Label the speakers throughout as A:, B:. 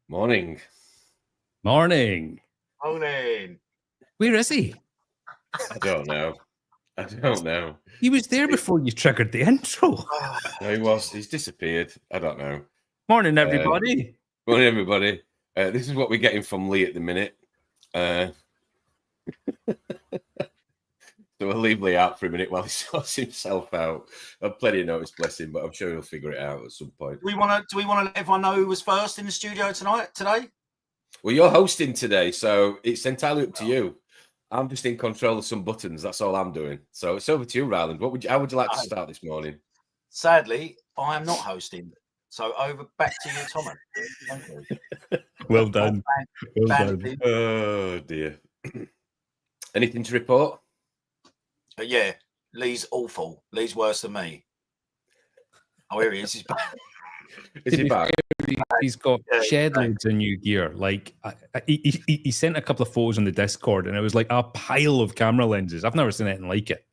A: Morning.
B: Morning.
C: Morning.
B: Where is he?
A: I don't know.
B: He was there before you triggered the intro.
A: No, he was. He's disappeared. I don't know.
B: Morning, everybody.
A: Morning, everybody. This is what we're getting from Lee at the minute. So we'll leave Lee out for a minute while he sorts himself out. I've plenty of notice, bless him, but I'm sure he'll figure it out at some point.
C: Do we want to let everyone know who was first in the studio today?
A: Well, you're hosting today, so it's entirely up to you. I'm just in control of some buttons. That's all I'm doing. So it's over to you, Ryland. How would you like to start this morning?
C: Sadly, I am not hosting. So back to you, Thomas. Thank you.
B: Well done. Well done.
A: Oh dear. Anything to report?
C: Yeah, Lee's awful. Lee's worse than me. Oh, here he is. He's back.
A: Is he back?
B: He's got shed loads of new gear. Like he sent a couple of photos on the Discord, and it was like a pile of camera lenses. I've never seen anything like it.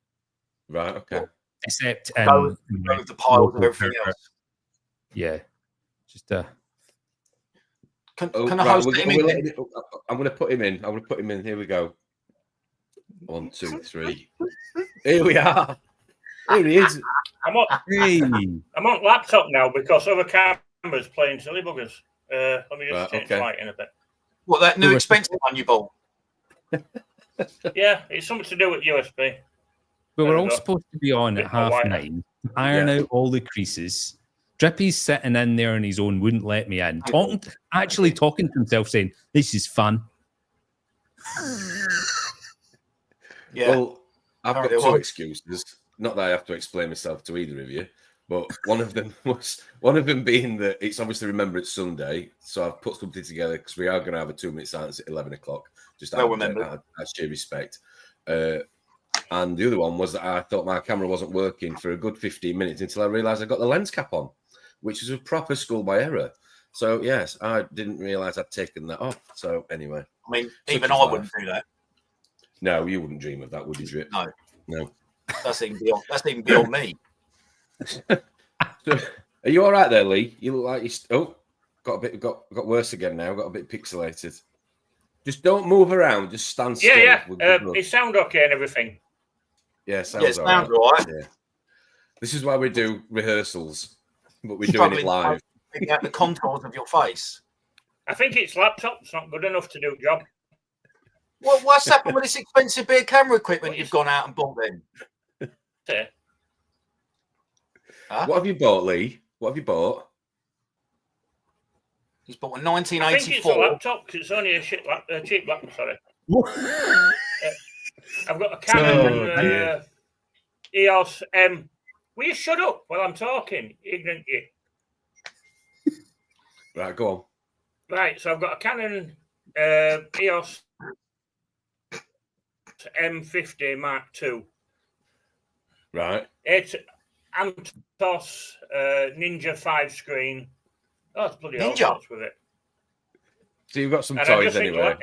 A: Right. Okay.
B: Except
C: with the piles of everything else.
B: Yeah. Just
C: Can I host him in?
A: I'm going to put him in. I'm going to put him in. Here we go. 1, 2, 3. Here we are. Here he is.
D: I'm on laptop now because other cameras playing silly buggers. Let me just change the light in a bit.
C: What, that new expensive one you bought?
D: Yeah, it's something to do with USB.
B: But we're all supposed to be on at 9:30. Iron out all the creases. Drippy's sitting in there on his own, wouldn't let me in. Actually talking to himself, saying, "This is fun."
C: Yeah.
A: Well, I've got two excuses. Not that I have to explain myself to either of you, but one of them being that it's obviously Remembrance Sunday, so I've put something together because we are going to have a 2-minute silence at 11 o'clock. Just out of sheer respect. And the other one was that I thought my camera wasn't working for a good 15 minutes until I realised I got the lens cap on, which is a proper schoolboy error. So yes, I didn't realise I'd taken that off. So anyway,
C: I mean, even I wouldn't do that.
A: No, you wouldn't dream of that, would you, Drip? No.
C: That's even beyond me.
A: So, are you all right there, Lee? You look like you got worse again now. Got a bit pixelated. Just don't move around. Just stand still.
D: Yeah. It sound okay and everything.
A: Yeah, sounds all right. Yeah. This is why we do rehearsals, but we're doing it live.
C: Figure out the contours of your face.
D: I think its laptop's not good enough to do the job.
C: Well, what's happened with this expensive bit of camera equipment you've gone out and bought then?
D: Yeah.
C: Huh?
A: What have you bought, Lee? What have you bought?
C: He's bought a 1984.
D: I think it's a laptop because it's only a cheap laptop. Sorry. I've got a Canon EOS M. Will you shut up while I'm talking, ignorant you?
A: Right, go on.
D: Right, so I've got a Canon EOS M50 Mark II.
A: Right.
D: It's Antos Ninja 5 screen. Oh, it's bloody all sorts with it.
A: So you've got some toys anyway.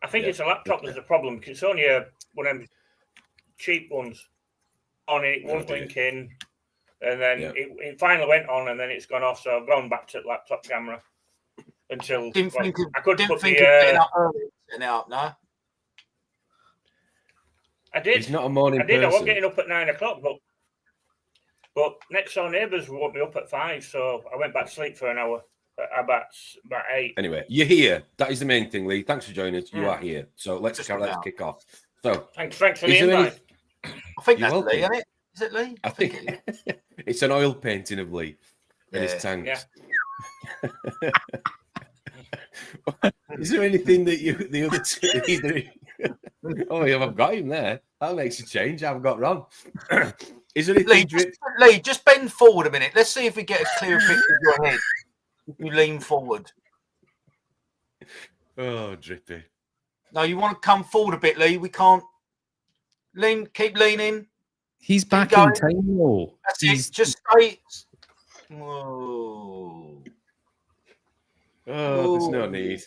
D: I think it's a laptop that's the problem because it's only one of them cheap ones. On it won't link in, and then it finally went on, and then it's gone off. So I've gone back to the laptop camera until I could put the.
C: No.
D: I did.
A: He's not a morning person.
D: I was getting up at 9 o'clock, but next door neighbours woke me up at 5, so I went back to sleep for an hour. About 8.
A: Anyway, you're here. That is the main thing, Lee. Thanks for joining us. You are here. So let's kick off. So
D: thanks for the invite.
C: I think that's Lee, isn't it? Is it Lee?
A: I think it's an oil painting of Lee in his tank.
D: Yeah.
A: Is there anything that the other two either? Oh, yeah, I've got him there. That makes a change. I've got wrong. Is there anything?
C: Lee, just bend forward a minute. Let's see if we get a clearer picture of your head. You lean forward.
A: Oh, Drippy.
C: No, you want to come forward a bit, Lee. We can't lean. Keep leaning.
B: He's back in time, though.
C: He's just stay. Whoa.
A: Oh, there's no need.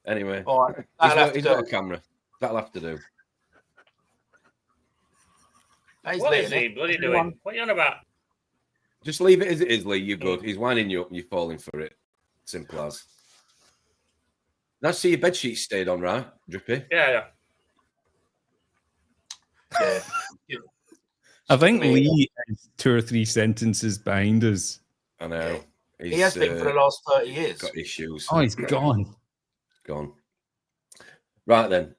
A: Anyway,
C: all right.
A: He's got a camera. That'll have to do.
D: What is he bloody doing? What are you on about?
A: Just leave it as it is, Lee. You're good. He's winding you up and you're falling for it. Simple as. Now, see your bed sheets stayed on, right, Drippy?
D: Yeah.
B: I think Lee has 2 or 3 sentences behind us.
A: I know.
C: Yeah. He has been for the last 30 years.
A: Got issues.
B: Oh, he's gone.
A: Gone. Right then.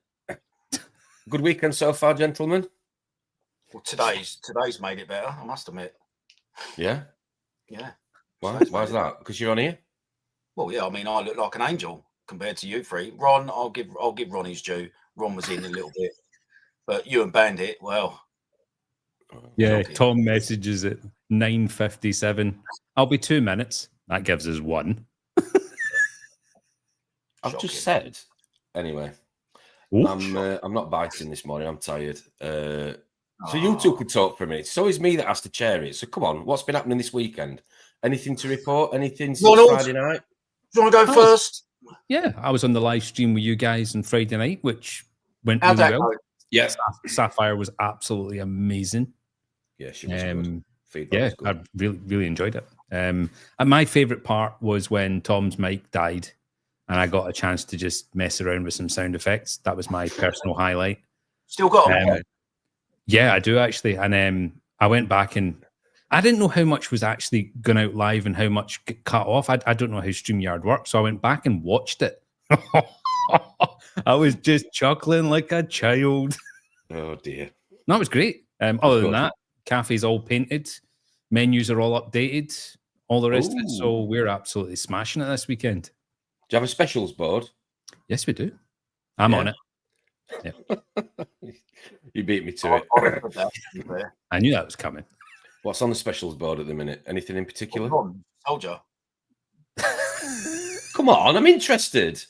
A: Good weekend so far, gentlemen.
C: Well, today's made it better, I must admit.
A: Yeah?
C: Yeah.
A: Why is that? Because you're on here?
C: Well, yeah, I mean, I look like an angel compared to you three. Ron, I'll give Ron his due. Ron was in a little bit. But you and Bandit, well.
B: Yeah, Tom messages at 9:57. I'll be 2 minutes. That gives us 1.
A: I've just said. Anyway. I'm not biting this morning. I'm tired. So you two could talk for a minute. So is me that has to chair it. So come on, what's been happening this weekend? Anything to report? Anything since Friday night?
C: Do you want to go first?
B: Yeah, I was on the live stream with you guys on Friday night, which went really well.
A: Yes.
B: Sapphire was absolutely amazing.
A: Yeah, she was good.
B: Feedback was good. I really enjoyed it. And my favourite part was when Tom's mic died and I got a chance to just mess around with some sound effects. That was my personal highlight.
C: Still got them?
B: Yeah, I do actually. And I went back and I didn't know how much was actually going out live and how much got cut off. I don't know how StreamYard works. So I went back and watched it. I was just chuckling like a child.
A: Oh, dear.
B: That was great. Other than that, cafe's all painted. Menus are all updated. All the rest of it. So we're absolutely smashing it this weekend.
A: Do you have a specials board?
B: Yes, we do. I'm on it. Yeah.
A: You beat me to it.
B: I knew that was coming.
A: What's on the specials board at the minute? Anything in particular?
C: Told you.
A: Come on, I'm interested.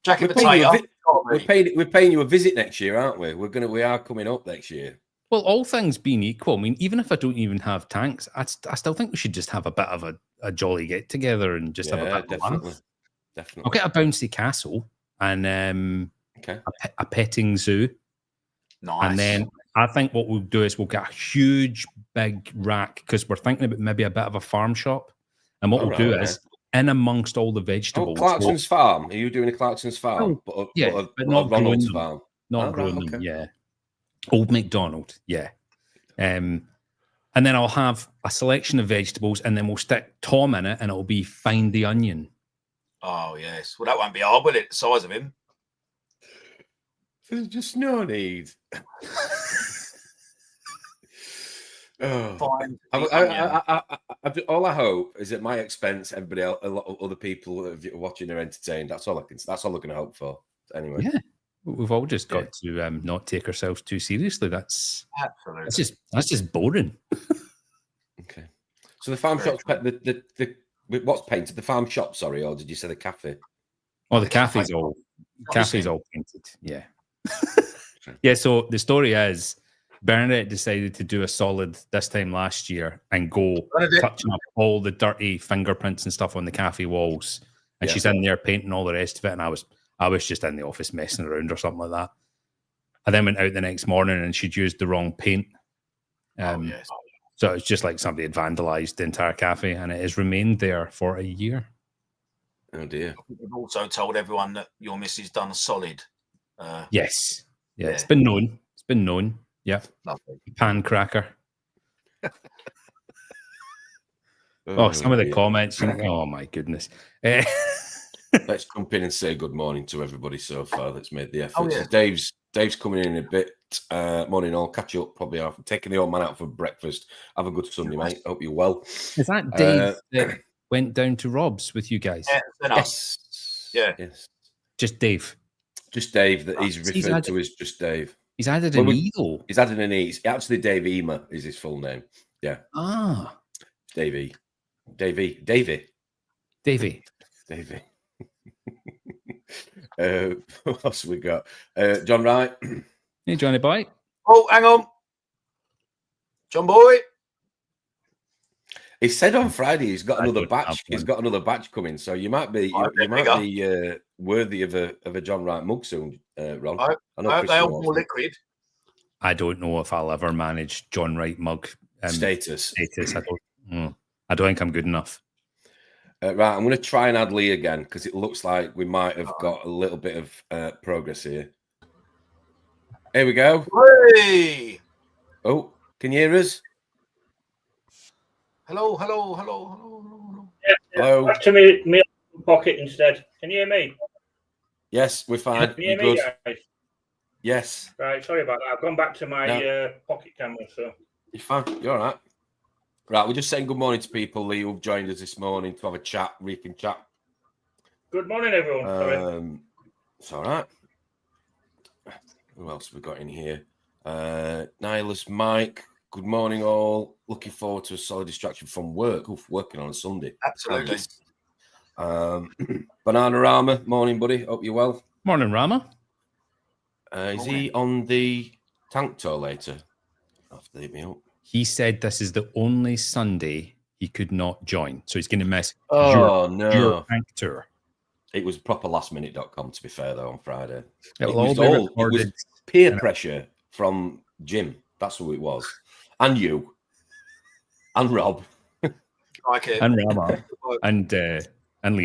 C: Jacket potato.
A: We're paying you a visit next year, aren't we? We are coming up next year.
B: Well, all things being equal, I mean, even if I don't even have tanks, I still think we should just have a bit of a jolly get together and just have a bit of fun.
A: Definitely.
B: I'll get a bouncy castle and a petting zoo.
C: Nice.
B: And then I think what we'll do is we'll get a huge big rack because we're thinking about maybe a bit of a farm shop. And what we'll do is in amongst all the vegetables.
A: Clarkson's farm. Are you doing a Clarkson's farm?
B: But not
A: Ronald's
B: growing
A: farm.
B: Not growing them, yeah. Old McDonald, yeah. And then I'll have a selection of vegetables and then we'll stick Tom in it and it'll be Find the Onion.
C: Oh, yes. Well, that won't be hard, will it? The size of him.
A: There's just no need. All I hope is at my expense, everybody else, a lot of other people watching are entertained. That's all I can hope for. Anyway,
B: yeah, we've all just got to not take ourselves too seriously. That's just boring.
A: Okay, so the farm shop's what's painted? The farm shop, sorry, or did you say the cafe?
B: Oh, the cafe's all painted. Yeah, yeah. So the story is, Bernadette decided to do a solid this time last year and go touching up all the dirty fingerprints and stuff on the cafe walls. And she's in there painting all the rest of it. And I was just in the office messing around or something like that. I then went out the next morning and she'd used the wrong paint. So it's just like somebody had vandalized the entire cafe and it has remained there for a year.
A: Oh dear.
C: We've also told everyone that your missus done a solid.
B: Yes. Yeah, it's been known. It's been known. Yeah, pan cracker. Some of the comments. Oh my goodness.
A: Let's jump in and say good morning to everybody so far that's made the effort. So Dave's coming in a bit. Morning all. Catch you up probably after taking the old man out for breakfast. Have a good Sunday, mate. Hope you're well.
B: Is that Dave that went down to Rob's with you guys?
A: Yes.
C: Yeah.
A: Yes.
B: Just Dave.
A: Just Dave that he's referred to as just Dave.
B: He's added an E though.
A: He's added an E. Actually, Dave Emer is his full name. Yeah. Davey. What else we got? John Wright.
B: Hey, Johnny Boy.
C: Oh, hang on. John Boy.
A: He said on Friday he's got another batch. He's got another batch coming, so you might be worthy of a John Wright mug soon, Ron.
C: I hope they all more liquid.
B: I don't know if I'll ever manage John Wright mug
A: status.
B: I don't think I'm good enough.
A: Right, I'm going to try and add Lee again because it looks like we might have got a little bit of progress here. Here we go.
C: Hey!
A: Oh, can you hear us?
C: Hello, hello, hello, hello, hello.
D: Yeah,
A: Hello.
D: back to me pocket instead. Can you hear me?
A: Yes, we're fine.
D: Can you hear
A: You're
D: me,
A: good.
D: guys?
A: Yes.
D: Right, sorry about that. I've gone back to my pocket camera, so
A: You're fine. You're all right. Right, we're just saying good morning to people, Lee, who've joined us this morning to have a chat, reefing chat.
D: good morning, everyone. Sorry.
A: It's all right. Who else have we got in here? Nihilus Mike. Good morning, all. Looking forward to a solid distraction from work. Oof, working on a Sunday.
C: Absolutely.
A: Banana Rama. Morning, buddy. Hope you're well.
B: Morning, Rama.
A: Is he on the tank tour later? I'll have to hit me up.
B: He said this is the only Sunday he could not join. So he's going to miss
A: Oh,
B: your tank tour.
A: It was proper lastminute.com, to be fair, though, on Friday.
B: It
A: was peer pressure from Jim. That's who it was. And you. And Rob.
C: Like it.
B: And Rama. and Liam.
A: And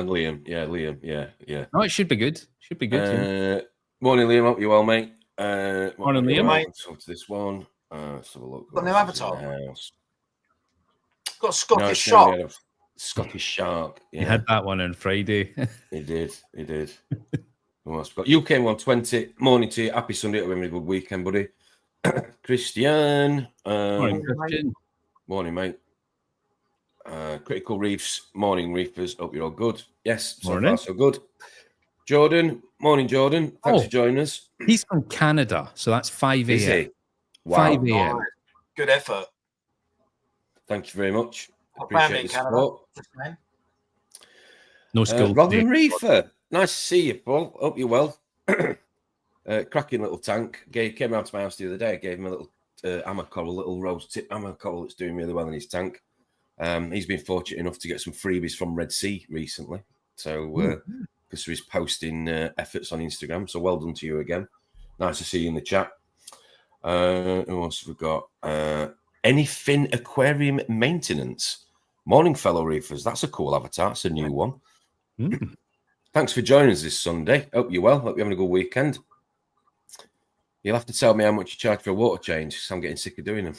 A: Liam. Yeah, Liam. Yeah.
B: No, it should be good. Should be good.
A: Morning, Liam. Hope you're well, mate.
B: Morning, Liam.
A: Let's go to this one. Let's have a look.
C: Got a new avatar. Got a Scottish
A: shark.
C: shark.
A: Scottish shark. Yeah.
B: He had that one on Friday.
A: He did. UK 120. Morning to you. Happy Sunday. Have a good weekend, buddy. Christian.
B: Morning, Christian.
A: Morning, mate. Critical Reefs. Morning, Reefers. Hope you're all good. Yes, so
B: morning.
A: far so good. Jordan. Morning, Jordan. Thanks for joining us.
B: He's from Canada, so that's 5
A: Is
B: a.m.
A: he? Wow.
B: 5 a.m.
C: Good effort.
A: Thank you very much.
C: Family
A: Appreciate
C: in
A: the
C: Canada.
A: support.
B: No school.
A: Robin Reefer. Nice to see you, Paul. Hope you're well. Cracking little tank. Came around to my house the other day. I gave him a little hammer coral, little rose tip hammer coral that's doing really well in his tank. He's been fortunate enough to get some freebies from Red Sea recently. So, because he's posting efforts on Instagram. So, well done to you again. Nice to see you in the chat. Who else have we got? Any Fin Aquarium Maintenance. Morning, fellow reefers. That's a cool avatar. It's a new one. Thanks for joining us this Sunday. Hope you're well. Hope you're having a good weekend. You'll have to tell me how much you charge for a water change because I'm getting sick of doing them.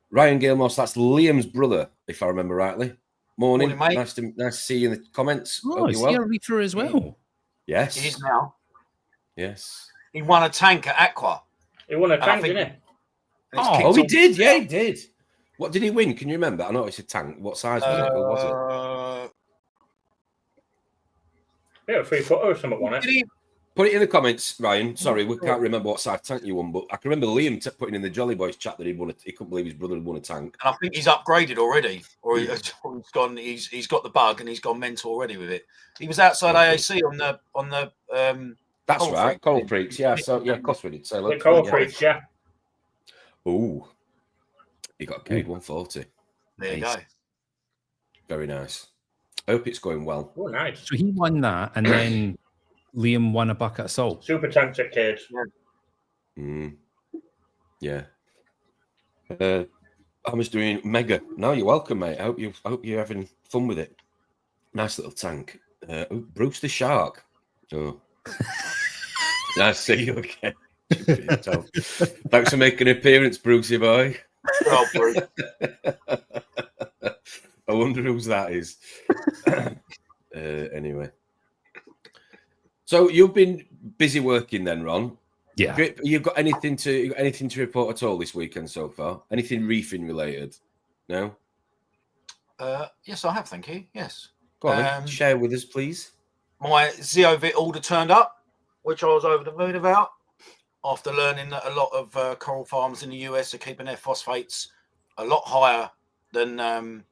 A: Ryan Gilmore, that's Liam's brother, if I remember rightly. Morning
C: mate.
A: Nice to see you in the comments.
B: Oh, is he a reefer as well?
A: Yes.
C: He is now.
A: Yes.
C: He won a tank at Aqua.
D: He won a tank, didn't he?
A: Oh, he did. Yeah, he did. What did he win? Can you remember? I know it's a tank. What size was it? What was
D: it? Yeah, 3 foot or something, wasn't it?
A: Put it in the comments, Ryan. Sorry, we can't remember what size tank you won, but I can remember Liam putting in the Jolly Boys chat that he couldn't believe his brother had won a tank.
C: And I think he's upgraded already, or he's gone. He's got the bug and he's gone mental already with it. He was outside AAC on the.
A: That's right, Coral Freaks. Yeah, so yeah, of course we did. So
D: Coral Freaks, yeah.
A: Ooh, he got paid 140.
C: There you go.
A: Very nice. I hope it's going well.
D: Oh, nice.
B: So he won that, and then Liam won a bucket of salt.
D: Super tanks at Cade.
A: Yeah. I was doing mega. No, you're welcome, mate. I hope you're having fun with it. Nice little tank. Bruce the Shark. Oh. Nice to see you again. Thanks for making an appearance, Brucey boy.
C: Well, Bruce.
A: I wonder whose that is. Anyway. So you've been busy working then, Ron?
B: Yeah.
A: You've got anything to report at all this weekend so far? Anything reefing related? No?
C: Yes, I have, thank you. Yes.
A: Go on, share with us, please.
C: My Zeovit order turned up, which I was over the moon about, after learning that a lot of coral farmers in the US are keeping their phosphates a lot higher than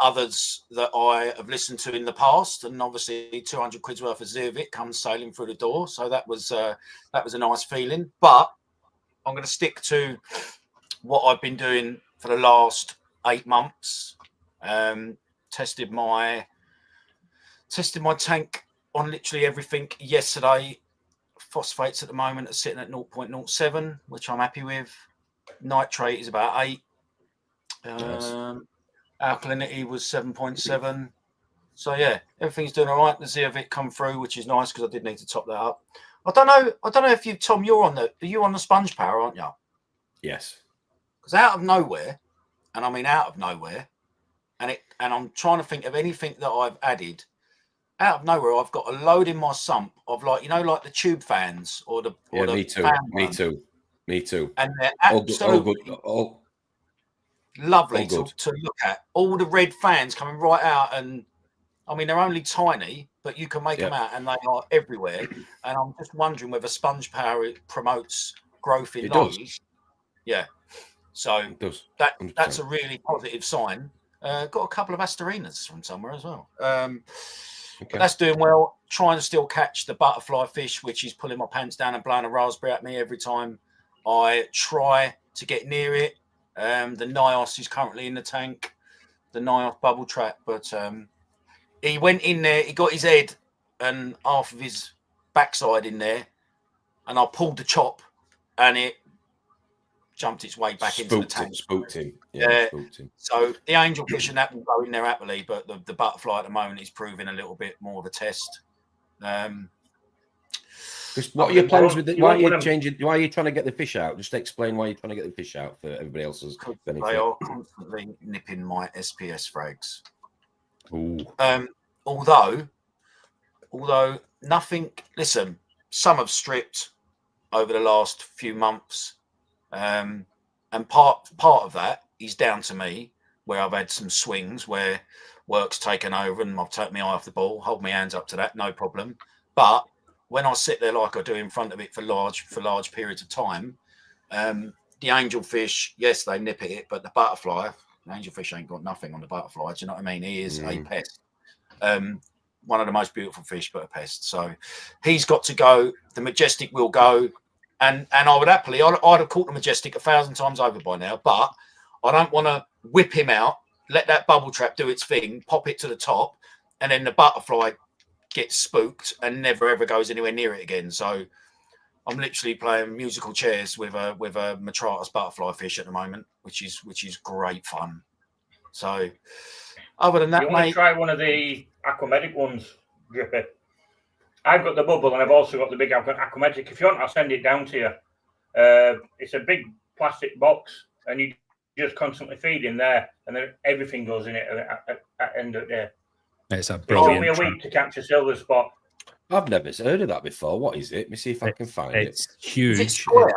C: others that I have listened to in the past. And obviously 200 quid's worth of Zeovit comes sailing through the door. So that was a nice feeling. But I'm going to stick to what I've been doing for the last 8 months. Tested my tank on literally everything yesterday. Phosphates at the moment are sitting at 0.07, which I'm happy with. Nitrate is about 8. Alkalinity was 7.7. So yeah, everything's doing all right. The Zeovit come through, which is nice because I did need to top that up. I don't know if you, Tom, are you on the sponge power, aren't you?
A: Yes.
C: Because out of nowhere, and I mean out of nowhere, and I'm trying to think of anything that I've added. Out of nowhere, I've got a load in my sump of like the tube fans or the
A: me too.
C: Fan
A: me too. Me too.
C: And they're absolutely lovely to look at. All the red fans coming right out, and I mean they're only tiny, but you can make them out, and they are everywhere. And I'm just wondering whether sponge power promotes growth in lungs. Yeah, so
A: it does.
C: That's a really positive sign. Got a couple of Asterinas from somewhere as well. But that's doing well. Trying to still catch the butterfly fish, which is pulling my pants down and blowing a raspberry at me every time I try to get near it. The Nios is currently in the tank, the Nios bubble trap, but he went in there, he got his head and half of his backside in there, and I pulled the chop, and it jumped its way back into the tank.
A: Spooked him. Spooked him.
C: So the angelfish and that will go in there happily, but the butterfly at the moment is proving a little bit more of a test.
A: What are your plans with it? Why are you changing? Why are you trying to get the fish out? Just explain why you're trying to get the fish out for everybody else's benefit.
C: They are constantly nipping my SPS frags.
B: Ooh.
C: Although nothing. Listen, some have stripped over the last few months. And part of that is down to me, where I've had some swings where work's taken over and I've taken my eye off the ball, hold my hands up to that, no problem. But when I sit there like I do in front of it for large periods of time, the angelfish, yes, they nip at it, but the butterfly, the angelfish ain't got nothing on the butterfly. Do you know what I mean? He is a pest. One of the most beautiful fish, but a pest. So he's got to go. The majestic will go. And I would happily, I'd have caught the majestic 1,000 times over by now, but I don't want to whip him out, let that bubble trap do its thing, pop it to the top, and then the butterfly gets spooked and never ever goes anywhere near it again. So I'm literally playing musical chairs with a Metratus butterfly fish at the moment, which is great fun. So other than that,
D: you want to try one of the aquamatic ones, Drippy? I've got the bubble and I've also got the big aquamatic. If you want, I'll send it down to you. It's a big plastic box and you just constantly feed in there and then everything goes in it at the end of the day.
B: It's a brilliant.
D: It took me a week to catch a silver spot.
A: I've never heard of that before. What is it? Let me see if I can find it.
B: It's huge. It's got a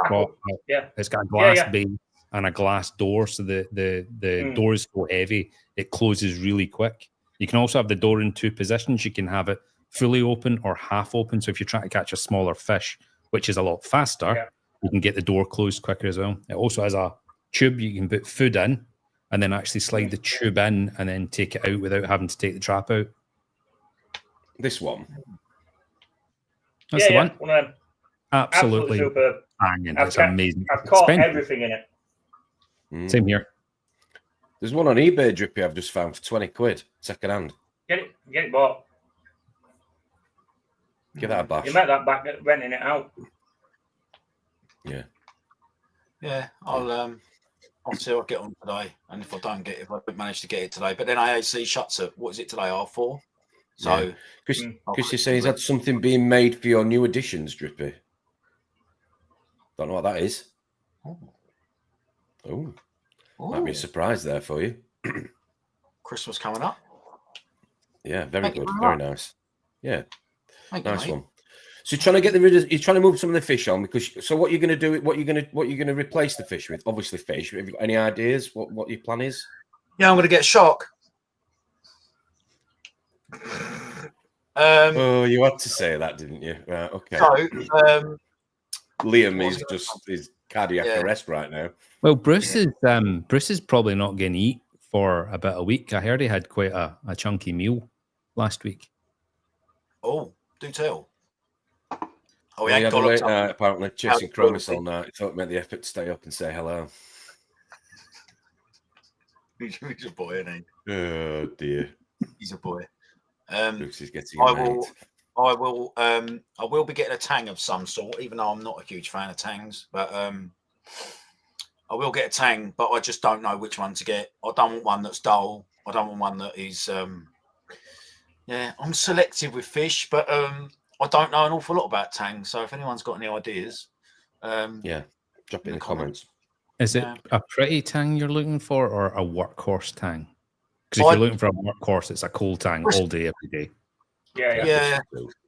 B: glass base and a glass door, so the door is so heavy it closes really quick. You can also have the door in two positions. You can have it fully open or half open. So if you're trying to catch a smaller fish, which is a lot faster, you can get the door closed quicker as well. It also has a tube you can put food in and then actually slide the tube in and then take it out without having to take the trap out.
A: This one.
B: That's the one.
D: One of them.
B: Absolutely
D: superb.
B: Banging. It's amazing.
D: I've caught everything in it.
B: Same here.
A: There's one on eBay, Drippy, I've just found for 20 quid, second hand.
D: Get it bought.
A: Give that a bash.
D: You met that back renting it out.
A: Yeah.
C: Yeah, I'll see what I get on today. And if I don't manage to get it today, but then IAC shuts at, what is it today, R4? So
A: Chris you say he's had something being made for your new editions, Drippy. Don't know what that is. Oh. Might be a surprise there for you.
C: Christmas coming up.
A: Yeah, very good. Very nice. Yeah. Nice one. So you're trying to get you're trying to move some of the fish on so what you're going to do, what you're going to replace the fish with? Obviously fish. Have you got any ideas what your plan is?
C: Yeah, I'm going to get a shark.
A: You had to say that, didn't you? Right, okay.
C: So,
A: Liam is his cardiac arrest right now.
B: Well, Bruce is probably not going to eat for about a week. I heard he had quite a chunky meal last week.
C: Oh, do tell. Oh,
A: he had a late night, apparently, chasing Chromis all night. He thought it meant the effort to stay up and say hello.
C: He's a boy, isn't he?
A: Oh, dear.
C: He's a boy.
A: Bruce is getting
C: I will be getting a tang of some sort, even though I'm not a huge fan of tangs. But I will get a tang, but I just don't know which one to get. I don't want one that's dull. I don't want one that is. Yeah, I'm selective with fish, but I don't know an awful lot about tang. So if anyone's got any ideas,
A: yeah, drop it in the comments.
B: Is it a pretty tang you're looking for, or a workhorse tang? Because if you're looking for a workhorse, it's a cool tang all day, every day.
D: Yeah.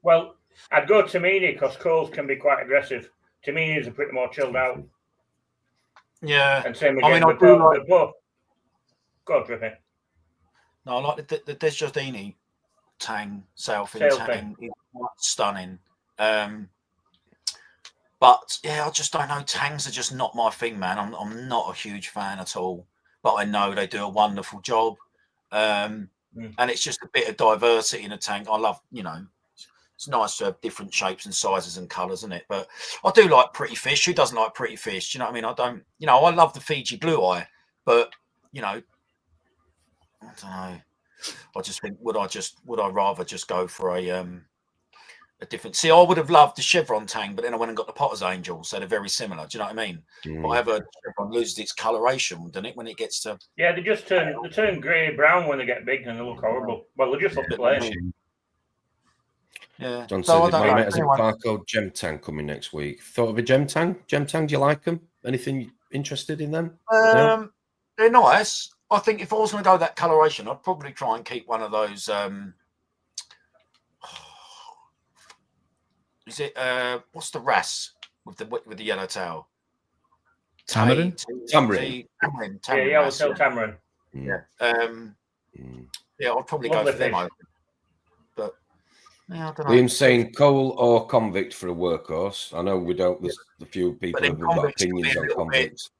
D: Well, I'd go Tamini because coals can be quite aggressive. Taminis are pretty more chilled out.
C: Yeah.
D: And same again with the bow. Go on, Drippy.
C: No, I like the Desjardins tang, sailfin tang. It's stunning. But yeah, I just don't know. Tangs are just not my thing, man. I'm not a huge fan at all. But I know they do a wonderful job. And it's just a bit of diversity in a tank. I love, it's nice to have different shapes and sizes and colours, isn't it? But I do like pretty fish. Who doesn't like pretty fish? Do you know what I mean? I don't, I love the Fiji blue eye, but I don't know. I just think, would I rather just go for a different? See, I would have loved the chevron tang, but then I went and got the Potter's Angel, so they're very similar. Do you know what I mean? But I have a chevron loses its coloration, doesn't it, when it gets to?
D: Yeah, they turn grey brown when they get big and they look horrible. Well, they just look plain.
C: Yeah.
A: John said my mate has a barcode gem tang coming next week. Thought of a gem tang? Gem tang, do you like them? Anything interested in them?
C: They're nice. I think if I was going to go that coloration, I'd probably try and keep one of those. Is it what's the wrasse with the yellow tail?
B: Tamarin.
C: Tamarin.
D: Yeah, I would tell Tamarin.
C: Yeah. Yeah, I'd probably go for them. But yeah, I don't know.
A: Liam's saying coal or convict for a workhorse. I know we don't. There's a few people who've got opinions on convicts.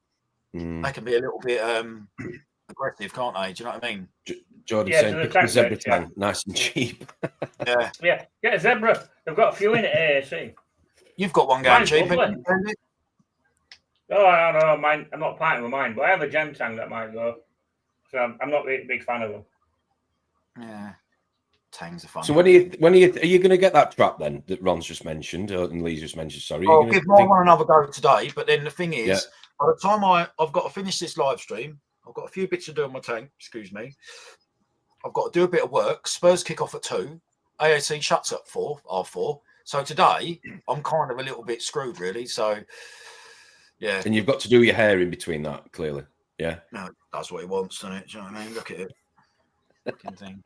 C: They can be a little bit aggressive, can't they? Do you know what I mean?
A: Jordan saying pick the zebra tang, nice and cheap.
D: Yeah, get a zebra. They've got a few in it. AAC.
C: You've got one going cheap.
D: Oh, I don't know. Mine. I'm not parting with mine, but I have a gem tang that might go. So I'm not a big fan of them.
C: Yeah, tangs are fun.
A: So when are you going to get that trap then that Ron's just mentioned and Lee's just mentioned? Sorry,
C: I'll give mine another go today. But then the thing is, by the time I've got to finish this live stream, I've got a few bits to do on my tank. Excuse me. I've got to do a bit of work. Spurs kick off at 2. AAC shuts at 4. So today I'm kind of a little bit screwed, really. So yeah.
A: And you've got to do your hair in between that, clearly. Yeah.
C: No, that's what he wants, doesn't it? Do you know what I mean? Look at it. Fucking thing.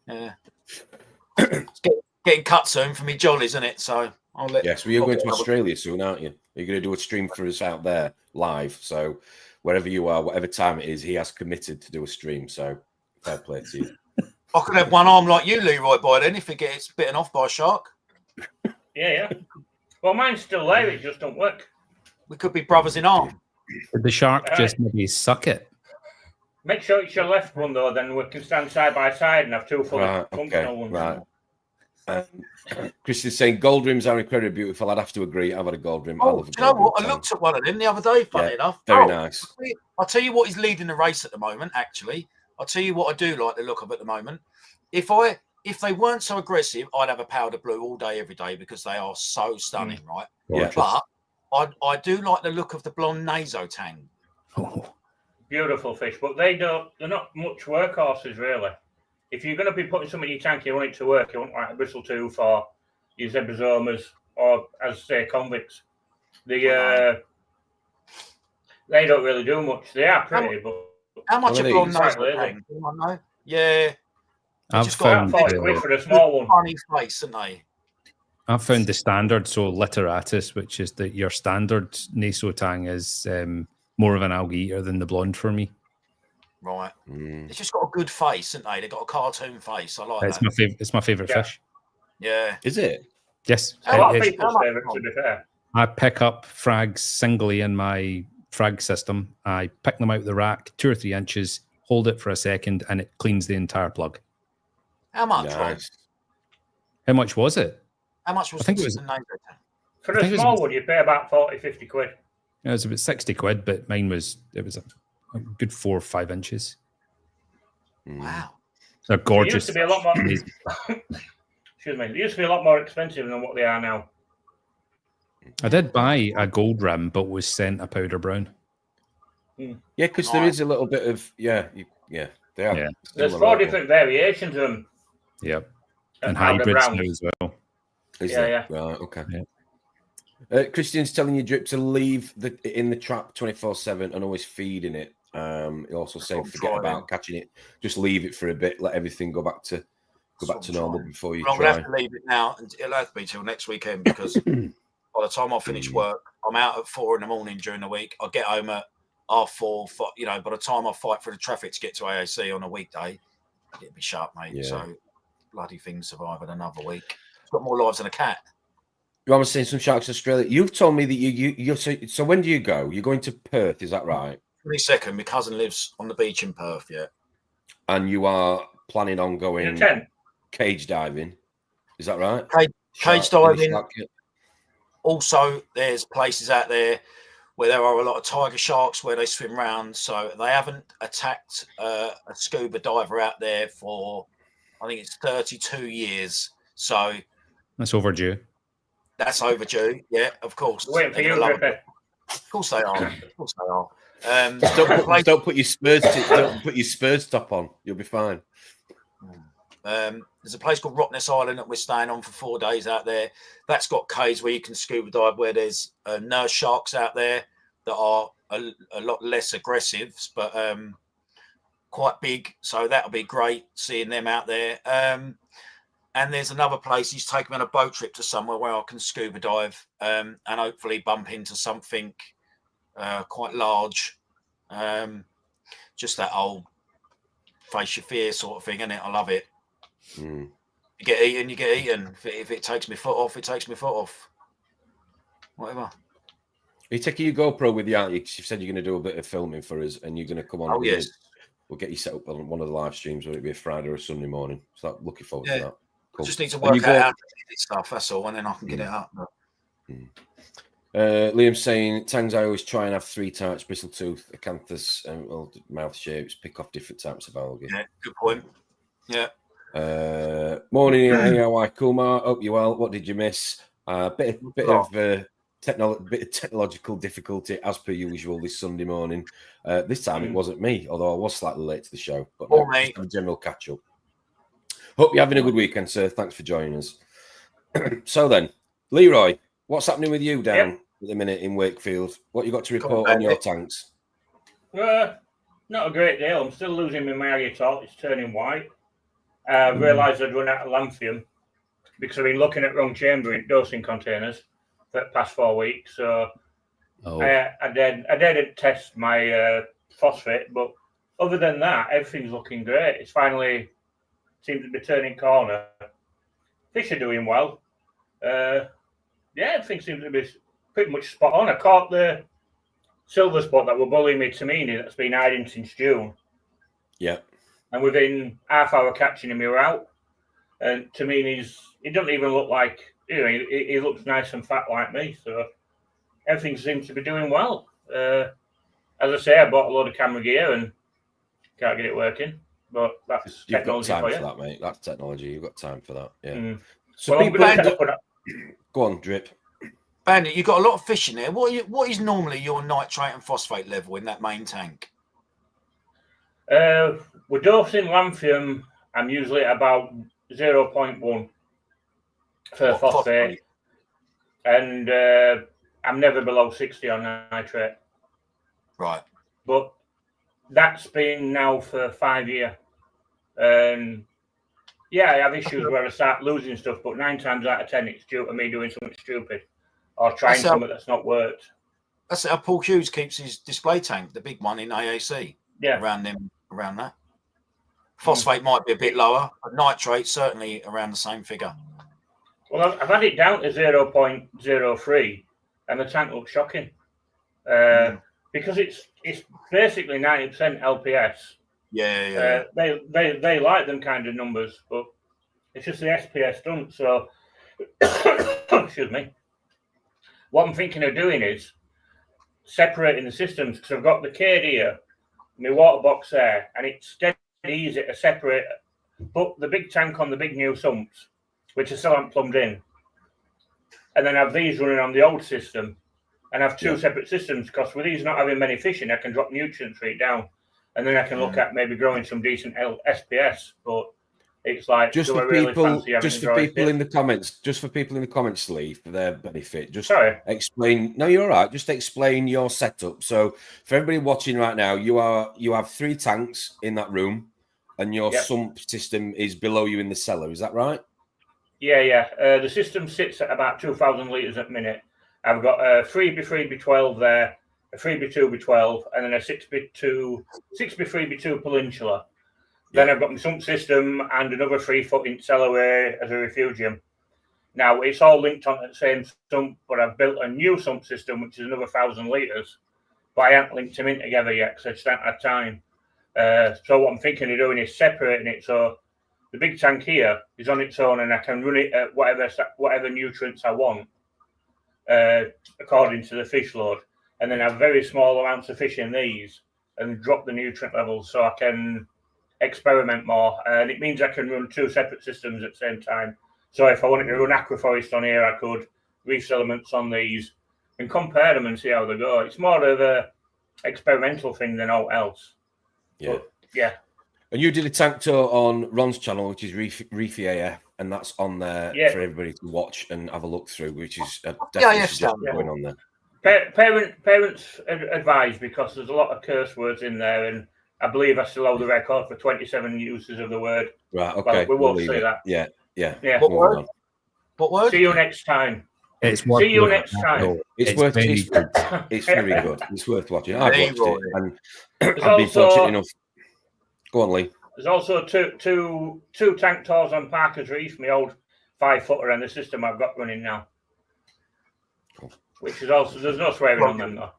C: Yeah. It's getting cut soon for me jollies, isn't it? So I'll let.
A: Yes, well, you're going to Australia soon, aren't you? You're going to do a stream for us out there live. So wherever you are, whatever time it is, he has committed to do a stream. So fair play to you.
C: I could have one arm like you, Leroy, by then if it gets bitten off by a shark.
D: Yeah. Well, mine's still there. It just don't work.
C: We could be brothers in arm.
B: Did the shark just maybe suck it?
D: Make sure it's your left one, though. Then we can stand side by side and have two fully functional ones.
A: Right. Chris is saying gold rims are incredibly beautiful. I'd have to agree. I've had a gold rim.
C: Oh, do you know what? I looked at one of them the other day, funny enough.
A: Very nice.
C: I'll tell you what is leading the race at the moment, actually. I'll tell you what I do like the look of at the moment. If they weren't so aggressive, I'd have a powder blue all day, every day, because they are so stunning, right?
A: Yeah.
C: But I do like the look of the blonde Naso tang.
B: Oh.
D: Beautiful fish, but they're not much workhorses, really. If you're going to be putting something in your tank, you want it to work. You want like a bristle tooth or your zebrazomas or, as say, convicts. They don't really do much. They are pretty, but
C: how much a blonde Naso tang? Yeah.
B: I've
D: just got $40 for a small one.
C: Funny face, haven't they?
B: I've found the standard, so literatus, which is your standard Naso tang, is more of an algae eater than the blonde for me.
C: Right. It's just got a good face, haven't they? They've got a cartoon face. I like that.
B: It's my favourite fish.
C: Yeah.
A: Is it?
B: Yes.
D: A lot of people's favourite, to be fair.
B: I pick up frags singly in my frag system. I pick them out of the rack, 2 or 3 inches, hold it for a second, and it cleans the entire plug.
C: How much?
A: Nice.
B: How much was it?
C: How much was
B: I think it was
D: for a small one, you pay about 40-50 quid.
B: It was about 60 quid, but mine was a good 4 or 5 inches.
C: Wow.
B: They're gorgeous.
D: They used to be a lot more excuse me. They used to be a lot more expensive than what they are now.
B: I did buy a gold rim, but was sent a powder brown.
A: Yeah, because there is a little bit of they are.
B: Yeah.
D: There's 4 different variations of them.
B: Yep. And hybrids now as well.
A: Yeah. Right, okay. Yeah. Christian's telling you, Drip, to leave in the trap 24/7 and always feeding it. He also said forget about catching it. Just leave it for a bit. Let everything go back to normal before you try.
C: I'm gonna have to leave it now, and it'll have to be till next weekend because by the time I finish work, I'm out at 4 a.m. during the week. I get home at 4:30. You know, by the time I fight for the traffic to get to AAC on a weekday, it'll be sharp, mate. Yeah. So bloody thing surviving another week. It's got more lives than a cat.
A: You want to see some sharks in Australia? You've told me that you so when do you go? You're going to Perth, is that right?
C: 22nd. My cousin lives on the beach in Perth, yeah.
A: And you are planning on going cage diving, is that right?
C: Cage diving. Also, there's places out there where there are a lot of tiger sharks where they swim around. So they haven't attacked a scuba diver out there for, I think it's 32 years. So
B: that's overdue.
C: That's overdue. Yeah, of course.
D: Waiting for you, Drippy.
C: Of course they are. Of course they are.
A: Don't put your Spurs top on. You'll be fine.
C: There's a place called Rottnest Island that we're staying on for 4 days out there. That's got caves where you can scuba dive, where there's nurse sharks out there that are a lot less aggressive, but quite big. So that'll be great seeing them out there. And there's another place he's taken me on a boat trip to somewhere where I can scuba dive and hopefully bump into something quite large. Just that old face your fear sort of thing, isn't it? I love it. You get eaten, you get eaten. If it takes my foot off, it takes my foot off. Whatever. Are
A: you taking your GoPro with you, aren't you? Because you said you're going to do a bit of filming for us and you're going to come on.
C: Oh, yes.
A: We'll get you set up on one of the live streams, whether it be a Friday or a Sunday morning. So looking forward to that. Cool.
C: I just need to work out how to edit stuff, that's all, and then I can get it up.
A: Liam's saying, Tangs, I always try and have 3 types, bristle-tooth, acanthus, and mouth shapes, pick off different types of algae.
C: Yeah, good point. Yeah.
A: Morning, how Kumar. Hope you well. What did you miss? Bit of technological difficulty as per usual this Sunday morning. This time it wasn't me, although I was slightly late to the show. But no, just a general catch up. Hope you're having a good weekend, sir. Thanks for joining us. So then, Leroy, what's happening with you down at the minute in Wakefield? What you got to report on your tanks?
D: Not a great deal. I'm still losing my Marriott. It's turning white. I realised I'd run out of lanthium because I've been looking at wrong chamber in dosing containers for the past 4 weeks. So I did test my phosphate, but other than that, everything's looking great. It's finally seems to be turning corner. Fish are doing well. Everything seems to be pretty much spot on. I caught the silver spot that were bullying me Tamini that's been hiding since June.
A: Yeah.
D: And within half hour catching him, you're out. And he doesn't even look like, he looks nice and fat like me. So everything seems to be doing well. As I say, I bought a load of camera gear and can't get it working. But that's technology.
A: You've got time for that, mate. That's technology. You've got time for that. Yeah.
D: So
A: go on, Drip.
C: Bandit, you've got a lot of fish in there. What is normally your nitrate and phosphate level in that main tank?
D: With dosing lanthium, I'm usually at about 0.1 for phosphate. And I'm never below 60 on nitrate.
C: Right.
D: But that's been now for 5 years. And I have issues where I start losing stuff, but 9 times out of 10, it's due to me doing something stupid or trying something that's not worked.
C: That's how Paul Hughes keeps his display tank, the big one in AAC.
D: Yeah.
C: Around that. Phosphate might be a bit lower, but nitrate certainly around the same figure.
D: Well, I've had it down to 0.03, and the tank looks shocking. Because it's basically 90% LPS.
C: Yeah.
D: They like them kind of numbers, but it's just the SPS don't. So, excuse me. What I'm thinking of doing is separating the systems, because I've got the Cade here, my water box there, and it's dead easy to separate. Put the big tank on the big new sumps, which I still haven't plumbed in, and then have these running on the old system, and have two separate systems, because with these not having many fishing, I can drop nutrients right down, and then I can look at maybe growing some decent SPS. But it's like,
A: just for people in the comments, Lee, for their benefit, just explain. No, you're all right. Just explain your setup. So for everybody watching right now, you have 3 tanks in that room, and your sump system is below you in the cellar. Is that right?
D: Yeah. The system sits at about 2,000 litres at minute. I've got a 3x3x12 there, a 3x2x12, and then a 6x3x2 peninsula. Then I've got my sump system and another 3-foot in cellarway as a refugium. Now, it's all linked on the same sump, but I've built a new sump system, which is another 1,000 litres. But I haven't linked them in together yet because I just haven't had time. So what I'm thinking of doing is separating it. So the big tank here is on its own, and I can run it at whatever nutrients I want, according to the fish load. And then have very small amounts of fish in these and drop the nutrient levels so I can experiment more. And it means I can run 2 separate systems at the same time. So if I wanted to run aquaforest on here, I could, reef elements on these, and compare them and see how they go. It's more of a experimental thing than all else. But,
A: And you did a tank tour on Ron's channel, which is Reefy AF, and that's on there for everybody to watch and have a look through, which is definitely going on there.
D: Parents advise, because there's a lot of curse words in there, and I believe I still hold the record for 27 uses of the word.
A: Right, okay.
D: But we won't say that.
A: Yeah.
C: What word?
D: See you next time.
B: It's worth
D: See you next time.
A: It's very good. It's very good. It's worth watching. I've watched it, and I've been fortunate enough. Go on, Lee.
D: There's also two tank tours on Parker's Reef, my old 5-footer, and the system I've got running now.
A: Cool.
D: Which is also, there's no swearing on them though.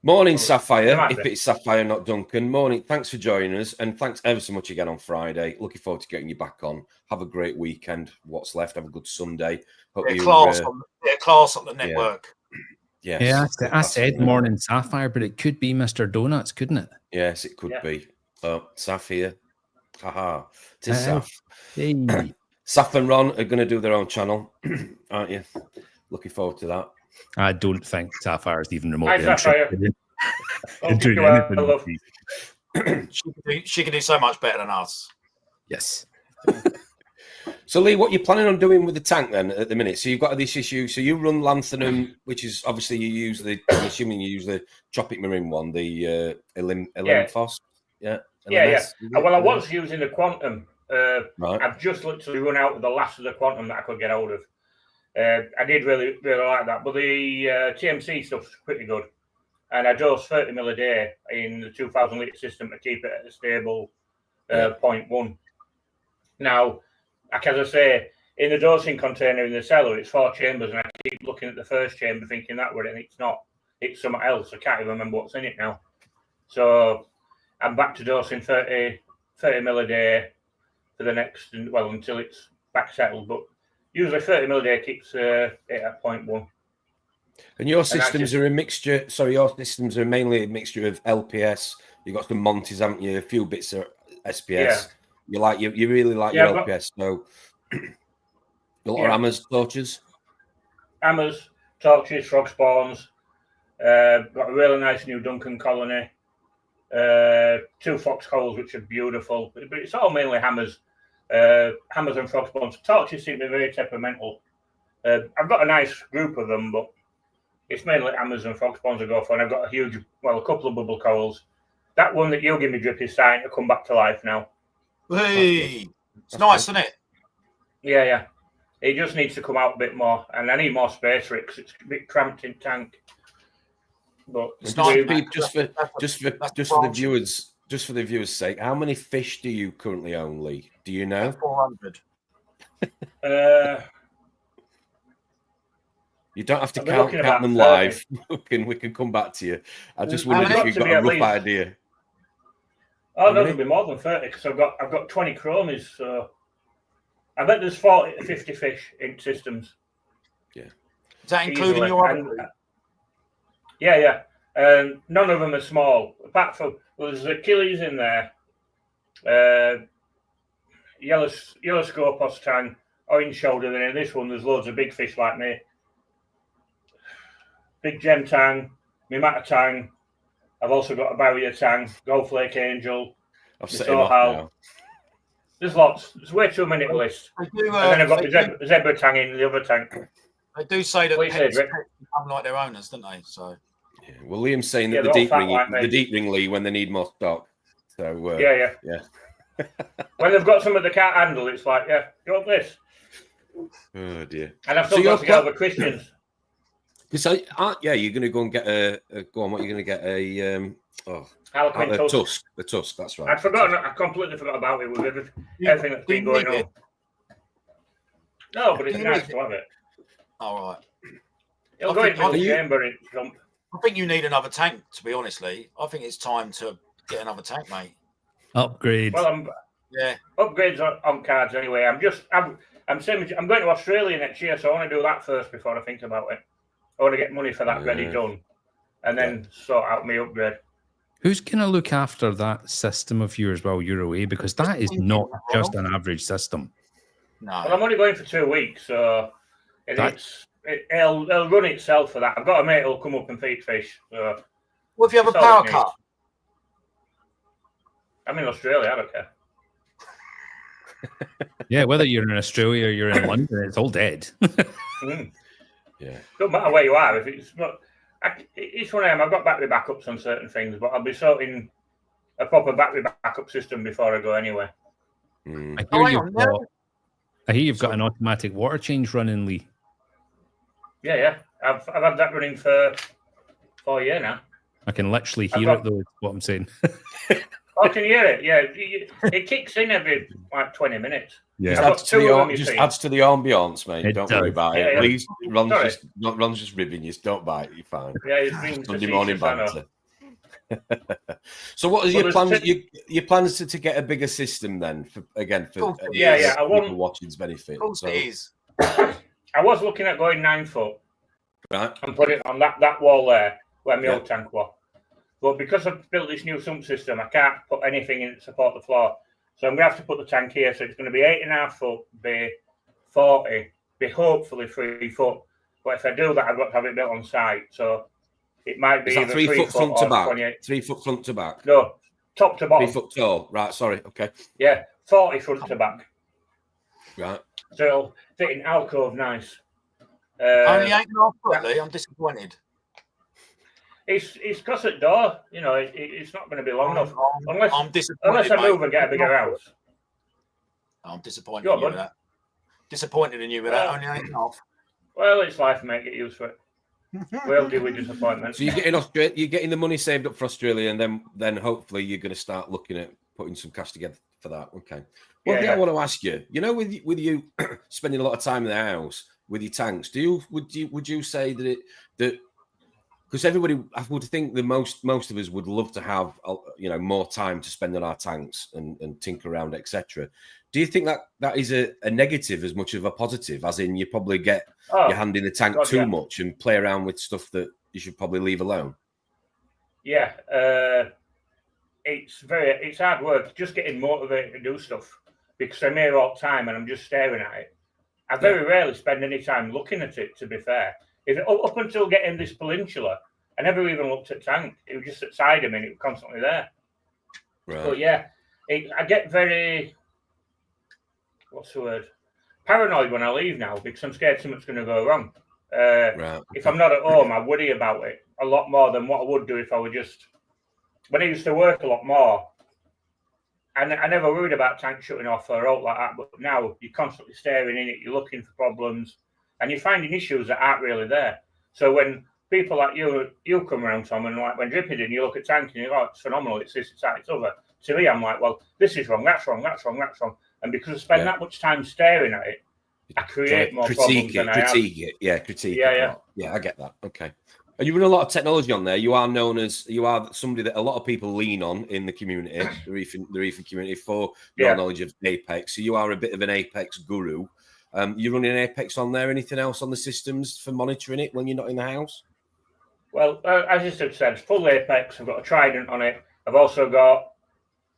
A: Morning, Sapphire. If it's Sapphire, not Duncan. Morning. Thanks for joining us, and thanks ever so much again on Friday. Looking forward to getting you back on. Have a great weekend. What's left? Have a good Sunday. Hope
C: class on the network.
A: Yes.
B: Yeah, I said morning, Sapphire, but it could be Mr. Donuts, couldn't it?
A: Yes, it could be. Oh, Saf here. Haha. It is Saf.
B: Hey.
A: Saf and Ron are going to do their own channel, aren't you? Looking forward to that.
B: I don't think Sapphire is even remotely
D: interested
B: in doing anything.
C: She can do so much better than us.
B: Yes.
A: So, Lee, what you're planning on doing with the tank then at the minute? So you've got this issue. So you run Lanthanum, which is obviously I'm assuming you use the Tropic Marine one, the Elimphos. Yeah.
D: Well, I was using the Quantum.
A: Right.
D: I've just literally run out of the last of the Quantum that I could get hold of. I did really like that, but the TMC stuff's pretty good. And I dose 30 mil a day in the 2,000 litre system to keep it at a stable 0.1. Now, like as I say, in the dosing container in the cellar, it's 4 chambers, and I keep looking at the first chamber thinking that way, and it's not. It's something else. I can't even remember what's in it now. So I'm back to dosing 30 mil a day for the next, until it's back settled. But usually 30 mil a day keeps it at 0.1.
A: And your systems are a mixture. Sorry, your systems are mainly a mixture of LPS. You've got some Montes, haven't you? A few bits of SPS. Yeah. You really like your LPS. So a lot of hammers, torches.
D: Hammers, torches, frog spawns. Got a really nice new Duncan colony. 2 foxholes, which are beautiful. But it's all mainly hammers. Hammers and frog spawns. Torches seem to be very temperamental. I've got a nice group of them, but it's mainly hammers and frog spawns I go for. And I've got a couple of bubble corals. That one that you give me, Drippy, is starting to come back to life now.
C: Hey, it's nice, isn't it?
D: Yeah. It just needs to come out a bit more, and I need more space for it because it's a bit cramped in tank. But
A: just for the viewers' sake, how many fish do you currently own, Lee? Do you know?
C: 400.
A: You don't have to count them live. We can come back to you. I just wondered if you've got a rough idea.
D: Oh, no, there'll be more than 30 because I've got 20 chromies. So I bet there's 40 to 50 fish in systems.
C: Yeah. Is that including your other?
D: Yeah. None of them are small. Apart from there's Achilles in there, yellow scopos tang, orange shoulder. Then in this one, there's loads of big fish like me. big gem tang, my matter tang. I've also got a barrier tang, gold flake angel.
A: I've set him off now.
D: There's lots. There's way too many to list. And then I've got the zebra tang in the other tank.
C: They do say that pets become like their owners, don't they? So.
A: Yeah. Well, Liam's saying that the deep ring, Lee, when they need more stock. So
D: yeah. When they've got something they can't handle, it's like, yeah, you want this?
A: Oh dear.
D: And I've still got to get over Christians.
A: So, you're going to go and get go on. What are you going to get?
D: Harlequin
A: tusk. The tusk. That's right.
D: I completely forgot about it with everything that's been going on. No, but it's nice to have it.
C: All right.
D: It'll go into the chamber in jump.
C: I think you need another tank, to be honest, Lee. I think it's time to get another tank, mate.
B: Upgrade.
D: Well, upgrades on cards anyway. I'm going to Australia next year, so I want to do that first before I think about it. I want to get money for that ready done, and then sort out my upgrade.
B: Who's going to look after that system of yours while you're away? Because that is not just an average system.
C: No.
D: Well, I'm only going for 2 weeks, so it'll run itself for that. I've got a mate who'll come up and feed fish. So
C: what if you have a power cut?
D: I'm in Australia. I don't care.
B: Yeah, whether you're in Australia or you're in London, it's all dead.
A: Yeah.
D: Don't matter where you are. If it's not, each one of them, I've got battery backups on certain things, but I'll be sorting a proper battery backup system before I go anyway.
B: I hear you've got an automatic water change running, Lee.
D: Yeah. I've had that running for 4 years now.
B: I can literally hear it, though, is what I'm saying.
D: I can hear it, yeah. It kicks in every 20 minutes.
B: Yeah,
A: adds to the ambience, mate. Don't worry about it. Please, Ron's just ribbing you. Don't bite. You're fine.
D: Yeah,
A: Sunday morning banter. So, what are your plans? Your plans to get a bigger system then? For
D: I want
A: watching's benefit.
C: Of course, it is.
D: I was looking at going 9 foot,
A: right,
D: and put it on that wall there where my old tank was. But because I've built this new sump system, I can't put anything in to support the floor. So I'm going to have to put the tank here. So it's going to be 8.5 foot, be 40, be hopefully 3 foot. But if I do that, I've got to have it built on site. So it might be either
A: 3 foot front to back.
D: 28.
A: 3 foot front to back.
D: No, top to bottom.
A: 3 foot tall. Right, sorry. Okay.
D: Yeah, 40 front to back.
A: Right.
D: So it'll fit in alcove nice.
C: Only 8.5 foot, Lee. I'm disappointed.
D: It's because at door, it's not going to be long enough.
C: Unless
D: I move and get a bigger house.
C: I'm disappointed in you with that. Disappointed in you with that. Only 8.5.
D: Well, it's life, mate. Get used to it. We'll deal with disappointment.
A: So you're getting the money saved up for Australia, and then hopefully you're going to start looking at putting some cash together for that. Okay. One thing I want to ask you, with you spending a lot of time in the house with your tanks, would you say that because everybody, I would think that most of us would love to have more time to spend on our tanks and tinker around, etc. Do you think that is a negative as much of a positive, as in you probably get your hand in the tank too much and play around with stuff that you should probably leave alone?
D: Yeah, it's hard work just getting motivated to do stuff because I'm here all the time and I'm just staring at it. I very rarely spend any time looking at it, to be fair. Up until getting this peninsula, I never even looked at tank. It was just at side of me and it was constantly there. Right. But yeah, I get very, what's the word? Paranoid when I leave now because I'm scared something's going to go wrong. If I'm not at home, I worry about it a lot more than what I would do if I were just, when I used to work a lot more, and I never worried about tank shutting off or out like that, but now you're constantly staring in it, you're looking for problems, and you're finding issues that aren't really there. So when people like you come around, Tom, and like when Drippy did, you look at tank and you go, oh, it's phenomenal, it's this, it's that, it's other. To me, I'm like, well, this is wrong, that's wrong, that's wrong, that's wrong. And because I spend that much time staring at it, I create more problems than I have. Critique it.
A: Yeah, I get that. Okay. And you run a lot of technology on there. You are somebody that a lot of people lean on in the community, the reefing community, for your knowledge of Apex. So you are a bit of an Apex guru. You running Apex on there? Anything else on the systems for monitoring it when you're not in the house?
D: Well, as you said, full Apex. I've got a Trident on it. I've also got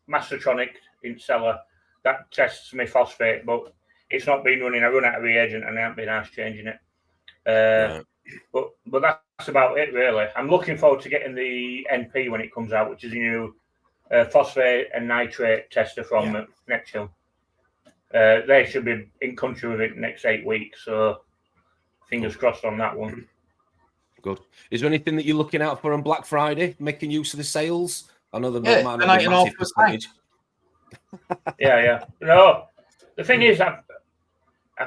D: Mastertronic in cellar that tests my phosphate, but it's not been running. I run out of reagent and I haven't been asked changing it. But that's about it, really. I'm looking forward to getting the NP when it comes out, which is a new phosphate and nitrate tester from Nexhill. They should be in country with it next 8 weeks, so fingers crossed on that one.
A: Good. Is there anything that you're looking out for on Black Friday, making use of the sales? I know there might not be a massive percentage.
D: Yeah. No, the thing is, I've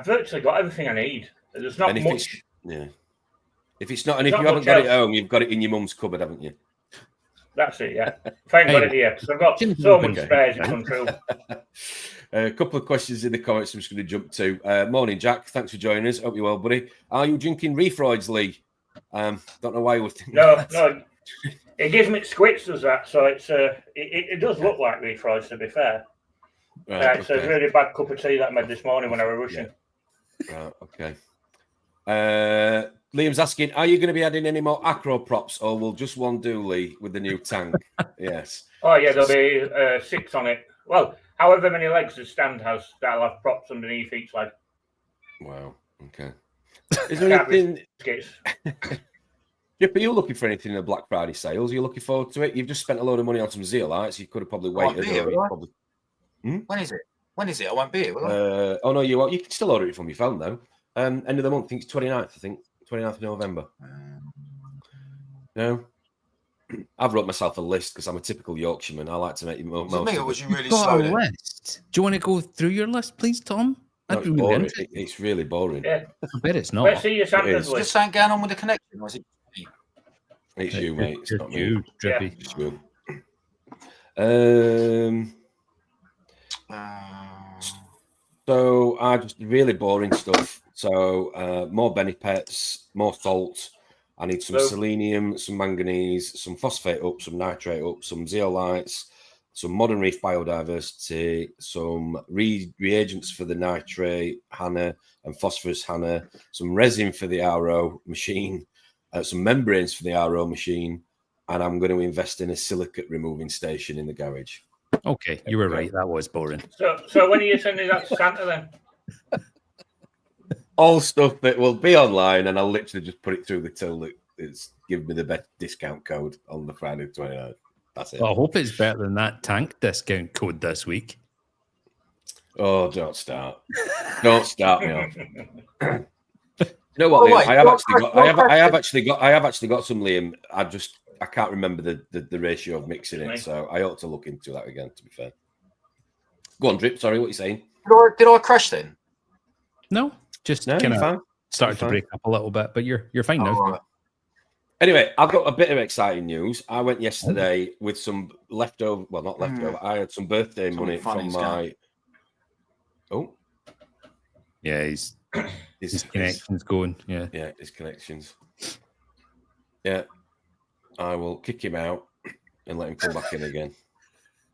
D: virtually got everything I need. There's not much.
A: If it's not, and if you haven't got it at home, you've got it in your mum's cupboard, haven't you?
D: That's it, yeah. If I ain't got it here, because I've got so many spares, it's untrue.
A: A couple of questions in the comments I'm just going to jump to. Morning, Jack. Thanks for joining us. Hope you're well, buddy. Are you drinking Reefroids, Lee? Don't know why you were thinking that.
D: No. It gives me squits, does that? So it does look like Reefroids, to be fair. Right, it's a really bad cup of tea that I made this morning when I was rushing.
A: Right, okay. Liam's asking, are you going to be adding any more acro props, or will just one do, Lee, with the new tank? Yes.
D: Oh, yeah, there'll be 6 on it. Well, however many legs the stand has, that'll have props underneath each leg.
A: Wow, okay. Is there anything... Drippy, are you looking for anything in the Black Friday sales? Are you looking forward to it? You've just spent a load of money on some zeolites. You could have probably waited.
C: When is it? When is it? I won't be here, will I?
A: Oh, no, you won't. You can still order it from your phone, though. End of the month, I think it's 29th, I think. 29th of November. No? I've wrote myself a list because I'm a typical Yorkshireman. I like to make most of it.
C: Was you really slow?
B: List. Do you want to go through your list, please, Tom?
A: No, it's boring. It's really boring.
D: Yeah.
B: I bet it's not.
D: Let's see your Santa's list.
C: Just something going on with the connection, or is it me?
A: It's you, mate. It's not
B: you,
A: me.
B: Drippy.
A: It's you. So I just really boring stuff. So more Benipets, more salt. I need some selenium, some manganese, some phosphate up, some nitrate up, some zeolites, some modern reef biodiversity, some reagents for the nitrate Hannah and phosphorus Hannah, some resin for the RO machine, some membranes for the RO machine, and I'm going to invest in a silicate removing station in the garage.
B: Okay, you were right. That was boring.
D: So when are you sending that to Santa then?
A: All stuff that will be online, and I'll literally just put it through the till that it's giving me the best discount code on the Friday 29th. That's it.
B: Well, I hope it's better than that tank discount code this week.
A: Oh, don't start. Don't start me off. You know what, Liam? I have actually got some, Liam. I can't remember the ratio of mixing it, so I ought to look into that again, to be fair. Go on, Drip. Sorry, what are you saying?
C: Did I crash then?
B: No, just kind of started to break up a little bit, but you're fine now.
C: Right.
A: Anyway, I've got a bit of exciting news. I went yesterday with some leftover. Well, not leftover. I had some birthday money from my. Oh,
B: yeah, his connections going. Yeah,
A: his connections. Yeah, I will kick him out and let him come back in again.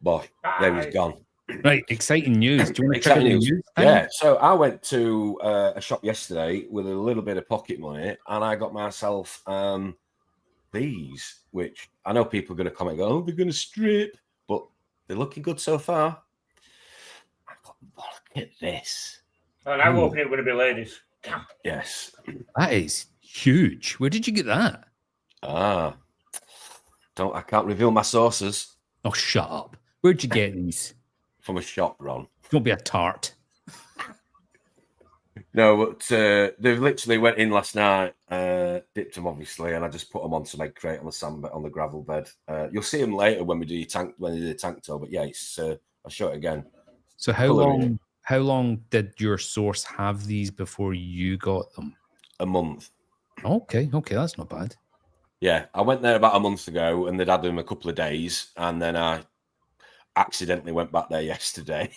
A: Boy, there he's gone.
B: Right, exciting news. Do you want to
A: exciting news? Yeah, so I went to a shop yesterday with a little bit of pocket money, and I got myself these, which I know people are going to comment, go, oh, they're going to strip, but they're looking good so far. Look at this.
D: And I'm hoping it would be ladies.
A: Yes.
B: That is huge. Where did you get that?
A: I can't reveal my sources.
B: Oh, shut up. Where'd you get these?
A: From a shop, Ron.
B: Don't be a tart.
A: No, but they literally went in last night, dipped them obviously, and I just put them on some egg crate on the sand on the gravel bed. You'll see them later when we do the tank tour. But yeah, it's I'll show it again.
B: So how long did your source have these before you got them?
A: A month.
B: Okay, that's not bad.
A: Yeah, I went there about a month ago, and they'd had them a couple of days, and then I accidentally went back there yesterday,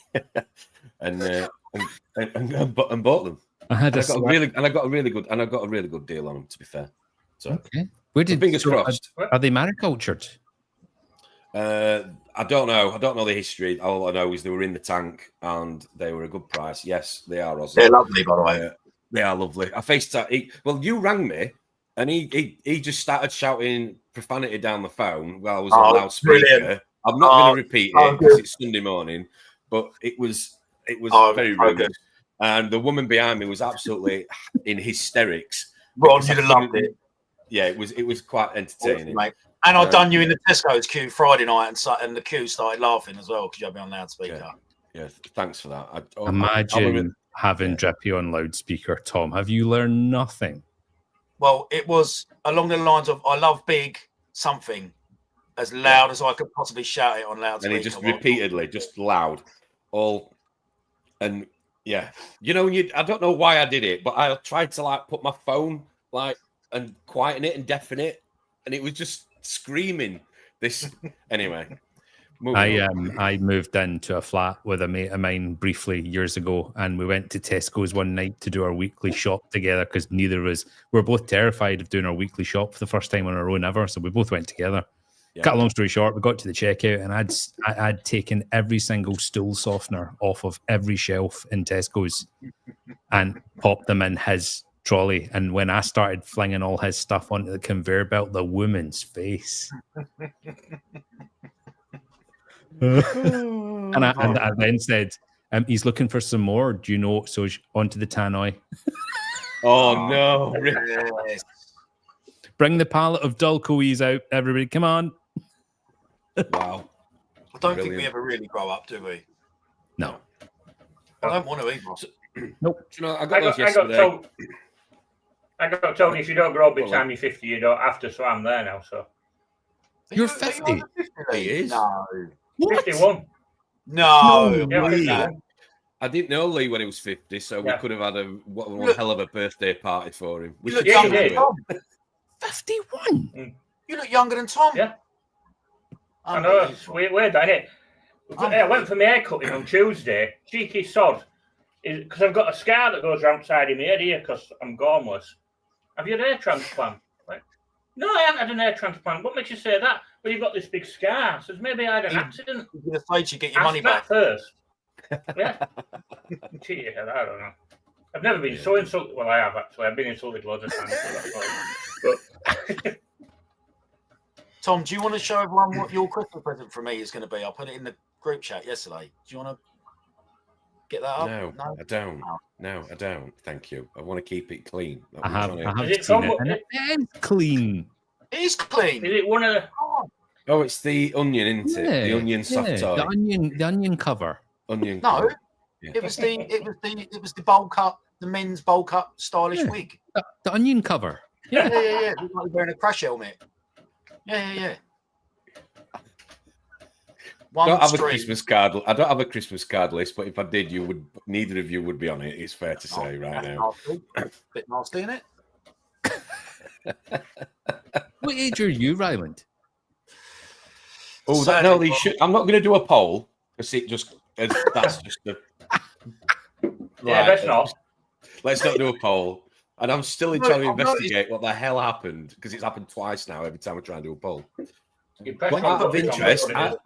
A: and bought them. I got a really good deal on them, to be fair. So
B: okay,
A: fingers crossed.
B: Are they maricultured?
A: I don't know. I don't know the history. All I know is they were in the tank and they were a good price. Yes, they are. Aussie.
C: They're lovely, by the way.
A: They are lovely. I FaceTime. Well, you rang me, and he just started shouting profanity down the phone while I was on loudspeaker. Brilliant. I'm not going to repeat it because it's Sunday morning, but it was very rude. And the woman behind me was absolutely in hysterics.
C: Ron, you'd have loved it.
A: Yeah, it was quite entertaining.
C: Mate. And I've done you in the Tesco's queue Friday night, and the queue started laughing as well because you had me on loudspeaker.
A: Yeah, thanks for that.
B: Imagine having Drippy on loudspeaker, Tom. Have you learned nothing?
C: Well, it was along the lines of I love big something as loud as I could possibly shout it on loudspeaker.
A: And he just repeatedly, just loud, and yeah, you know, I don't know why I did it, but I tried to like put my phone and quieten it and deafen it, and it was just screaming. This anyway.
B: I moved into a flat with a mate of mine briefly years ago, and we went to Tesco's one night to do our weekly shop together because we're both terrified of doing our weekly shop for the first time on our own ever. So we both went together. Yeah. Cut a long story short, we got to the checkout, and I'd taken every single stool softener off of every shelf in Tesco's and popped them in his trolley. And when I started flinging all his stuff onto the conveyor belt, the woman's face. and I then said, he's looking for some more. Do you know? So onto the tannoy.
A: Oh no!
B: Bring the pallet of Dulcoes out, everybody! Come on!
A: Wow!
C: I don't think we ever really grow up, do we?
B: No.
C: I don't want to either.
B: Nope.
A: You know, I got told
D: if you don't grow up by the time you're 50, you don't have to. So I'm there now. So
B: you're 50.
A: He is.
C: No.
B: What?
D: 51.
C: No.
D: Yeah,
A: I didn't know Lee when he was 50, so we could have had one hell of a birthday party for him.
C: You look younger than Tom.
B: 51.
C: You look younger than Tom.
D: Yeah. I know. It's weird, isn't it? I went for my haircutting on Tuesday. Cheeky sod. Because I've got a scar that goes around the side of my head here because I'm gormless. Have you had a hair transplant? Like, no, I haven't had an hair transplant. What makes you say that? Well, you've got this big scar. So maybe I had an accident.
C: You're afraid you get your money back
D: first. Yeah. Cheated. I don't know. I've never been so insulted. Well, I have actually. I've been insulted loads of times. But
C: Tom, do you want to show everyone what your Christmas present for me is going to be? I put it in the group chat yesterday. Do you want to get that up?
A: No, I don't. No, I don't. Thank you. I want to keep it clean.
B: I have
D: Is it
B: seen it. And it is clean.
C: It is clean.
D: Is it one of the...
A: Oh, it's the onion, isn't it? The onion soft toy.
B: The onion cover.
A: Onion.
C: No,
A: cover. Yeah.
C: it was the bowl cut, the men's bowl cut stylish wig.
B: The onion cover.
C: Yeah. He's like wearing a crash helmet. Yeah.
A: I don't have a Christmas card. I don't have a Christmas card list, but if I did, neither of you would be on it. It's fair to say right now.
C: Bit nasty, isn't it?
B: What age are you, Ryland?
A: Oh, I'm not going to do a poll because that's just the.
D: Let's not.
A: Let's not do a poll. And I'm still trying to investigate what the hell happened because it's happened twice now. Every time I try and do a poll. Out of interest, no.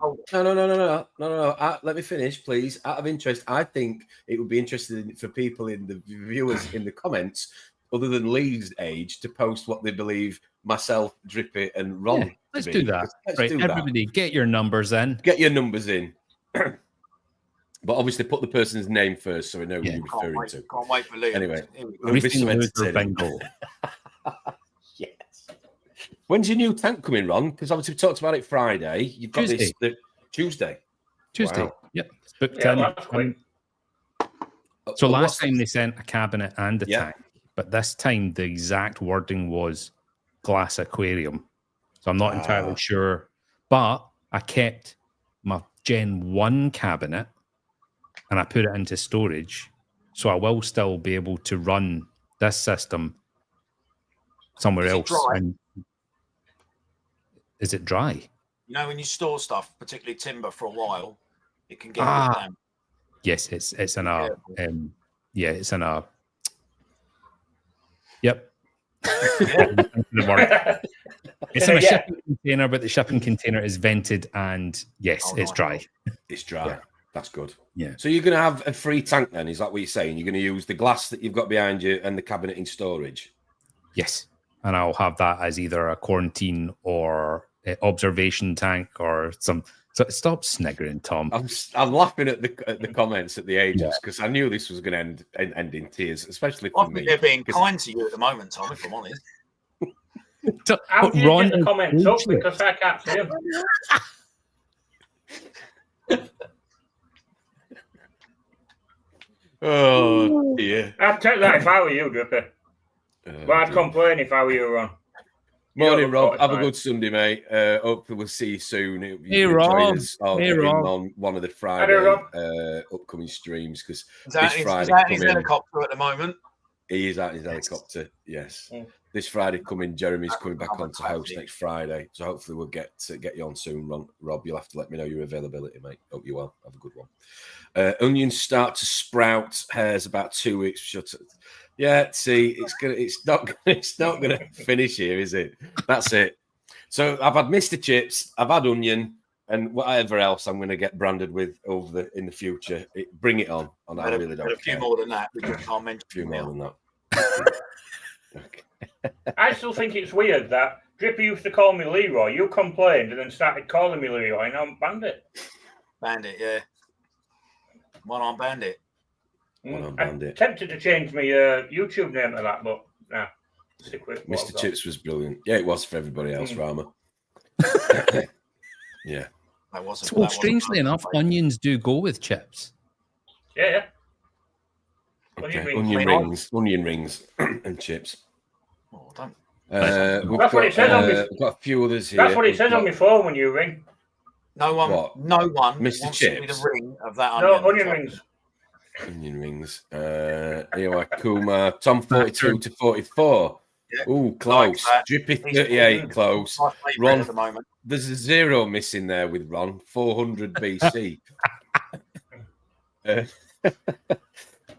A: Let me finish, please. Out of interest, I think it would be interesting for people in the viewers in the comments, other than Lee's age, to post what they believe myself, Drippy, and Ron.
B: Yeah, let's do that. Right, everybody, get your numbers in.
A: Get your numbers in. But obviously, put the person's name first, so we know who you're referring to.
C: Can't wait for Lee.
A: Anyway,
B: bingo.
A: Yes. When's your new tank coming, Ron? Because obviously we talked about it Friday. You've got
B: Tuesday.
A: Tuesday.
B: Wow. Yep. It's booked in. So last time they sent a cabinet and a tank, but this time the exact wording was glass aquarium. So I'm not entirely sure, but I kept my Gen 1 cabinet and I put it into storage. So I will still be able to run this system somewhere else. Is it dry?
C: You know, when you store stuff, particularly timber, for a while, it can get damp.
B: Yes, it's in a it's in a yep. It's in a shipping container, but the shipping container is vented and it's dry.
A: It's dry. Yeah. That's good.
B: Yeah.
A: So you're going to have a free tank then? Is that what you're saying? You're going to use the glass that you've got behind you and the cabinet in storage?
B: Yes. And I'll have that as either a quarantine or observation tank or So stop sniggering, Tom.
A: I'm laughing at the comments at the agents because I knew this was going to end in tears, especially for me.
C: They're being kind to you at the moment, Tom, if I'm honest.
D: How do you get the comments up? Because I can't see them.
A: Oh, dear.
D: I'd take that if I were you, Drippy. But I'd complain if I were you, Ron.
A: Morning, Rob. Have a good Sunday, mate. Hopefully we'll see you soon.
B: Hey, Rob.
A: Hey, Rob. On one of the Friday upcoming streams because this Friday
C: he's out in his helicopter at the moment.
A: He is out in his helicopter. Yes. This Friday coming, Jeremy's coming back on to host next Friday. So hopefully we'll get you on soon, Rob. You'll have to let me know your availability, mate. Hope you will. Have a good one. Onions start to sprout. Hair's about 2 weeks. Shut up. Yeah, see, it's not gonna finish here, is it? That's it. So I've had Mr. Chips, I've had onion, and whatever else I'm gonna get branded with in the future. Bring it on. And I really don't.
C: A few more than that. We just can't mention
A: a few more than that.
D: Okay. I still think it's weird that Drippy used to call me Leroy. You complained and then started calling me Leroy, and I'm Bandit.
C: Bandit, yeah. One-arm Bandit.
D: I'm tempted to change my YouTube name to that, but nah. Stick with
A: Mr. Chips was brilliant. Yeah, it was for everybody else, Rama. Yeah.
C: That wasn't.
B: Well, strangely enough, onions do go with chips.
D: Yeah.
A: Okay. Onion rings, and chips.
C: Oh, don't.
D: That's what it says on me.
A: We've got a few others here.
D: That's what it says on my phone when you ring.
C: No one
A: Mr.
C: wants
A: Chips.
C: to be the ring of that onion.
D: No, onion rings.
A: Onion rings. Here Kuma. Tom 42 to 44. Yeah. Ooh, close. Drippy 38, close. Ron, at the moment. There's a 0 missing there with Ron. 400 BC.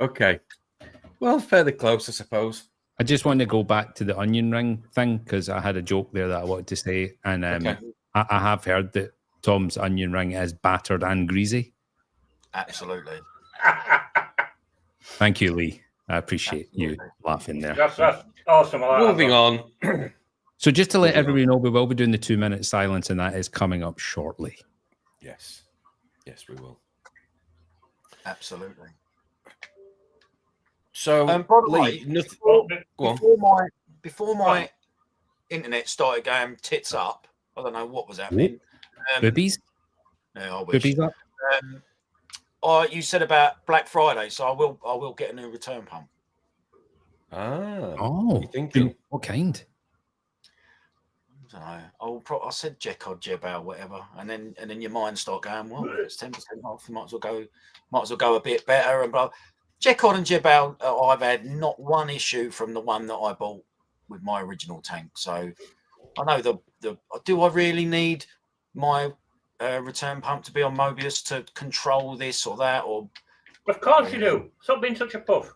A: Okay. Well, fairly close, I suppose.
B: I just want to go back to the onion ring thing because I had a joke there that I wanted to say, and I have heard that Tom's onion ring is battered and greasy.
C: Absolutely.
B: Thank you, Lee. I appreciate you laughing there.
D: That's awesome.
A: Moving on.
B: So just to let everybody know, we will be doing the 2-minute silence, and that is coming up shortly.
A: Yes, we will.
C: Absolutely.
A: So,
C: by the way, before my internet started going tits up, I don't know what was happening.
B: Boobies?
C: Yeah, I wish.
B: Boobies up?
C: You said about Black Friday, so I will get a new return pump.
B: Oh,
A: you thinking?
B: What kind?
C: I don't know. I said Jekod, Jebel, whatever, and then your mind start going, well, it's 10% off. Might as well go a bit better. And blah. Jekod and Jebel, I've had not one issue from the one that I bought with my original tank. So I know do I really need my return pump to be on Mobius to control this or that? Or
D: of course you do. Stop being such a puff.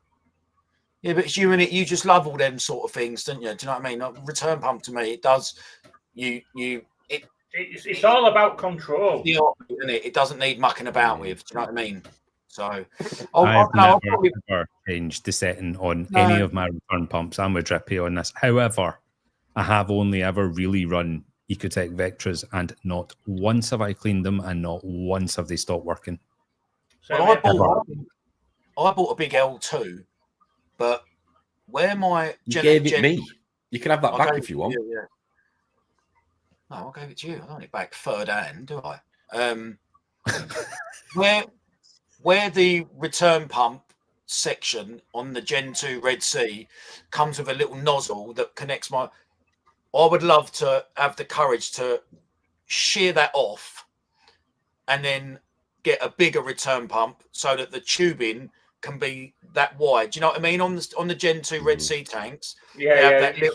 C: Yeah, but it's you and it. You just love all them sort of things, don't you? Do you know what I mean? Like, return pump to me, it does.
D: It's all about control.
C: Isn't it? It doesn't need mucking about with. Do you know what I mean? So
B: I've never changed the setting on any of my return pumps. I'm with Drippy on this. However, I have only ever really run Ecotech Vectras, and not once have I cleaned them, and not once have they stopped working.
C: Well, I bought a big L2, but where my
A: you gave it me. You can have that back if you want.
C: Yeah. No, I gave it to you. I don't want it back third hand, do I? Where the return pump section on the Gen 2 Red Sea comes with a little nozzle that connects I would love to have the courage to shear that off and then get a bigger return pump so that the tubing can be that wide. Do you know what I mean? On the Gen 2 Red Sea tanks,
D: they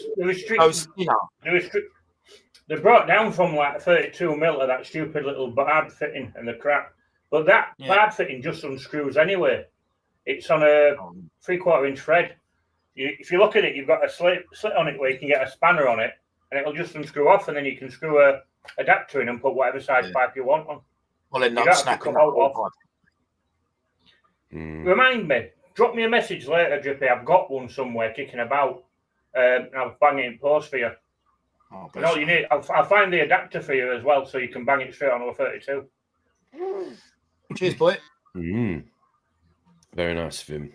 D: brought down from like 32 mil of that stupid little barb fitting and the crap. But that barb fitting just unscrews anyway. It's on a 3/4 inch thread. If you look at it, you've got a slit on it where you can get a spanner on it, and it'll just unscrew off, and then you can screw a adapter in and put whatever size pipe you want on.
C: Well, then not snapping off.
D: Remind me, drop me a message later, Drippy. I've got one somewhere kicking about. I'll bang it in post for you.
C: Oh,
D: And all you need, I'll find the adapter for you as well, so you can bang it straight on a 32.
C: Cheers, boy.
A: Very nice of him.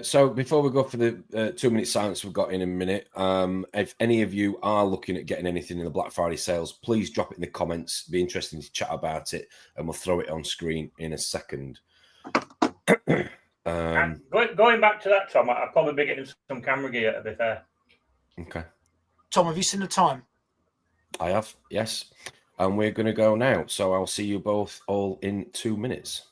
A: So before we go for the 2-minute silence we've got in a minute, if any of you are looking at getting anything in the Black Friday sales, please drop it in the comments. Be interesting to chat about it, and we'll throw it on screen in a second.
D: Going back to that, Tom, I'll probably be getting some camera gear, to be fair.
A: Okay.
C: Tom, have you seen the time?
A: I have, yes. And we're going to go now. So I'll see you both all in 2 minutes.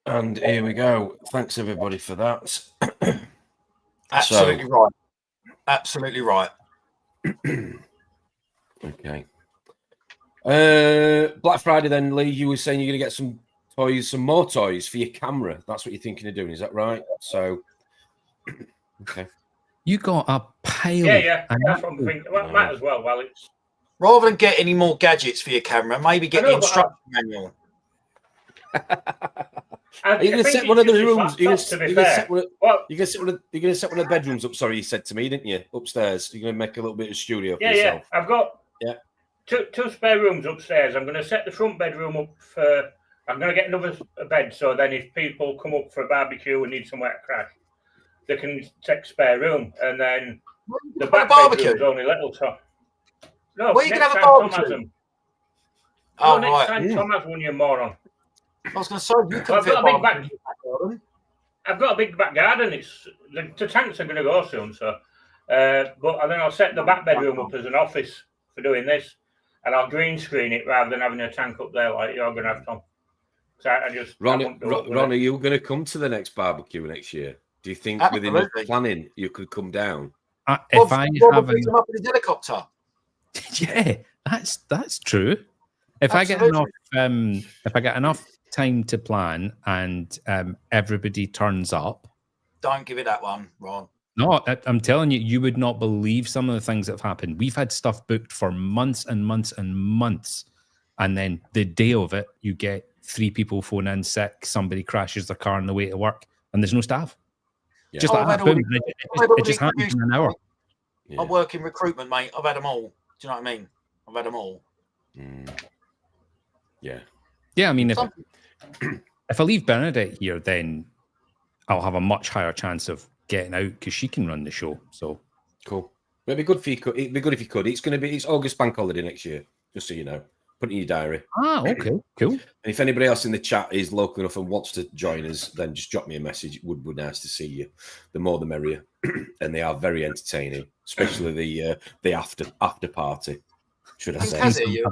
A: And here we go. Thanks everybody for that.
C: Absolutely right. Absolutely right.
A: Okay. Black Friday then, Lee, you were saying you're going to get some toys, some more toys for your camera. That's what you're thinking of doing, is that right? So, okay.
B: You got a pile.
D: Yeah. That's what I'm thinking. Well, might as well. Well, it's
C: rather than get any more gadgets for your camera, maybe get the instruction manual.
A: Are you going to set one of the rooms? You're going to set one of the bedrooms up. Sorry, you said to me, didn't you? Upstairs. You're going to make a little bit of studio for yourself.
D: Yeah. I've got two spare rooms upstairs. I'm going to set the front bedroom up for. I'm going to get another bed, so then if people come up for a barbecue and need somewhere to crash, they can take spare room. And then the back bedroom's only little. So no,
C: where you can have a barbecue?
D: Next time Tom has one, you moron.
C: I was going to say, you can fit a big back garden.
D: I've got a big back garden. It's the tanks are going to go soon, so. But then I'll set the back bedroom up as an office for doing this, and I'll green screen it rather than having a tank up there like you're going to have, Tom. So
A: Ron, are you going to come to the next barbecue next year? Do you think within the planning you could come down?
B: If I have
C: him up in his helicopter.
B: Yeah, that's true. If Absolutely. If I get enough time to plan and everybody turns up,
C: don't give it that one, Ron.
B: No, I'm telling you, you would not believe some of the things that have happened. We've had stuff booked for months and months and months, and then the day of it, you get 3 people phone in sick, somebody crashes their car on the way to work, and there's no staff. Yeah. Just like that, boom, it just happens in an hour.
C: Yeah. I work in recruitment, mate. I've had them all. Do you know what I mean? I've had them all.
A: Yeah.
B: Yeah, I mean, if I leave Bernadette here, then I'll have a much higher chance of getting out because she can run the show. So
A: cool. It'd be good if you could. It'd be good if you could. It's August bank holiday next year, just so you know. Put it in your diary.
B: Ah, okay, cool.
A: And if anybody else in the chat is local enough and wants to join us, then just drop me a message. It would be nice to see you. The more the merrier. And they are very entertaining, especially the after party. Should I say?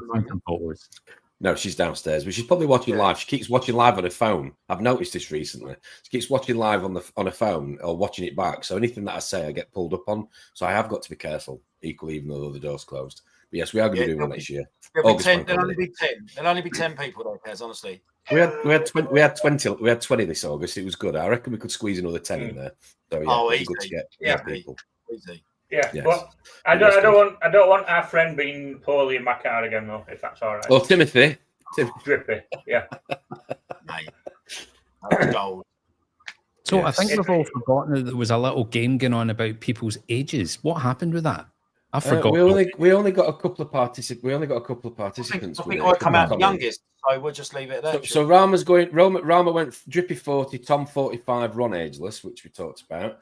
A: No, she's downstairs, but she's probably watching live. She keeps watching live on her phone. I've noticed this recently. She keeps watching live on her phone or watching it back. So anything that I say, I get pulled up on. So I have got to be careful, equally, even though the door's closed. But yes, we are going to do one next year.
C: There'll only be 10. There'll only be 10 people though, Kaz, honestly.
A: We had 20 this August. It was good. I reckon we could squeeze another 10 in there. So yeah,
C: easy.
A: Good to get people.
C: Easy.
D: Yeah,
A: yes.
D: But I don't want our friend being poorly in my car again though, if that's all right.
A: Oh, Timothy.
D: Drippy, yeah.
C: Mate, that was gold.
B: So I think we've all forgotten that there was a little game going on about people's ages. What happened with that? I forgot.
A: We only got a couple of participants.
C: I think I come out the youngest, so we'll just leave it at that.
A: So Rama's going. Rama went Drippy 40, Tom 45, Ron ageless, which we talked about.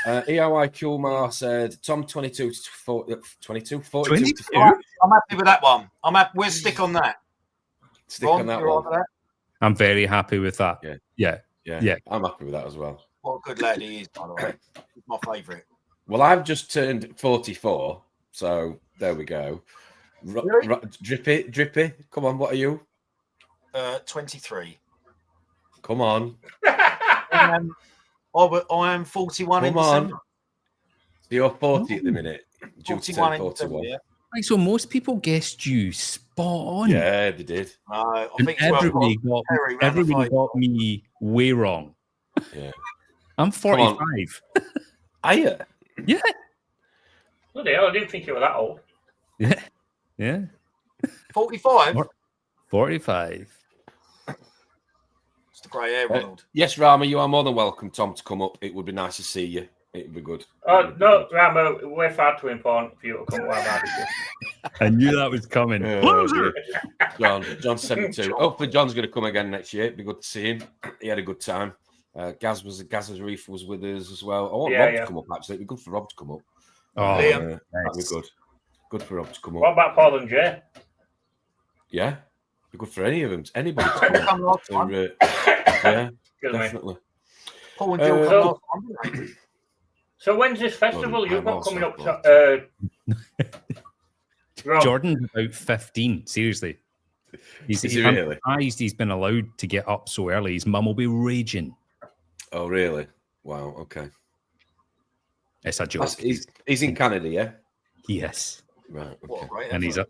A: EOI Kulmar said Tom 22 to 40, 22, 42 to 40.
C: I'm happy with that one. We'll stick on that.
A: Stick on that one.
B: I'm very happy with that. Yeah.
A: I'm happy with that as well.
C: What a good lad he is, by the way. He's my favourite.
A: Well, I've just turned 44, so there we go. Drippy, come on, what are you?
C: 23.
A: Come on.
C: I am 41 in December.
A: So you're 40 at the minute.
C: 41 in
A: 41.
C: December, yeah.
B: Right, so most people guessed you spot on.
A: Yeah, they did.
C: I
B: and
C: think
B: everybody got me way wrong.
A: Yeah.
B: I'm 45.
A: Are you?
B: Yeah.
D: Bloody hell, I didn't think you were that old.
B: Yeah.
C: 45?
B: 45.
C: It's the grey hair, Ronald.
A: Yes, Rama, you are more than welcome, Tom, to come up. It would be nice to see you. It would be good.
D: Oh, no, Rama, we're far too important for you to come to our barbecue.
B: I knew that was coming.
A: John's 72. Hopefully John's going to come again next year. It'd be good to see him. He had a good time. Gaz's Reef was with us as well. I want Rob to come up, actually. It'd be good for Rob to come up.
B: Oh,
A: that'd be good. Good for Rob to come up.
D: What about Paul and Jay?
A: Yeah, it'd be good for any of them. Anybody to come up. Yeah, definitely.
C: Paul and Jill come last.
D: So when's this festival you've got coming up?
B: Jordan's about 15, seriously. He's surprised he's been allowed to get up so early. His mum will be raging.
A: Oh, really? Wow, okay.
B: It's a joke.
A: He's in Canada, yeah?
B: Yes.
A: Right, okay.
B: And he's up.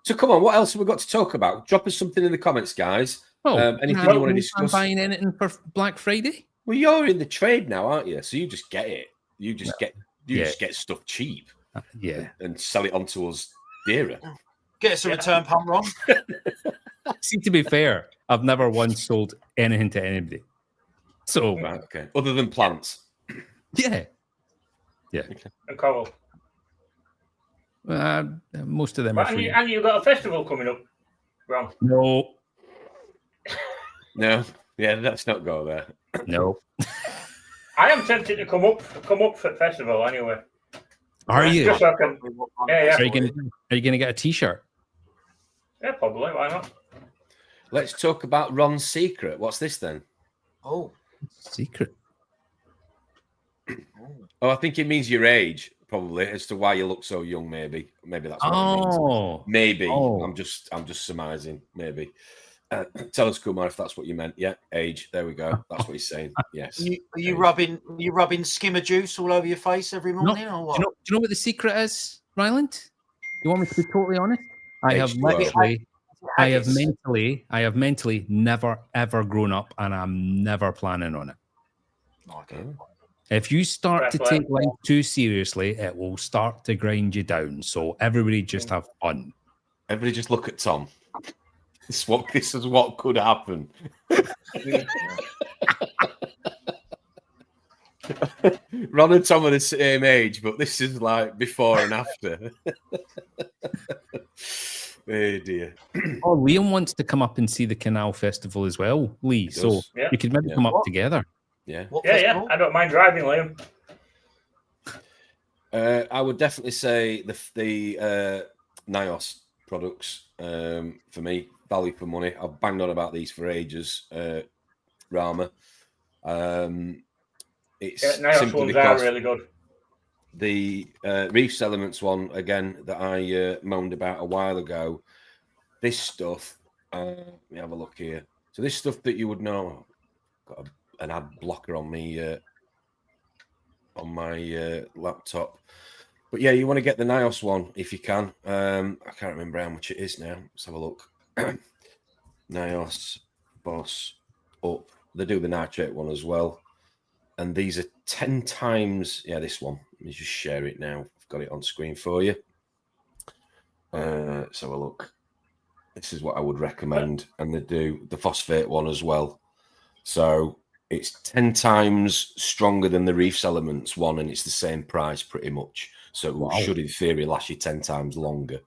A: So come on, what else have we got to talk about? Drop us something in the comments, guys. Anything you want to discuss?
B: Buying anything for Black Friday?
A: Well, you're in the trade now, aren't you? So you just get it. You just get stuff cheap.
B: Yeah.
A: And sell it on to us dearer.
C: Get us a return pump, Ron.
B: See, to be fair, I've never once sold anything to anybody. So,
A: right, okay. Other than plants.
B: Yeah. Yeah.
A: Okay.
D: And coral.
B: Most of them are free.
D: And you've got a festival coming up, Ron.
B: No.
A: No. Yeah, let's not go there.
B: No.
D: I am tempted to come up for the festival anyway.
B: Are you?
D: Just so I can, yeah.
B: Are you gonna get a T-shirt?
D: Yeah, probably. Why not?
A: Let's talk about Ron's secret. What's this then?
C: Oh,
B: secret.
A: Oh, I think it means your age, probably, as to why you look so young. Maybe that's what it means. Maybe I'm just surmising. Maybe. Tell us, Kumar, if that's what you meant. Yeah, age. There we go. That's what he's saying. Yes.
C: Are you rubbing skimmer juice all over your face every morning, or what?
B: Do you know what the secret is, Ryland? You want me to be totally honest? I have mentally never ever grown up, and I'm never planning on it.
C: Okay.
B: If you start to take life too seriously, it will start to grind you down. So everybody just have fun.
A: Everybody just look at Tom. This is what could happen. Ron and Tom are the same age, but this is like before and after. Oh dear.
B: Oh, Liam wants to come up and see the Canal Festival as well, Lee. So you could maybe come up together.
A: Yeah.
D: Yeah. I don't mind driving, Liam.
A: I would definitely say the NIOS products for me, value for money. I've banged on about these for ages. Rama. It's
D: NIOS
A: simply
D: ones
A: because
D: are really good.
A: the Reefs Elements one again that I moaned about a while ago. This stuff. Let me have a look here. So this stuff that you would know. Got an ad blocker on me on my laptop. But yeah, you want to get the NIOS one if you can. I can't remember how much it is now. Let's have a look. NIOS Boss Up. They do the nitrate one as well. And these are 10 times. Yeah, this one. Let me just share it now. I've got it on screen for you. Let's have a look. This is what I would recommend. And they do the phosphate one as well. So it's 10 times stronger than the Reefs Elements one, and it's the same price pretty much. So it should, in theory, last you 10 times longer.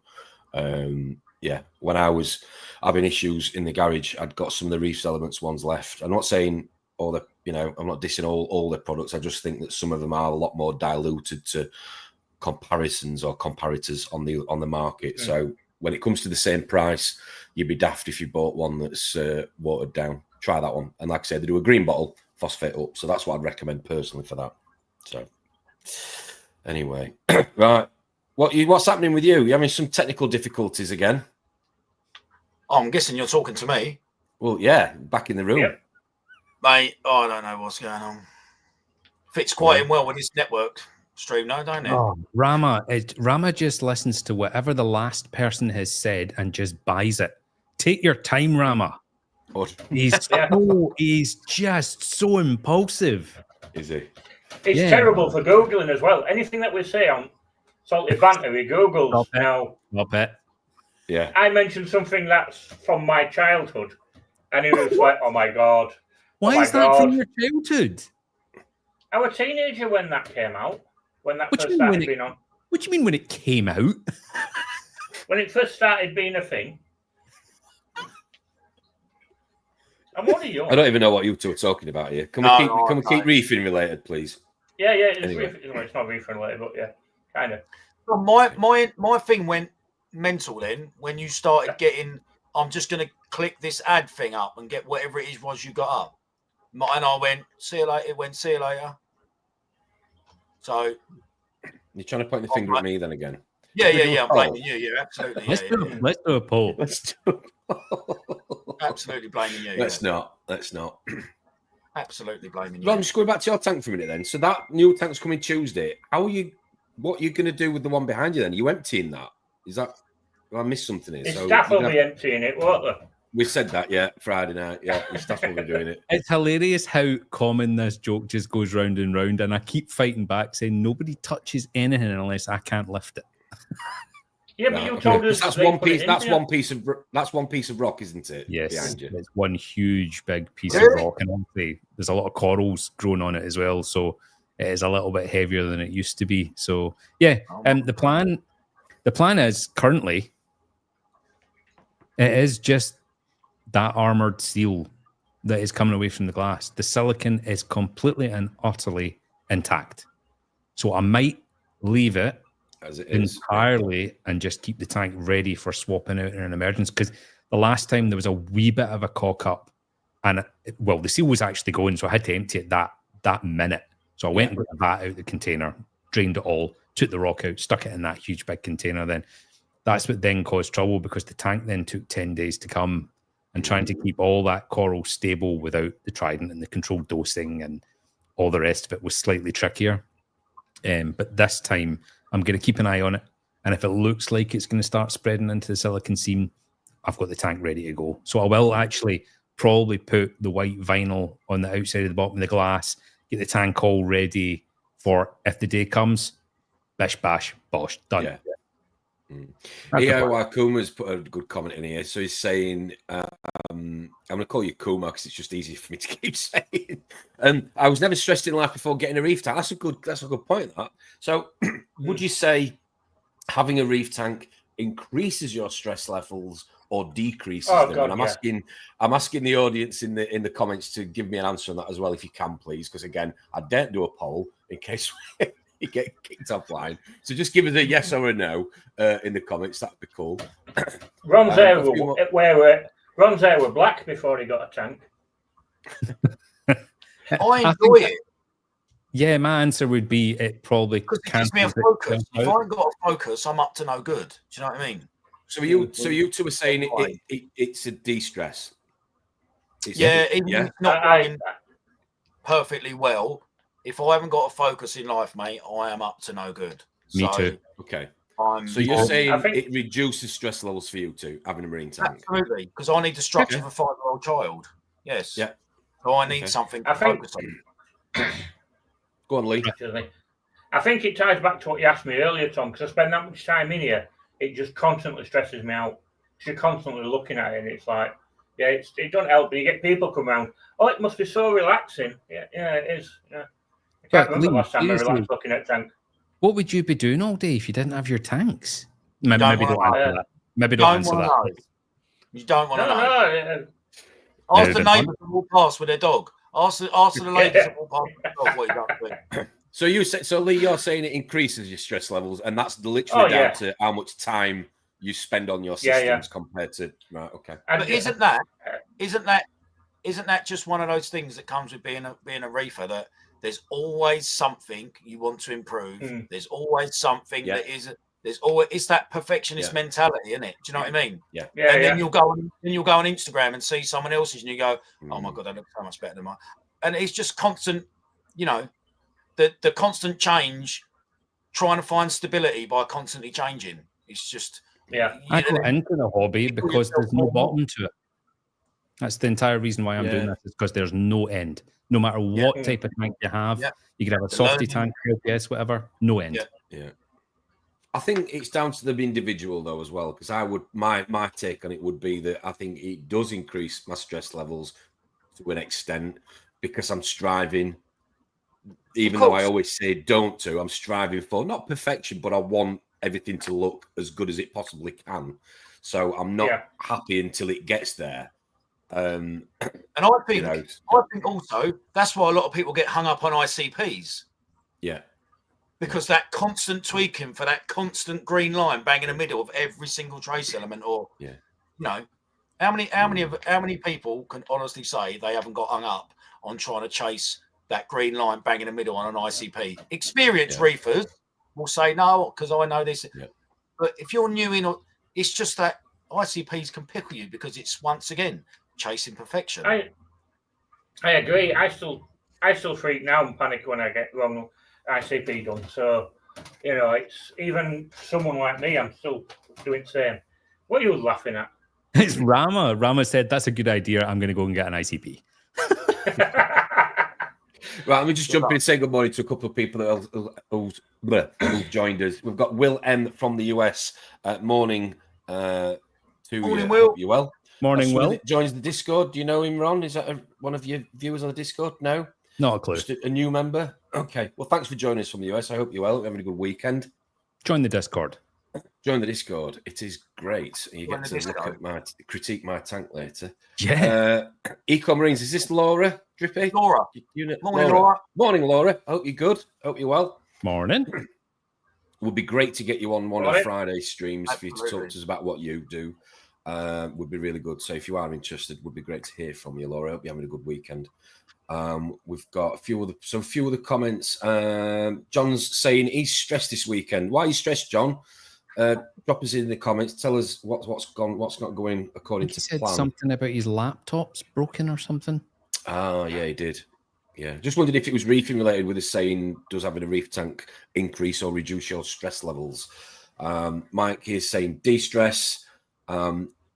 A: Yeah, when I was having issues in the garage, I'd got some of the Reefs Elements ones left. I'm not saying all the, I'm not dissing all the products. I just think that some of them are a lot more diluted to comparisons or comparators on the market. Mm. So when it comes to the same price, you'd be daft if you bought one that's watered down. Try that one. And like I said, they do a green bottle, phosphate up. So that's what I'd recommend personally for that. So anyway, right. What's happening with you? You having some technical difficulties again?
C: Oh, I'm guessing you're talking to me.
A: Well, yeah, back in the room.
D: Yep.
C: Mate, I don't know what's going on. Fits quite in well with this network stream, no, don't it?
B: Oh, Rama just listens to whatever the last person has said and just buys it. Take your time, Rama. He's just so impulsive.
A: Is he?
D: It's terrible for Googling as well. Anything that we say on Salty Banter, we Google now.
B: Not it.
A: Yeah.
D: I mentioned something that's from my childhood, and he was like, "Oh my god!"
B: Why is that from your childhood?
D: I was a teenager when that came out. When that first started being on.
B: What do you mean when it came out?
D: When it first started being a thing. And what are you?
A: I don't even know what you two are talking about here. Can we keep reefing related, please?
D: Yeah. It's not reefing related, but yeah, kind of.
C: Well, my thing went mental then when you started getting. I'm just going to click this ad thing up and get whatever it was you got up, and I went see you later. It went see you later. So
A: you're trying to point the finger at me then again.
C: Yeah. I'm blaming you. Yeah, absolutely.
B: Let's do a poll.
C: Absolutely blaming you.
A: Let's not.
C: Absolutely blaming you.
A: Ron, just going back to your tank for a minute then. So that new tank's coming Tuesday. What are you going to do with the one behind you then? Are you emptying that? Is that... I missed something here.
D: It's definitely emptying it, won't they?
A: We said that, yeah, Friday night. Yeah, it's definitely doing it.
B: It's hilarious how common this joke just goes round and round, and I keep fighting back saying nobody touches anything unless I can't lift it.
D: Yeah, but you told us
A: that's one piece. That's one piece of rock, isn't it?
B: Yes,
A: behind you?
B: It's one huge big piece of rock, and obviously there's a lot of corals growing on it as well, so it is a little bit heavier than it used to be. So yeah, the plan is currently it is just that armored seal that is coming away from the glass. The silicon is completely and utterly intact, so I might leave it
A: as it is
B: entirely and just keep the tank ready for swapping out in an emergency. Because the last time there was a wee bit of a cock up, and the seal was actually going, so I had to empty it that minute. So I went and got the vat out the container, drained it all, took the rock out, stuck it in that huge big container. Then that's what then caused trouble, because the tank then took 10 days to come, and trying to keep all that coral stable without the trident and the controlled dosing and all the rest of it was slightly trickier. But this time I'm going to keep an eye on it, and if it looks like it's going to start spreading into the silicon seam, I've got the tank ready to go. So I will actually probably put the white vinyl on the outside of the bottom of the glass, get the tank all ready for if the day comes, bish bash bosh, done.
A: Yeah. Kuma's put a good comment in here. So he's saying, I'm going to call you Kuma because it's just easy for me to keep saying. I was never stressed in life before getting a reef tank. That's a good point. That. So, would you say having a reef tank increases your stress levels or decreases them? God, and I'm asking the audience in the comments to give me an answer on that as well, if you can, please. Because again, I daren't do a poll in case you get kicked offline. So just give us a yes or a no in the comments. That'd be cool.
D: Ron's hair were black before he got a tank.
C: I enjoy it.
B: Yeah, my answer would be it probably
C: because it gives me a focus. If I ain't got a focus, I'm up to no good. Do you know what I mean?
A: So you two are saying it's a de-stress.
C: Yeah, even if it's not going perfectly well. If I haven't got a focus in life, mate, I am up to no good.
B: Me too.
A: Okay. So you're saying it reduces stress levels for you too, having a marine tank?
C: Absolutely, because I need the structure of a 5-year-old child. Yes.
A: Yeah.
C: So I need something to focus on.
A: Go on, Lee.
D: I think it ties back to what you asked me earlier, Tom, because I spend that much time in here. It just constantly stresses me out. You're constantly looking at it, and it's like, it don't help. But you get people come around. Oh, it must be so relaxing. Yeah, it is. Yeah. I can't remember the last time I relaxed looking at tank.
B: What would you be doing all day if you didn't have your tanks? Maybe don't answer that. Maybe don't answer that.
C: You don't want to know. Ask the neighbours that walk past with their dog. Ask the ladies that walk past with their dog what you don't do.
A: So Lee, you're saying it increases your stress levels, and that's literally down to how much time you spend on your systems compared to okay.
C: But isn't that just one of those things that comes with being a reefer, that there's always something you want to improve. There's always something it's that perfectionist mentality, isn't it? Do you know what I mean?
A: Yeah.
C: And then you'll go on Instagram and see someone else's, and you go, "Oh my god, that looks so much better than mine." And it's just constant, the constant change, trying to find stability by constantly changing. It's just
B: I got into the hobby because there's no bottom to it. That's the entire reason why I'm doing this, is because there's no end. No matter what type of tank you have, you could have a softy tank, LPS, whatever, no end.
A: Yeah. I think it's down to the individual though as well, because my take on it would be that I think it does increase my stress levels to an extent, because I'm striving, even though I always say don't I'm striving for not perfection, but I want everything to look as good as it possibly can. So I'm not happy until it gets there. And
C: I think also that's why a lot of people get hung up on ICPs.
A: Yeah.
C: Because that constant tweaking for that constant green line bang in the middle of every single trace element, or how many people can honestly say they haven't got hung up on trying to chase that green line bang in the middle on an ICP? Experienced reefers will say no, because I know this. Yeah. But if you're new in, it's just that ICPs can pickle you because it's once again chasing perfection.
D: I agree. I still freak now and panic when I get wrong ICP done. So, it's even someone like me, I'm still doing the same. What are you laughing at?
B: It's Rama. Rama said, that's a good idea. I'm going to go and get an ICP.
A: Right, let me just jump in and say good morning to a couple of people who've joined us. We've got Will M from the US. Morning to
C: morning, Will.
A: You well?
B: Morning, Will.
A: Joins the Discord. Do you know him, Ron? Is that one of your viewers on the Discord? No?
B: Not a clue.
A: Just a new member? Okay. Well, thanks for joining us from the US. I hope you're well. We're having a good weekend.
B: Join the Discord.
A: Join the Discord. It is great. You get to look at critique my tank later.
B: Yeah.
A: Eco Marines. Is this Laura? Drippy?
C: Laura.
A: Morning, Laura. Morning, Laura. Hope you're good. Hope you're well.
B: Morning.
A: It would be great to get you on one of the Friday streams for you to talk to us about what you do. Would be really good. So if you are interested, would be great to hear from you, Laura. Hope you're having a good weekend. We've got a few other comments. John's saying he's stressed this weekend. Why are you stressed, John? Drop us in the comments. Tell us what's not going according to plan. He said
B: something about his laptop's broken or something.
A: Oh, yeah, he did. Yeah, just wondered if it was reefing related with us saying, does having a reef tank increase or reduce your stress levels? Mike here is saying de-stress.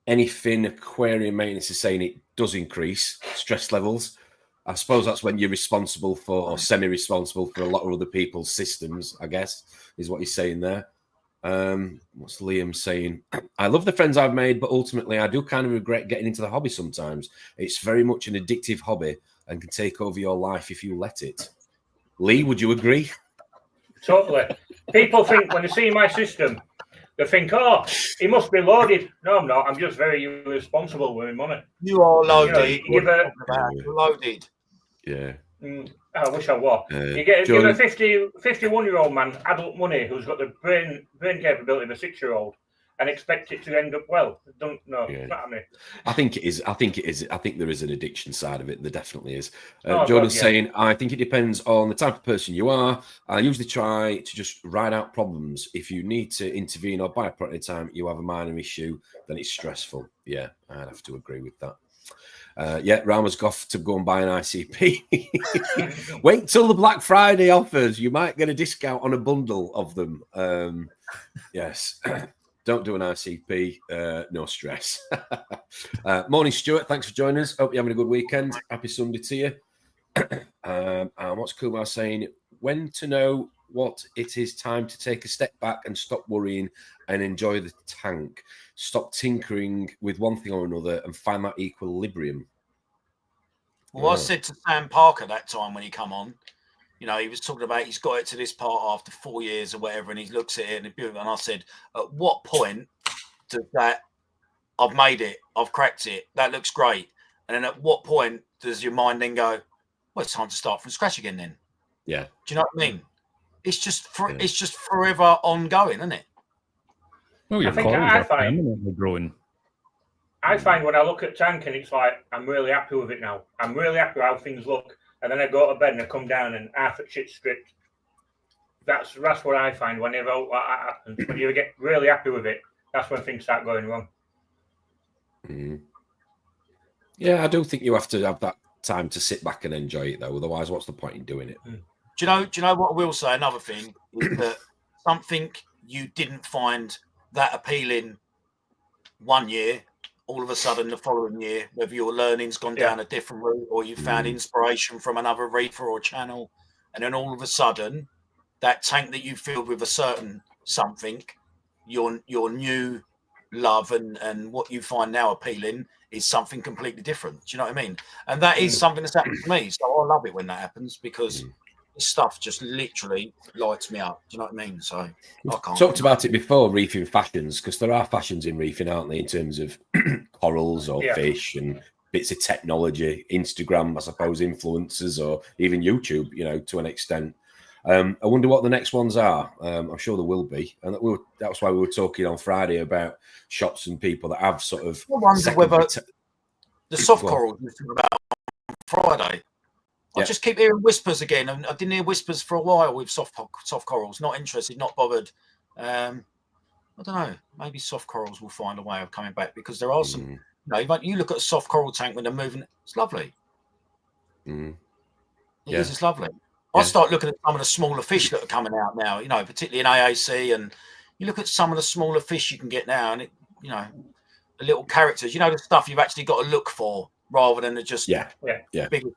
A: Anything aquarium maintenance is saying it does increase stress levels. I suppose that's when you're responsible for, or semi-responsible for, a lot of other people's systems, I guess, is what he's saying there. What's Liam saying? I love the friends I've made, but ultimately I do kind of regret getting into the hobby sometimes. It's very much an addictive hobby and can take over your life if you let it. Lee, would you agree?
D: Totally. People think when they see my system, they think, oh, he must be loaded. No, I'm not. I'm just very irresponsible with my money.
C: You are loaded. Loaded.
A: Yeah.
D: I wish I was. You get a 51-year-old man, adult money, who's got the brain capability of a 6-year-old, and expect it to end up well. Don't know. It's not happening.
A: I think it is. I think there is an addiction side of it. There definitely is. Jordan's saying, I think it depends on the type of person you are. I usually try to just ride out problems. If you need to intervene or buy a product at a time, you have a minor issue, then it's stressful. Yeah, I'd have to agree with that. Rama's got to go and buy an ICP. Wait till the Black Friday offers. You might get a discount on a bundle of them. Yes. Don't do an ICP. No stress. Morning, Stuart. Thanks for joining us. Hope you're having a good weekend. Happy Sunday to you. And what's Kumar saying? When to know what it is time to take a step back and stop worrying and enjoy the tank. Stop tinkering with one thing or another and find that equilibrium.
C: Well, I said to Sam Parker that time when he come on, you know, he was talking about he's got it to this part after 4 years or whatever, and he looks at it and it's beautiful. And I said, at what point does that, I've made it, I've cracked it, that looks great. And then at what point does your mind then go, well, it's time to start from scratch again then?
A: Yeah.
C: Do you know what I mean? It's just it's just forever ongoing, isn't it?
B: Well, your corals are permanently growing.
D: I find when I look at tanking, it's like, I'm really happy with it now. I'm really happy with how things look. And then I go to bed and I come down and half a shit stripped. That's what I find whenever that happens. When you get really happy with it, that's when things start going wrong.
A: Mm. Yeah, I do think you have to have that time to sit back and enjoy it, though. Otherwise, what's the point in doing it?
C: Do you know what I will say? Another thing is that something you didn't find that appealing 1 year, all of a sudden the following year, whether your learning's gone down a different route or you found inspiration from another reefer or channel, and then all of a sudden that tank that you filled with a certain something, your new love and what you find now appealing is something completely different. Do you know what I mean? And that is something that's happened to me. So I love it when that happens because this stuff just literally lights me up. Do you know what I mean? So I can't
A: talked about it before, reefing fashions, because there are fashions in reefing, aren't they, in terms of corals or fish and bits of technology, Instagram, I suppose, influencers, or even YouTube, you know, to an extent. I wonder what the next ones are. I'm sure there will be. And that's why we were talking on Friday about shops and people that have sort of...
C: I wonder whether the soft corals we talked about on Friday. I just keep hearing whispers again, and I didn't hear whispers for a while with soft corals. Not interested, not bothered. I don't know. Maybe soft corals will find a way of coming back because there are some. You know, you look at a soft coral tank when they're moving; it's lovely. It is. It's lovely. I start looking at some of the smaller fish that are coming out now. You know, particularly in AAC, and you look at some of the smaller fish you can get now, and it, you know, the little characters. You know, the stuff you've actually got to look for. Rather than just big,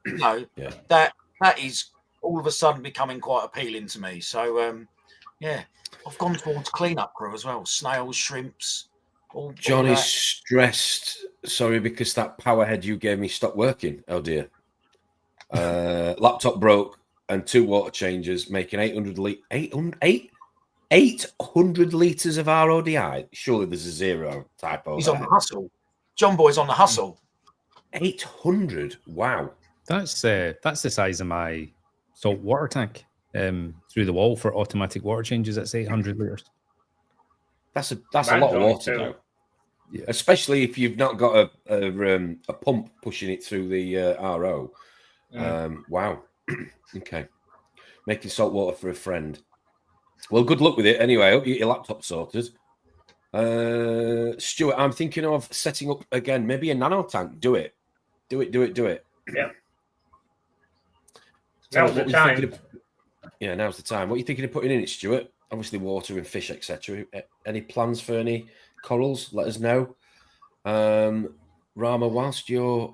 C: you know, that is all of a sudden becoming quite appealing to me. So I've gone towards cleanup crew as well. Snails, shrimps.
A: Johnny's stressed. Sorry, because that power head you gave me stopped working. Oh dear. Laptop broke and 2 water changes, making 800 litres of RODI. Surely there's a zero typo.
C: He's on the hustle. John Boy's on the hustle.
A: 800. Wow.
B: That's the size of my salt water tank through the wall for automatic water changes. That's 800 litres.
A: That's a lot of water now. Yeah. Especially if you've not got a pump pushing it through the RO. Wow. Okay. Making salt water for a friend. Well, good luck with it anyway. I hope you get your laptop sorted. Stuart, I'm thinking of setting up again, maybe a nano tank. Do it.
D: Yeah.
A: So
D: now's the time.
A: Now's the time. What are you thinking of putting in it, Stuart? Obviously water and fish, etc. Any plans for any corals? Let us know. Rama, whilst you're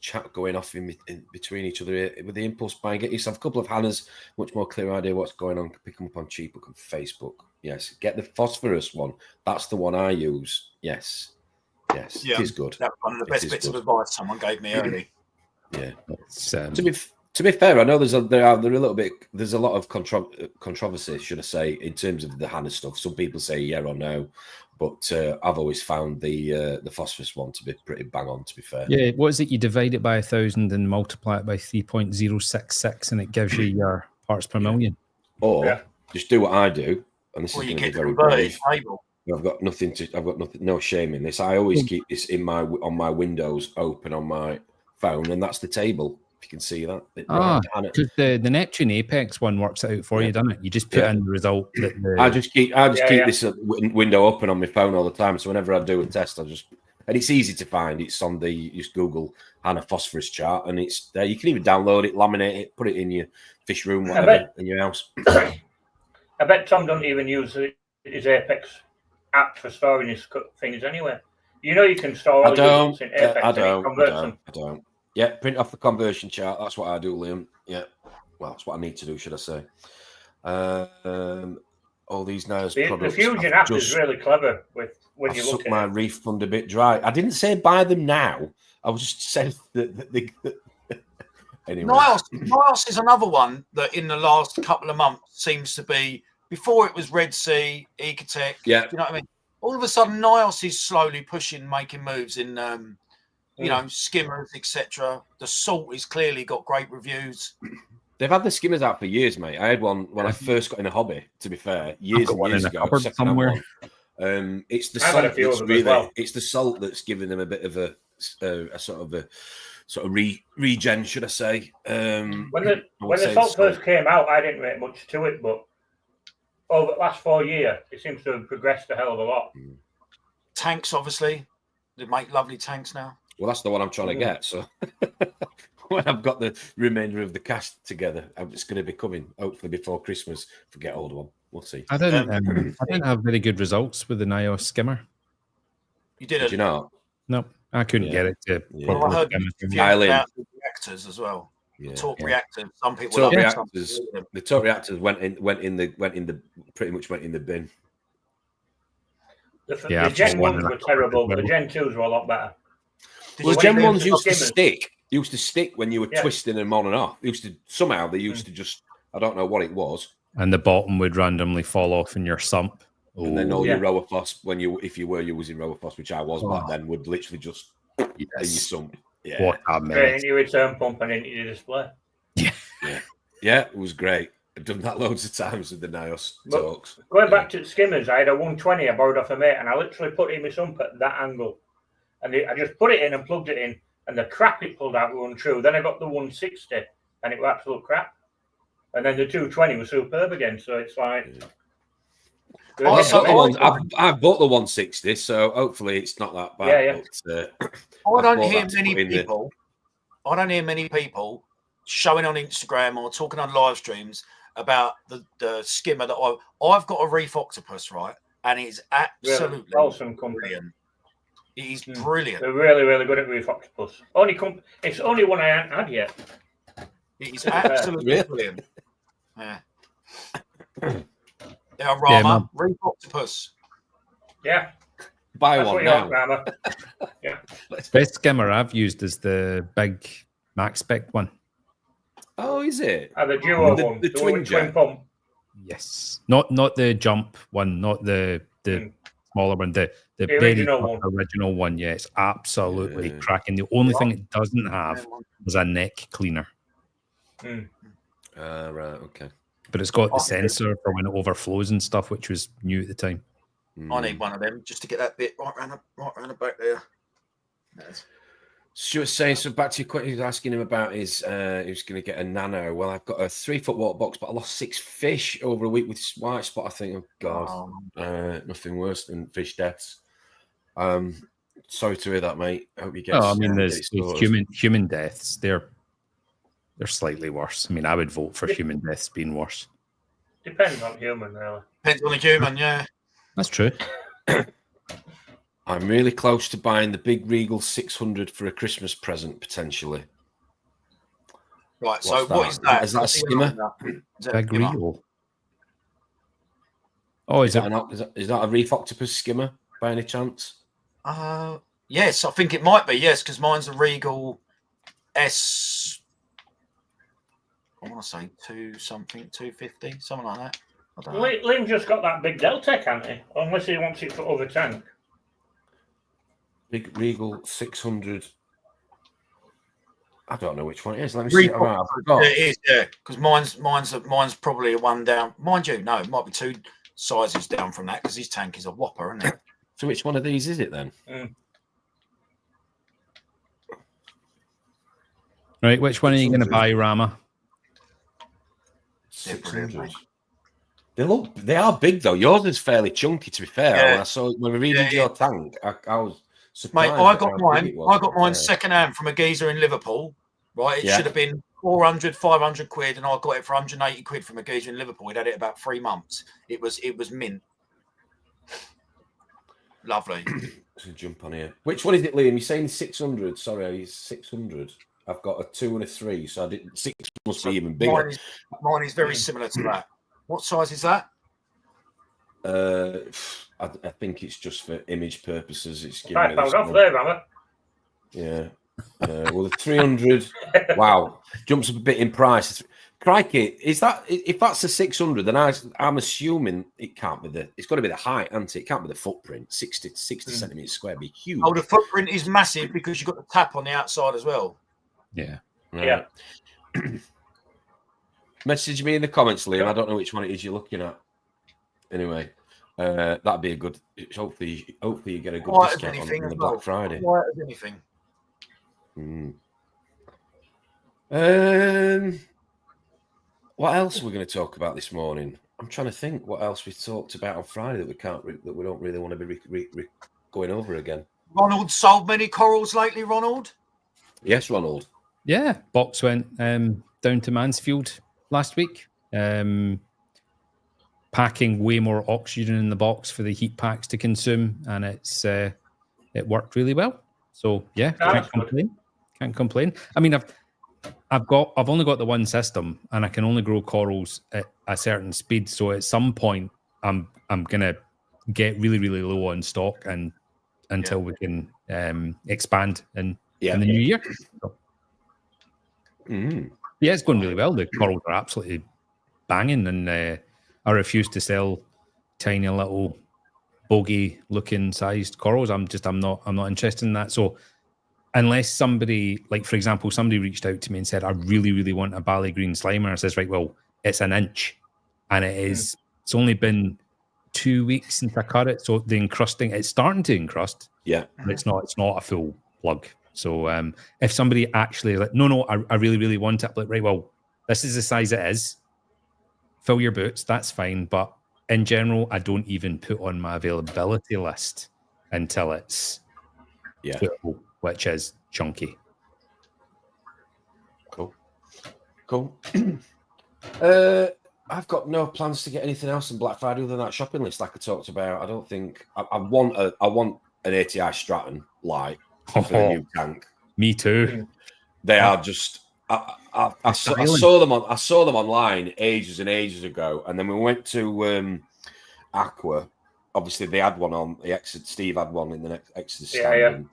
A: chat going off in between each other with the impulse buying, get yourself a couple of Hannah's, much more clear idea what's going on. Pick them up on Cheapbook and Facebook. Yes, get the phosphorus one. That's the one I use. Yes, it is good.
C: That's one of the best bits of advice someone gave me early.
A: Yeah. To be fair, I know there's a lot of controversy, should I say, in terms of the Hannah stuff. Some people say yeah or no, But I've always found the phosphorus one to be pretty bang on, to be fair.
B: Yeah, what is it? You divide it by 1,000 and multiply it by 3.066, and it gives you your parts per million.
A: Or just do what I do, and this is going to be very brave. I've got no shame in this. I always keep this on my Windows open on my phone, and that's the table. If you can see that.
B: Because the Neptune Apex one works it out for you, doesn't it? You just put in the result.
A: I just keep this window open on my phone all the time. So whenever I do a test, and it's easy to find. It's on just Google Hannah phosphorus chart, and it's there. You can even download it, laminate it, put it in your fish room, whatever, in your house.
D: I bet Tom doesn't even use his Apex app for storing his things anyway. You know you can store all your results in Apex.
A: I don't. Yeah, print off the conversion chart. That's what I do, Liam. Yeah. Well, that's what I need to do, should I say. All these nice products.
D: The Fusion app is really clever when you look at it.
A: My Reef fund a bit dry. I didn't say buy them now. I was just saying that they anyway.
C: Niles is another one that in the last couple of months seems to be, before it was Red Sea, Ecotech.
A: Yeah.
C: You know what I mean? All of a sudden, Niles is slowly making moves in skimmers, etc. The salt has clearly got great reviews.
A: They've had the skimmers out for years, mate. I had one when I first got in a hobby, to be fair, years and years ago.
B: Somewhere.
A: It's the salt that's it's the salt that's giving them a bit of a sort of regen, should I say?
D: When the salt first came out, I didn't rate much to it, but over the last 4 years, it seems to have progressed a hell of a lot.
C: Tanks, obviously, they make lovely tanks now.
A: Well, that's the one I'm trying to get. So when I've got the remainder of the cast together, it's going to be coming hopefully before Christmas. Forget old one. We'll see.
B: I didn't have very good results with the NIOS skimmer.
C: You didn't?
A: Did you not?
B: No, I couldn't get it to.
C: Well, I heard about the reactors as well. Yeah. The torque reactors. Some people
A: the torque reactors went in the bin.
D: The Gen 1s were terrible, but the Gen 2s were a lot better.
A: Well, the Gen 1s used to stick. Used to stick when you were twisting them on and off. They used to just, I don't know what it was.
B: And the bottom would randomly fall off in your sump.
A: And then all your rower floss, if you were using rower floss, which I was back then, would literally just in your sump. Yeah.
B: What a mess.
D: Straight into your return pump and into your display.
A: Yeah, it was great. I've done that loads of times with the NIOS talks.
D: Going back to skimmers, I had a 120 I borrowed off a mate, and I literally put it in my sump at that angle. And I just put it in and plugged it in, and the crap it pulled out was untrue. Then I got the 160, and it was absolute crap. And then the 220 was superb again. So it's like...
A: I've bought the 160, so hopefully it's not that bad.
C: Yeah. But, I don't hear many people showing on Instagram or talking on live streams about the skimmer that I've got a Reef Octopus, right? And it's absolutely
D: awesome,
C: brilliant. It is brilliant.
D: They're really, really good at Reef Octopus. It's the only one I haven't had yet.
C: It is absolutely brilliant. Yeah. Yeah, Rama, Reef Octopus.
D: Yeah.
A: Buy one now.
D: Rama. Yeah.
B: Best skimmer I've used is the big Max Spec one.
A: Oh, is it?
D: The duo one.
A: The twin
D: pump.
B: Yes. Not the jump one, not the smaller one. The original one. Yeah, it's absolutely cracking. The only thing it doesn't have is a neck cleaner.
A: Right, okay.
C: But
B: it's got the sensor for when it overflows and stuff, which was new at the time.
C: I need one of them just to get that bit right around the back there.
A: Stuart's saying, so back to your question, he was asking him about he was going to get a nano. Well, I've got a 3-foot water box, but I lost 6 fish over a week with white spot. I think, oh God, nothing worse than fish deaths. Sorry to hear that, mate. I hope you get.
B: I mean, there's human deaths. They're slightly worse. I mean, I would vote for human deaths being worse.
D: Depends on human, really.
C: Depends on the human, yeah.
B: That's true.
A: I'm really close to buying the big Regal 600 for a Christmas present, potentially.
C: Right, what is that?
A: Is that a skimmer?
B: Big Regal. Oh, is
A: that a Reef Octopus skimmer by any chance?
C: Yes, I think it might be, yes, because mine's a Regal S... I want to say 250, something like that.
D: Liam just got that big Deltec, hasn't he? Unless he wants it for other tank.
A: Big Regal 600. I don't know which one it is. Let me see. Right, I forgot.
C: It is, yeah. Because mine's probably a one down. Mind you, no, it might be 2 sizes down from that because his tank is a whopper, isn't it?
A: So which one of these is it then?
B: Right, which one are you going to buy, Rama?
A: 600. They are big though. Yours is fairly chunky, to be fair.
C: Yeah.
A: When I saw when we redid your tank, I was surprised.
C: Mate, I got mine second hand from a geezer in Liverpool. Right, it should have been 400, 500 quid, and I got it for 180 quid from a geezer in Liverpool. He'd had it about 3 months. It was mint. Lovely.
A: Let's jump on here. Which one is it, Liam? You're saying 600. Sorry, 600. I've got a 2 and a 3, so I didn't. 6 must be even bigger.
C: Mine is very similar to that. What size is that?
A: I think it's just for image purposes. It's
D: £5 off there, Rama.
A: Yeah. Well, the 300. Wow, jumps up a bit in price. Crikey, is that if that's a 600? Then I'm assuming it can't be it's got to be the height, hasn't it? It can't be the footprint. 60 centimeters square, be huge.
C: Oh, the footprint is massive because you've got the tap on the outside as well.
B: Yeah.
D: Yeah.
A: Message me in the comments, Liam. I don't know which one it is you're looking at. Anyway, that'd be a good. Hopefully you get a good discount on the Black Friday.
C: Quiet as anything.
A: What else are we going to talk about this morning? I'm trying to think what else we talked about on Friday that we don't really want to be going over again.
C: Ronald sold many corals lately, Ronald?
A: Yes, Ronald.
B: Yeah, box went down to Mansfield last week. Packing way more oxygen in the box for the heat packs to consume, and it worked really well. So yeah, can't complain. I mean, I've only got the one system, and I can only grow corals at a certain speed. So at some point, I'm gonna get really, really low on stock, and until we can expand in the new year. So, yeah, it's going really well. The corals are absolutely banging, and I refuse to sell tiny little bogey-looking sized corals. I'm not interested in that. So unless somebody, like for example, somebody reached out to me and said, I really, really want a Bally Green Slimer. I says, right, well, it's an inch, and it's only been 2 weeks since I cut it. So the encrusting, it's starting to encrust. Yeah. But it's not a full plug. So if somebody actually is like, no, I really, really want it, like, right, well, this is the size it is. Fill your boots, that's fine. But in general, I don't even put on my availability list until it's suitable, which is chunky.
A: Cool. I've got no plans to get anything else on Black Friday other than that shopping list like I talked about. I don't think I want an ATI Stratton light for the new tank.
B: Me too.
A: They are just. I saw them online ages and ages ago, and then we went to Aqua. Obviously, they had one on the Exit. Steve had one in the next Exit stand.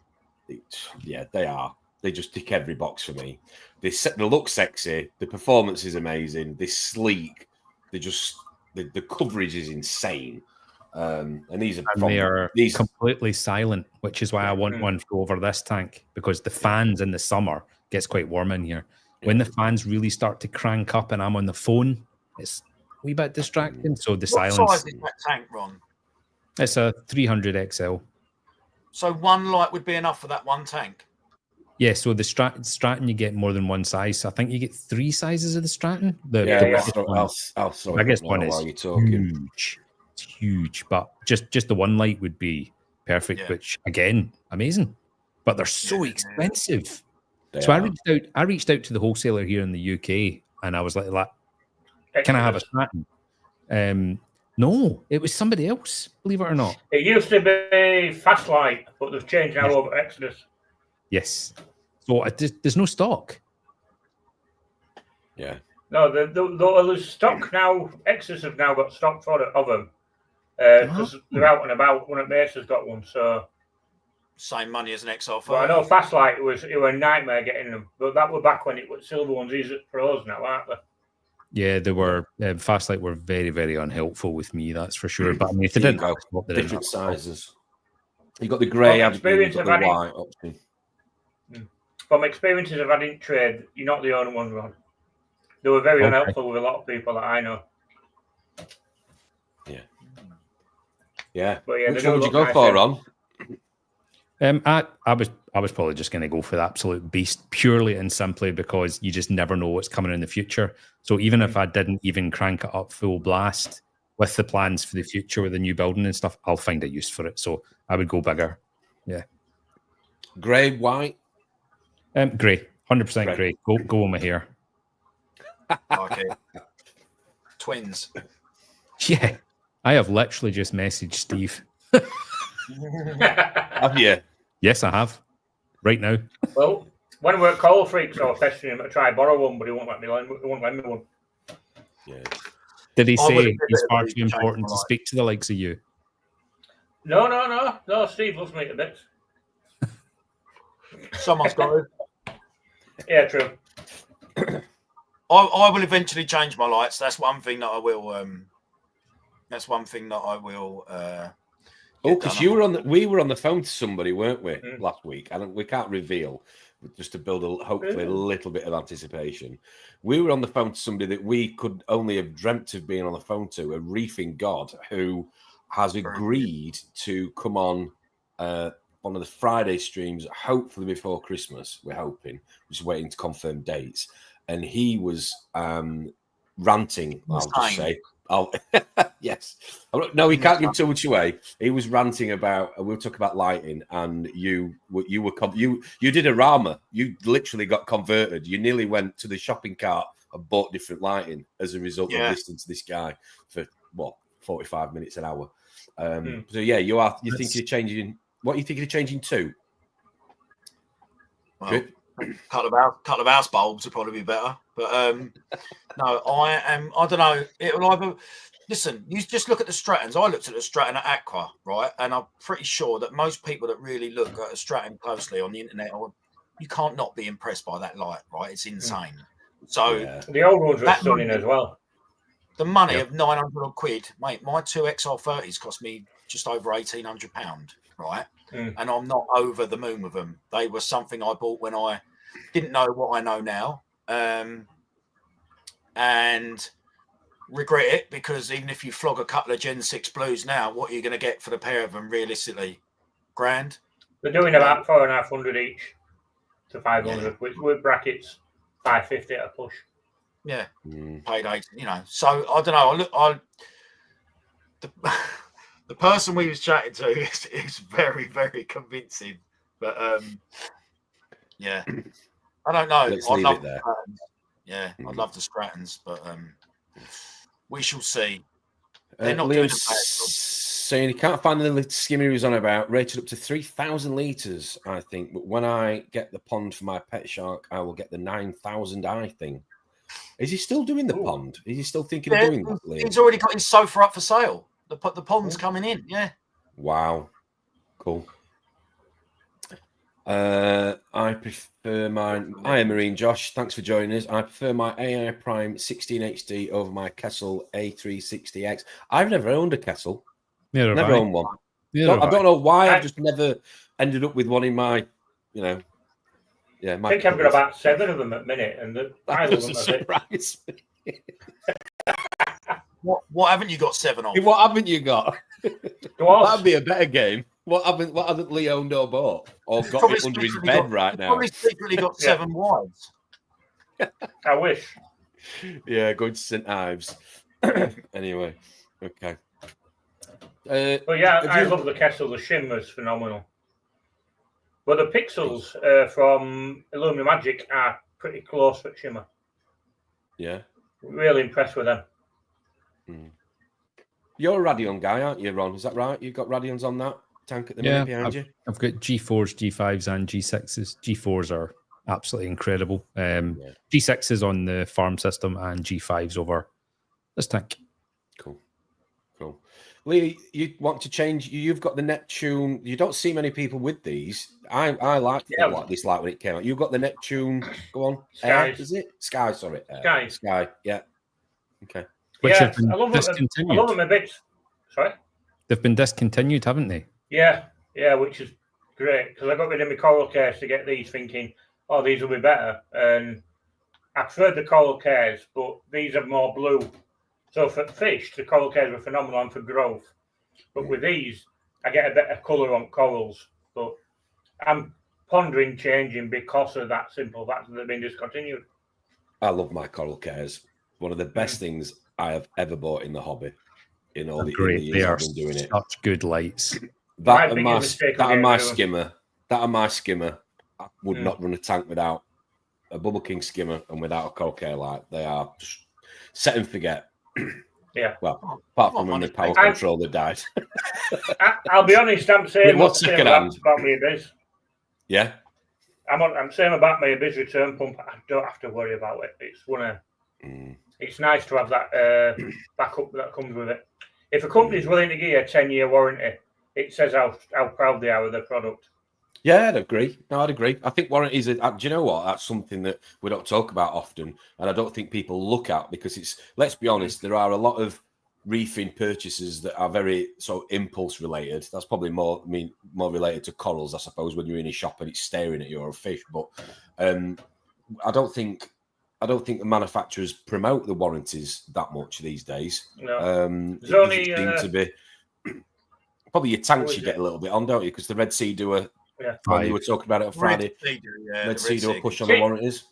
A: Yeah, they are. They just tick every box for me. They look sexy. The performance is amazing. They're sleek. They just the coverage is insane. And these are
B: completely silent, which is why I want one for over this tank, because the fans in the summer gets quite warm in here. When the fans really start to crank up and I'm on the phone, it's a wee bit distracting. So the silence.
C: What size is that tank, Ron?
B: It's a 300 XL.
C: So one light would be enough for that one tank?
B: Yeah, so the Stratton, you get more than one size. So I think you get 3 sizes of the Stratton. The biggest one is huge. It's huge, but just the one light would be perfect, which, again, amazing. But they're so expensive. I reached out to the wholesaler here in the UK, and I was like, can I have a Stratton? No, it was somebody else, believe it or not.
D: It used to be Fast Light, but they've changed now over Exodus.
B: Yes. So there's no stock.
A: Yeah.
D: No, there's stock now. Exodus have now got stock for it of them. Because they're out and about. One at Mesa's got one, so...
C: Same money as an XR5.
D: Well, I know Fast Light, it was a nightmare getting them. But that was back when it was silver ones. These are pros now, aren't they?
B: Yeah, they were. Fastlight were very, very unhelpful with me. That's for sure. But I mean, if they didn't have what they
A: different sizes, you got the grey, haven't you? You've got the white option.
D: From experiences of adding trade, you're not the only one, Ron. They were very unhelpful with a lot of people that I know.
A: Yeah. Yeah.
D: But yeah,
A: which one would you go for, Ron?
B: I was probably just going to go for the absolute beast, purely and simply because you just never know what's coming in the future. So even if I didn't even crank it up full blast with the plans for the future with the new building and stuff, I'll find a use for it. So I would go bigger. Yeah.
A: Grey, white?
B: Grey. 100% grey. Go on my hair.
C: Okay. Twins.
B: Yeah. I have literally just messaged Steve.
A: Have you?
B: Yes, I have. Right now.
D: Well, when we were at Coal Freaks, I was pestering him to try and borrow one, but he won't let me one.
A: Yeah.
B: Did he say it's far too important to speak to the likes of you?
D: No. Steve loves me a bit.
C: Someone's got to.
D: Yeah, true.
C: I will eventually change my lights. That's one thing that I will.
A: Because we were on the phone to somebody, weren't we, last week? And we can't reveal, just to build hopefully a little bit of anticipation. We were on the phone to somebody that we could only have dreamt of being on the phone to, a reefing god who has agreed to come on one of the Friday streams, hopefully before Christmas. We're hoping, just waiting to confirm dates. And he was ranting. I'll just say. Oh, yes. No, he can't give too much away. He was ranting about. We'll talk about lighting, and you did a rama. You literally got converted. You nearly went to the shopping cart and bought different lighting as a result of listening to this guy for 45 minutes an hour. So yeah, you are. You think you're changing? What are you thinking of changing to?
C: Well, couple of house bulbs would probably be better, but no, I don't know. It will either listen. You just look at the Strattons. I looked at the Stratton at Aqua, right, and I'm pretty sure that most people that really look at a Stratton closely on the internet, you can't not be impressed by that light, right? It's insane. So
D: the old ones are stunning as well.
C: The money of 900 quid, mate. My two XR30s cost me just over £1,800, right? And I'm not over the moon with them. They were something I bought when I didn't know what I know now, and regret it, because even if you flog a couple of Gen 6 Blues now, what are you going to get for the pair of them realistically? £1,000?
D: They're doing about 450 each to 500, which with brackets 550 at a push.
C: Yeah, paid 8. So I don't know. The person we was chatting to is very, very convincing, but yeah, I don't know.
A: Let's leave it there.
C: Yeah, I'd love the Strattons, but we shall see.
A: They're not doing saying he can't find the skimmer he was on about, rated up to 3,000 litres, I think. But when I get the pond for my pet shark, I will get the 9,000 I thing. Is he still doing the pond? Is he still thinking of doing that, Liam?
C: He's already got his sofa up for sale. The pond's coming in, yeah.
A: Wow. Cool. I prefer mine. I am Marine Josh. Thanks for joining us. I prefer my AI Prime 16 HD over my Kessel A360X. I've never owned a Kessel. Never owned one. I don't know why. I've just never ended up with one in my, Yeah,
D: I think I've got about 7 of them at minute, and
A: that doesn't surprise me.
C: What haven't you got 7 of?
A: What haven't you got? That'd be a better game. What hasn't Leo no bought or got it under his bed right now?
C: Probably secretly got 7 wives.
D: I wish.
A: Yeah, going to St. Ives. Anyway, okay.
D: But yeah, I love the Kessel. The shimmer's phenomenal. But the pixels from Illumina Magic are pretty close for shimmer.
A: Yeah.
D: Really impressed with them.
A: You're a Radion guy, aren't you, Ron? Is that right? You've got Radions on that tank at the minute behind you?
B: I've got G4s, G5s, and G6s. G4s are absolutely incredible. G6s on the farm system and G5s over this tank.
A: Cool. Lee, you want to change? You've got the Neptune. You don't see many people with these. I liked this light when it came out. You've got the Neptune. Go on.
D: Sky.
A: Is it? Sky, sorry.
D: Sky.
A: Sky, yeah. Okay.
B: Which
D: yeah,
B: have been
D: I love
B: discontinued.
D: them a bit. Sorry?
B: They've been discontinued, haven't they?
D: Yeah, which is great because I got rid of my coral cares to get these, thinking, oh, these will be better. And I preferred the coral cares, but these are more blue. So for fish, the coral cares were phenomenal and for growth. But with these, I get a better colour on corals. But I'm pondering changing because of that simple fact that they've been discontinued.
A: I love my coral cares. One of the best things I have ever bought in the hobby. In all the years I've been doing it.
B: Such good lights.
A: That and my skimmer. I would not run a tank without a Bubble King skimmer and without a coral care light. They are just set and forget.
D: Yeah.
A: Well, apart from when the power controller died.
D: I'll be honest, I'm saying
A: what's second hand
D: about my Abyss.
A: Yeah.
D: I'm saying about my Abyss return pump. I don't have to worry about it. It's one of. It's nice to have that backup that comes with it. If a company's willing to give you a 10-year warranty, it says how proud they are of their product.
A: Yeah, I'd agree. No, I'd agree. I think warranties are, do you know what? That's something that we don't talk about often, and I don't think people look at because it's, let's be honest, there are a lot of reefing purchases that are very sort of impulse related. That's probably more related to corals, I suppose, when you're in a shop and it's staring at you or a fish. But I don't think the manufacturers promote the warranties that much these days.
D: No.
A: It only seem to be probably your tanks you get a little bit on, don't you? Because the Red Sea do a when you were talking about it on Friday. Red Sea do a push on the warranties.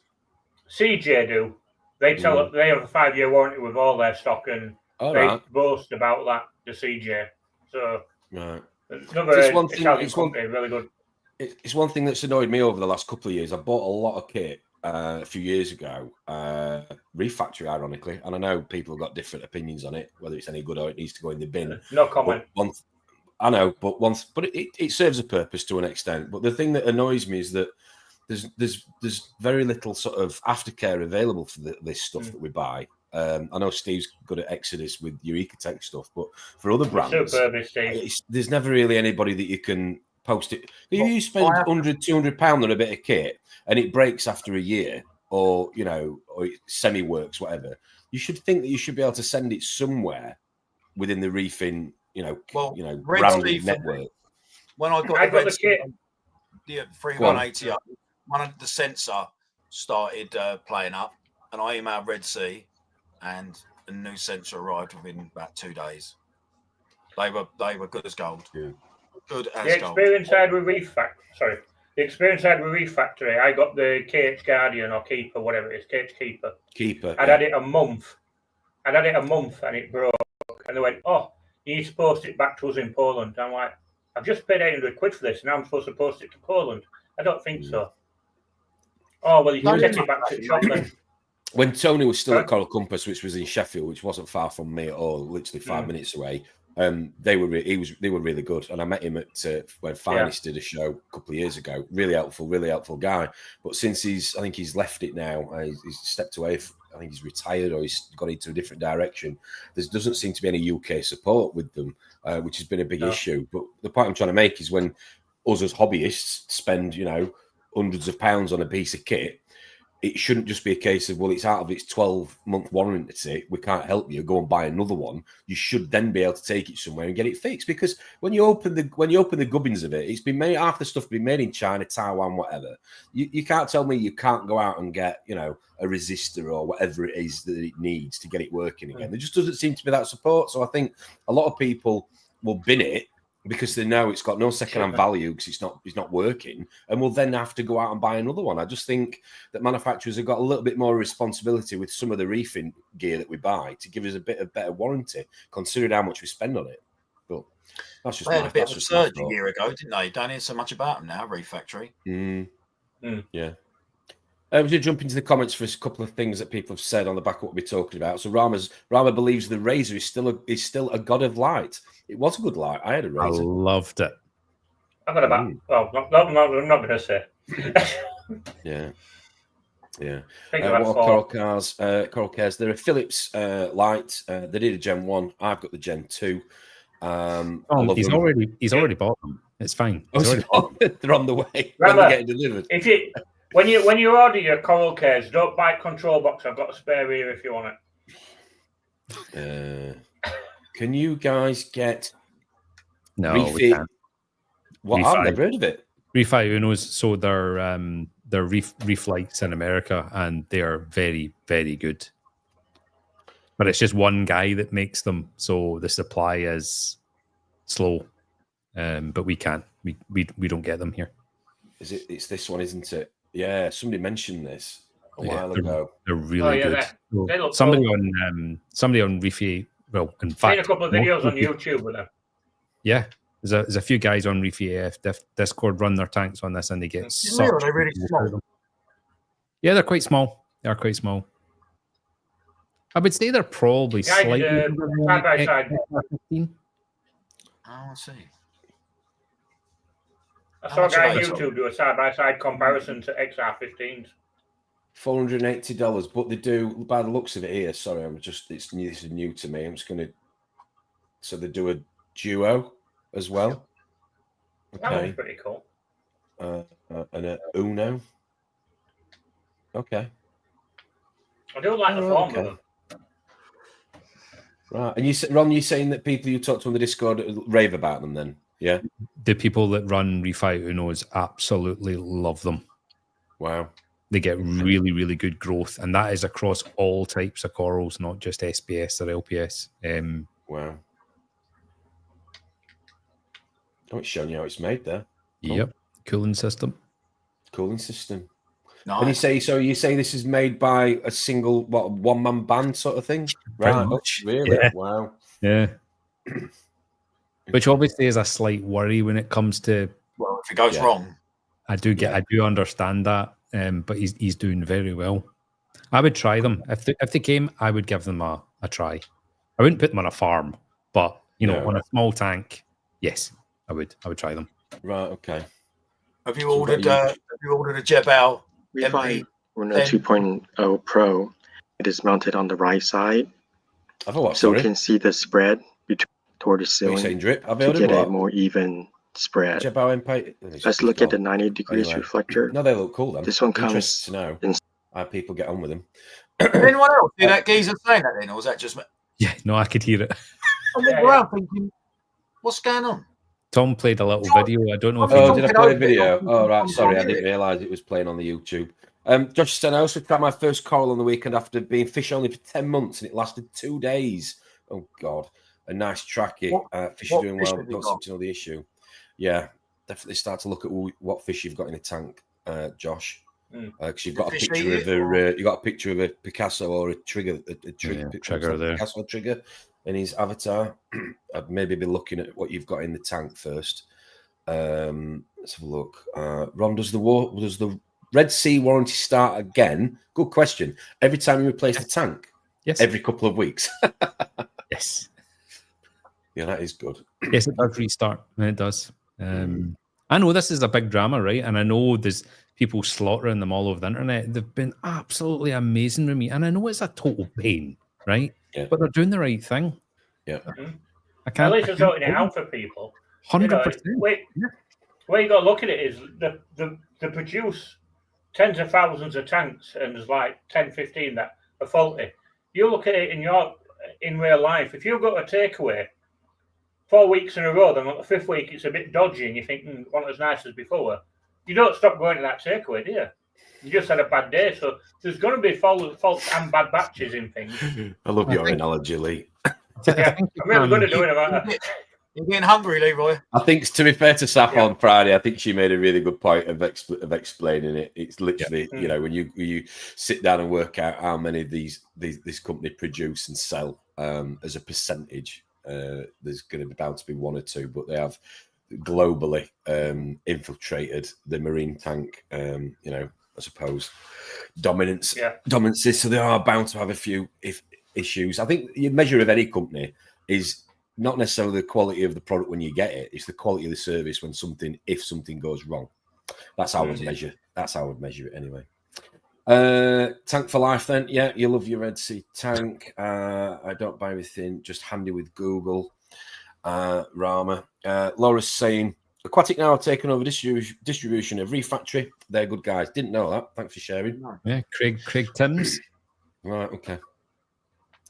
D: CJ do. They tell they have a 5-year warranty with all their stock, and they boast about that. The CJ. So another Italian company, really good.
A: It's one thing that's annoyed me over the last couple of years. I bought a lot of kit a few years ago, Reef Factory, ironically, and I know people have got different opinions on it, whether it's any good or it needs to go in the bin.
D: No comment.
A: I know, but it serves a purpose to an extent. But the thing that annoys me is that there's very little sort of aftercare available for this stuff that we buy. I know Steve's good at Exodus with your Ecotech stuff, but for other brands, there's never really anybody that you can post it. If you spend £100-200 on a bit of kit and it breaks after a year, or or it semi-works, whatever, you should think that you should be able to send it somewhere within the reefing, branded network.
C: When I got the kit, the 3180, the sensor started playing up, and I emailed Red Sea, and a new sensor arrived within about 2 days. They were good as gold. Yeah. Good as gold.
D: The experience I had with Reef Factory, I got the KH Guardian or Keeper, whatever it is, KH Keeper. I'd had it a month. And it broke. And they went, oh, you need to post it back to us in Poland. I'm like, I've just paid £800 for this, and I'm supposed to post it to Poland. I don't think so. Oh, well, you can take it back to the shop then.
A: When Tony was still at Coral Compass, which was in Sheffield, which wasn't far from me at all, literally 5 minutes away, they were really good, and I met him at when Finest did a show a couple of years ago. Really helpful guy. But since I think he's left it now. He's stepped away. I think he's retired or he's gone into a different direction. There doesn't seem to be any UK support with them, which has been a big issue. But the point I'm trying to make is when us as hobbyists spend hundreds of pounds on a piece of kit, it shouldn't just be a case of, well, it's out of its 12-month warranty, we can't help you, go and buy another one. You should then be able to take it somewhere and get it fixed, because when you open the gubbins of it, it's been made, half the stuff been made in China, Taiwan, whatever. You can't tell me you can't go out and get a resistor or whatever it is that it needs to get it working again. There just doesn't seem to be that support. So I think a lot of people will bin it because they know it's got no second-hand value because it's not working, and will then have to go out and buy another one. I just think that manufacturers have got a little bit more responsibility with some of the reefing gear that we buy to give us a bit of better warranty, considering how much we spend on it. But that's just
C: they had a bit of a surge a year ago, didn't they? Don't hear so much about them now, Reef Factory.
A: Yeah. We're going to jump into the comments for a couple of things that people have said on the back of what we're talking about. So Rama believes the Razor is still a god of light. It was a good light. I had a Razor.
B: I loved it.
D: I've got a back. Well, I'm not going to say.
A: Yeah. Coral Cares. They're a Philips light. They did a Gen 1. I've got the Gen 2.
B: He's already bought them. It's fine.
A: They're on the way. When they're getting delivered.
D: When you order your Coral Cares, don't buy control box. I've got a spare here if you want it.
A: Can you guys get
B: No,
A: Reef
B: we can't.
A: Well, I've never heard of it.
B: Refi Unos, so they're reef lights in America, and they are very, very good. But it's just one guy that makes them, so the supply is slow. But we can't. We don't get them here.
A: Is it? It's this one, isn't it? Yeah, somebody mentioned this a while ago.
B: They're really good.
D: They look
B: somebody
D: cool.
B: on Reefy. Well, in
D: I've
B: fact,
D: seen a couple of videos on YouTube with them.
B: Yeah, there's a few guys on Reefy AF Discord run their tanks on this, and they get
C: Are they really small?
B: Yeah, they're quite small. They are quite small. I would say they're probably slightly
D: side by side.
B: 15.
C: Oh, I see.
D: I saw a guy on YouTube do a side-by-side comparison to XR15s.
A: $480, but they do, by the looks of it here, sorry, this is new to me. I'm just going to, so they do a duo as well. Okay.
D: That one's pretty cool.
A: And a Uno. Okay.
D: I do like the form of them.
A: Right. And Ron, you're saying that people you talk to on the Discord rave about them then? Yeah.
B: The people that run Refi Unos absolutely love them.
A: Wow.
B: They get really, really good growth. And that is across all types of corals, not just SPS or LPS.
A: Wow. Oh, it's showing you how it's made there.
B: Cool. Yep. Cooling system.
A: Cooling system.
C: Nice.
A: And you say this is made by a single, one-man band sort of thing? Right. Oh, really?
B: Yeah.
A: Wow.
B: Yeah. Which obviously is a slight worry when it comes to.
C: Well, if it goes wrong,
B: I do understand that, but he's doing very well. I would try them if they came. I would give them a try. I wouldn't put them on a farm, but on a small tank, yes, I would try them.
A: Right. Okay.
C: Have you ordered a Jebel
E: Reef Uno 2.0 Pro? It is mounted on the right side, so you can see the spread between toward the ceiling
A: Drip?
E: to get a more even spread. Let's look at the 90 degrees reflector.
A: No, they look cool then.
E: This one comes
A: to know how people get on with them.
C: Did anyone else hear that geezer saying that then, or was that just me?
B: Yeah, no, I could hear it.
C: I'm looking around thinking, what's going on?
B: Tom played a little video. I don't know if
A: did I play a video? Oh, right. Sorry, I didn't realise it was playing on the YouTube. Josh said, I also tried my first coral on the weekend after being fish only for 10 months, and it lasted 2 days. Oh, God. A nice tracky. Fish are doing well. Don't seem to know the issue. Yeah, definitely start to look at what fish you've got in a tank, Josh. Because you've got a picture of a Picasso or a trigger,
B: trigger there.
A: Picasso trigger in his avatar. I'd maybe be looking at what you've got in the tank first. Let's have a look. Ron, does the Red Sea warranty start again? Good question. Every time you replace the tank?
B: Yes.
A: Every couple of weeks?
B: Yes.
A: Yeah, that is good.
B: Yes, it does restart. It does. I know this is a big drama, right? And I know there's people slaughtering them all over the internet. They've been absolutely amazing with me. And I know it's a total pain, right?
A: Yeah.
B: But they're doing the right thing.
A: Yeah.
D: At least they're sorting it out for people.
B: 100%.
D: Where you got to look at it is they produce tens of thousands of tanks, and there's like 10, 15 that are faulty. You look at it in real life. If you've got a takeaway 4 weeks in a row, then on the 5th week it's a bit dodgy, and you think not as nice as before. You don't stop going to that takeaway, do you? You just had a bad day, so there's going to be faults and bad batches in things.
A: I love your analogy, Lee.
D: Yeah, I'm really good at doing about that.
C: You're getting hungry, Leroy.
A: I think, to be fair to Saf on Friday, I think she made a really good point of explaining it. It's literally, when you sit down and work out how many of this company produce and sell as a percentage, there's going to be bound to be one or two, but they have globally infiltrated the marine tank, I suppose, dominances. So they are bound to have a few issues. I think the measure of any company is not necessarily the quality of the product when you get it; it's the quality of the service if something goes wrong. That's how I would measure. That's how I would measure it anyway. Tank for life, then. Yeah, you love your Red Sea tank. I don't buy anything, just handy with Google. Rama. Laura's saying Aquatic now have taken over distribution of Reef Factory. They're good guys. Didn't know that. Thanks for sharing.
B: Yeah, Craig Timms.
A: Right, okay.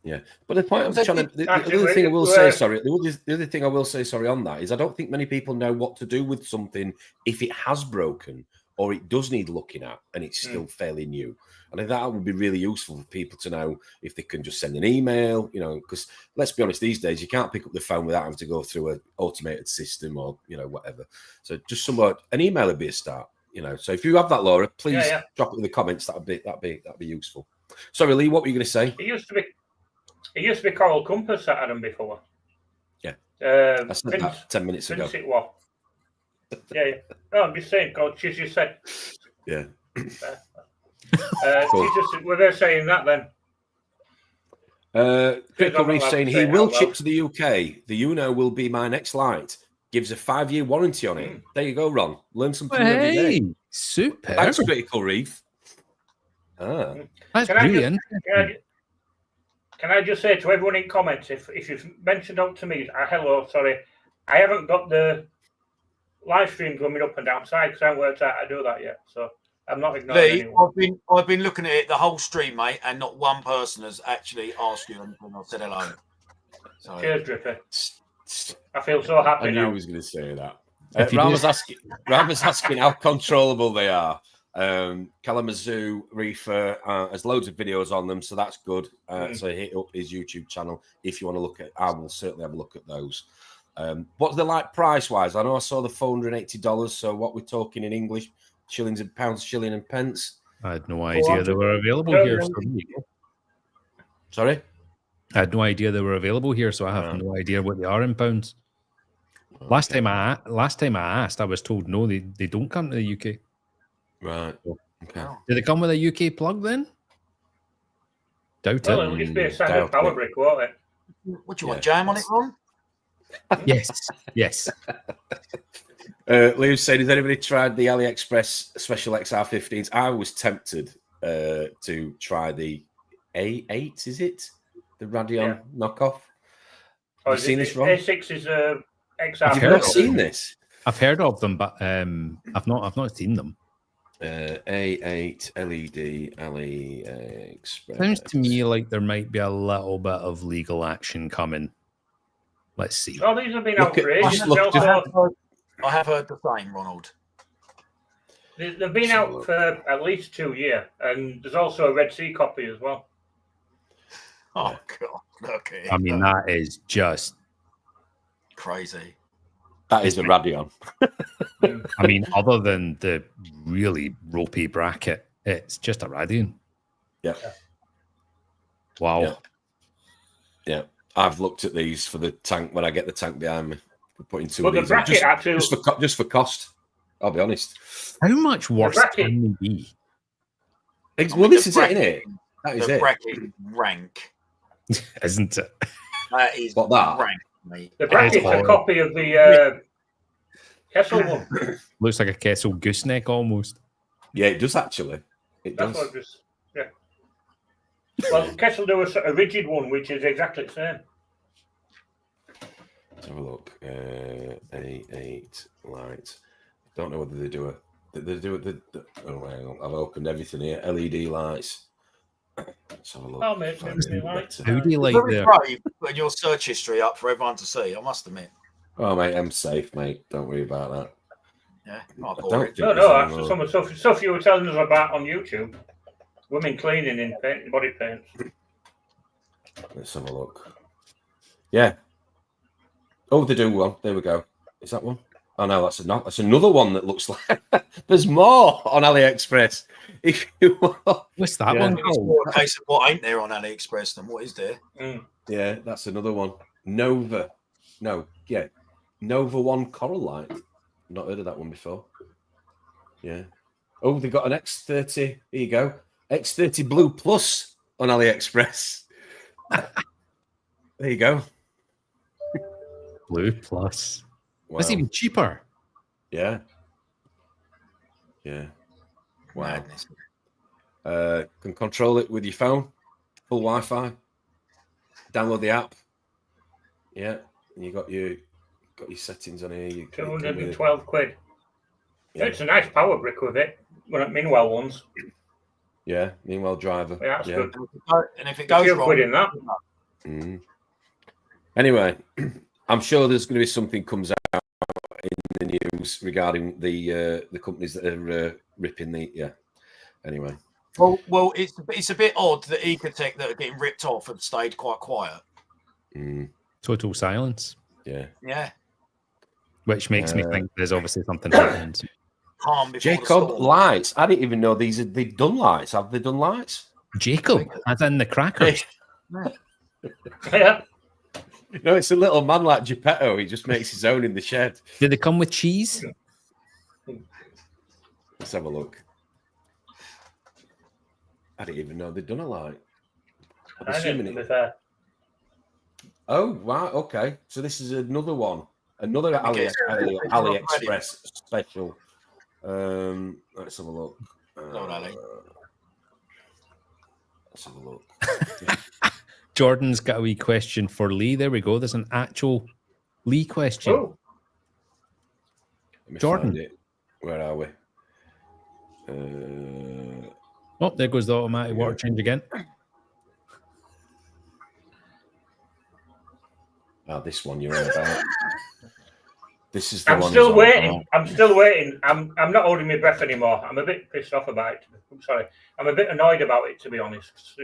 A: Yeah, but the point I'm trying to, the other thing I will say, sorry, the other thing I will say, sorry, on that is I don't think many people know what to do with something if it has broken or it does need looking at and it's still fairly new. And I think that would be really useful for people to know if they can just send an email, you know, because let's be honest, these days you can't pick up the phone without having to go through an automated system or, you know, whatever. So just an email would be a start, you know. So if you have that, Laura, please drop it in the comments. That'd be useful. Sorry, Lee, what were you going to say?
D: It used to be Coral Compass that had them before.
A: Yeah. I said that 10 minutes ago.
D: It was. Yeah. No, I'm just saying, God, she just said.
A: Yeah.
D: Cool. Were they saying that then?
A: Critical Reef saying he will ship to the UK. The Uno will be my next light. Gives a 5-year warranty on it. There you go, Ron. Learn something every day.
B: Super.
A: Thanks, Critical Reef.
B: That's brilliant.
D: Can I just say to everyone in comments, if you've mentioned out to me, hello, sorry, I haven't got the live stream coming up and downside because I haven't worked out how to do that yet. So I'm not ignoring anyone.
C: I've been looking at it the whole stream, mate, and not one person has actually asked you anything or said hello. So.
D: Cheers, Drippy. I feel so happy
A: I knew
D: now.
A: he was going to say that. Ram was asking how controllable they are. Kalamazoo Reefer has loads of videos on them, so that's good. So hit up his YouTube channel if you want to look at. I will certainly have a look at those. What's the like price wise? I know I saw the $480. So what we're talking in English, shillings and pounds, shilling and pence.
B: I had no idea they were available here.
A: Sorry,
B: I had no idea they were available here, so I have no idea what they are in pounds. Last time I asked, I was told no, they don't come to the UK.
A: Right. Okay.
B: Do they come with a UK plug then? Doubt it.
D: It'll just be a standard power brick, won't it?
C: What do you want, jam on it, Ron?
B: Yes.
A: Lou said, has anybody tried the AliExpress Special XR15s? I was tempted to try the A8, is it? The Radeon knockoff. Have you seen this, Ron?
D: A6 is a XR.
A: Have you not seen this?
B: I've heard of them, but I've not seen them.
A: A8 LED AliExpress.
B: Sounds to me like there might be a little bit of legal action coming. Let's see.
D: Oh, these have been out for ages.
C: I have heard the same, Ronald.
D: They've been out for at least 2 years, and there's also a Red Sea copy as well.
C: Oh God! Okay.
B: I mean, that is just
C: crazy.
A: That is a Radeon.
B: I mean, other than the really ropey bracket, it's just a Radeon.
A: Yeah.
B: Wow.
A: Yeah. I've looked at these for the tank when I get the tank behind me. We're putting two of
D: the
A: these
D: bracket
A: in.
D: actually,
A: just for cost. I'll be honest.
B: How much worse can they be?
A: Well, this is it, isn't it? That is
C: the
A: it.
C: Bracket rank,
B: isn't it?
C: That is
A: what that
C: rank, mate.
D: The bracket's a copy of the Kessel one.
B: Looks like a Kessel gooseneck almost.
A: Yeah, it does actually. It does.
D: Well, Kessel do a rigid one, which is exactly the same.
A: Let's have a look. A8 light. Don't know whether they do oh, hang on. I've opened everything here. LED lights. Let's have a look.
D: Oh, mate, lights.
B: How do you like
C: putting your search history up for everyone to see? I must admit.
A: Oh, mate, I'm safe, mate. Don't worry about that.
C: Yeah,
D: no. Some of the stuff you were telling us about on YouTube. Women cleaning in body paint.
A: Let's have a look. Yeah. Oh, they do one. There we go. Is that one? Oh no, that's another one that looks like there's more on AliExpress. If you
B: what's that one?
C: It's more a case of what ain't there on AliExpress than what is there.
A: Yeah, that's another one. Nova. No, yeah. Nova 1 Coral Light. Not heard of that one before. Yeah. Oh, they got an X30. Here you go. X30 Blue Plus on AliExpress. There you go.
B: Blue Plus.
A: Wow.
B: That's even cheaper.
A: Yeah. Yeah. Wow. Can control it with your phone. Full Wi-Fi. Download the app. Yeah. And you got your settings on here.
D: 212 quid.
A: Yeah.
D: It's a nice power brick with it. Meanwhile ones.
A: Yeah. Meanwhile driver.
D: Yeah, that's good.
C: And if it goes wrong,
D: quid in that.
A: Anyway, I'm sure there's going to be something comes out in the news regarding the companies that are ripping the. Yeah. Anyway.
C: Well, it's a bit odd that Ecotech that are getting ripped off have stayed quite quiet.
B: Total silence.
A: Yeah.
C: Yeah.
B: Which makes me think there's obviously something happening.
A: Jacob, lights. I didn't even know they'd done lights. Have they done lights?
B: Jacob, as in the crackers.
D: Yeah.
A: No, it's a little man like Geppetto. He just makes his own in the shed.
B: Did they come with cheese?
A: Let's have a look. I didn't even know they'd done a light. I'm assuming it. Oh, wow. Okay. So this is another one. Another AliExpress special. Let's have a look. Let's have a look.
B: Jordan's got a wee question for Lee. There we go. There's an actual Lee question.
D: Oh.
B: Jordan.
A: Where are we?
B: Oh, there goes the automatic water change again.
A: This one you're on about. This is the one.
D: I'm still waiting. I'm still waiting. I'm not holding my breath anymore. I'm a bit pissed off about it. I'm sorry. I'm a bit annoyed about it, to be honest.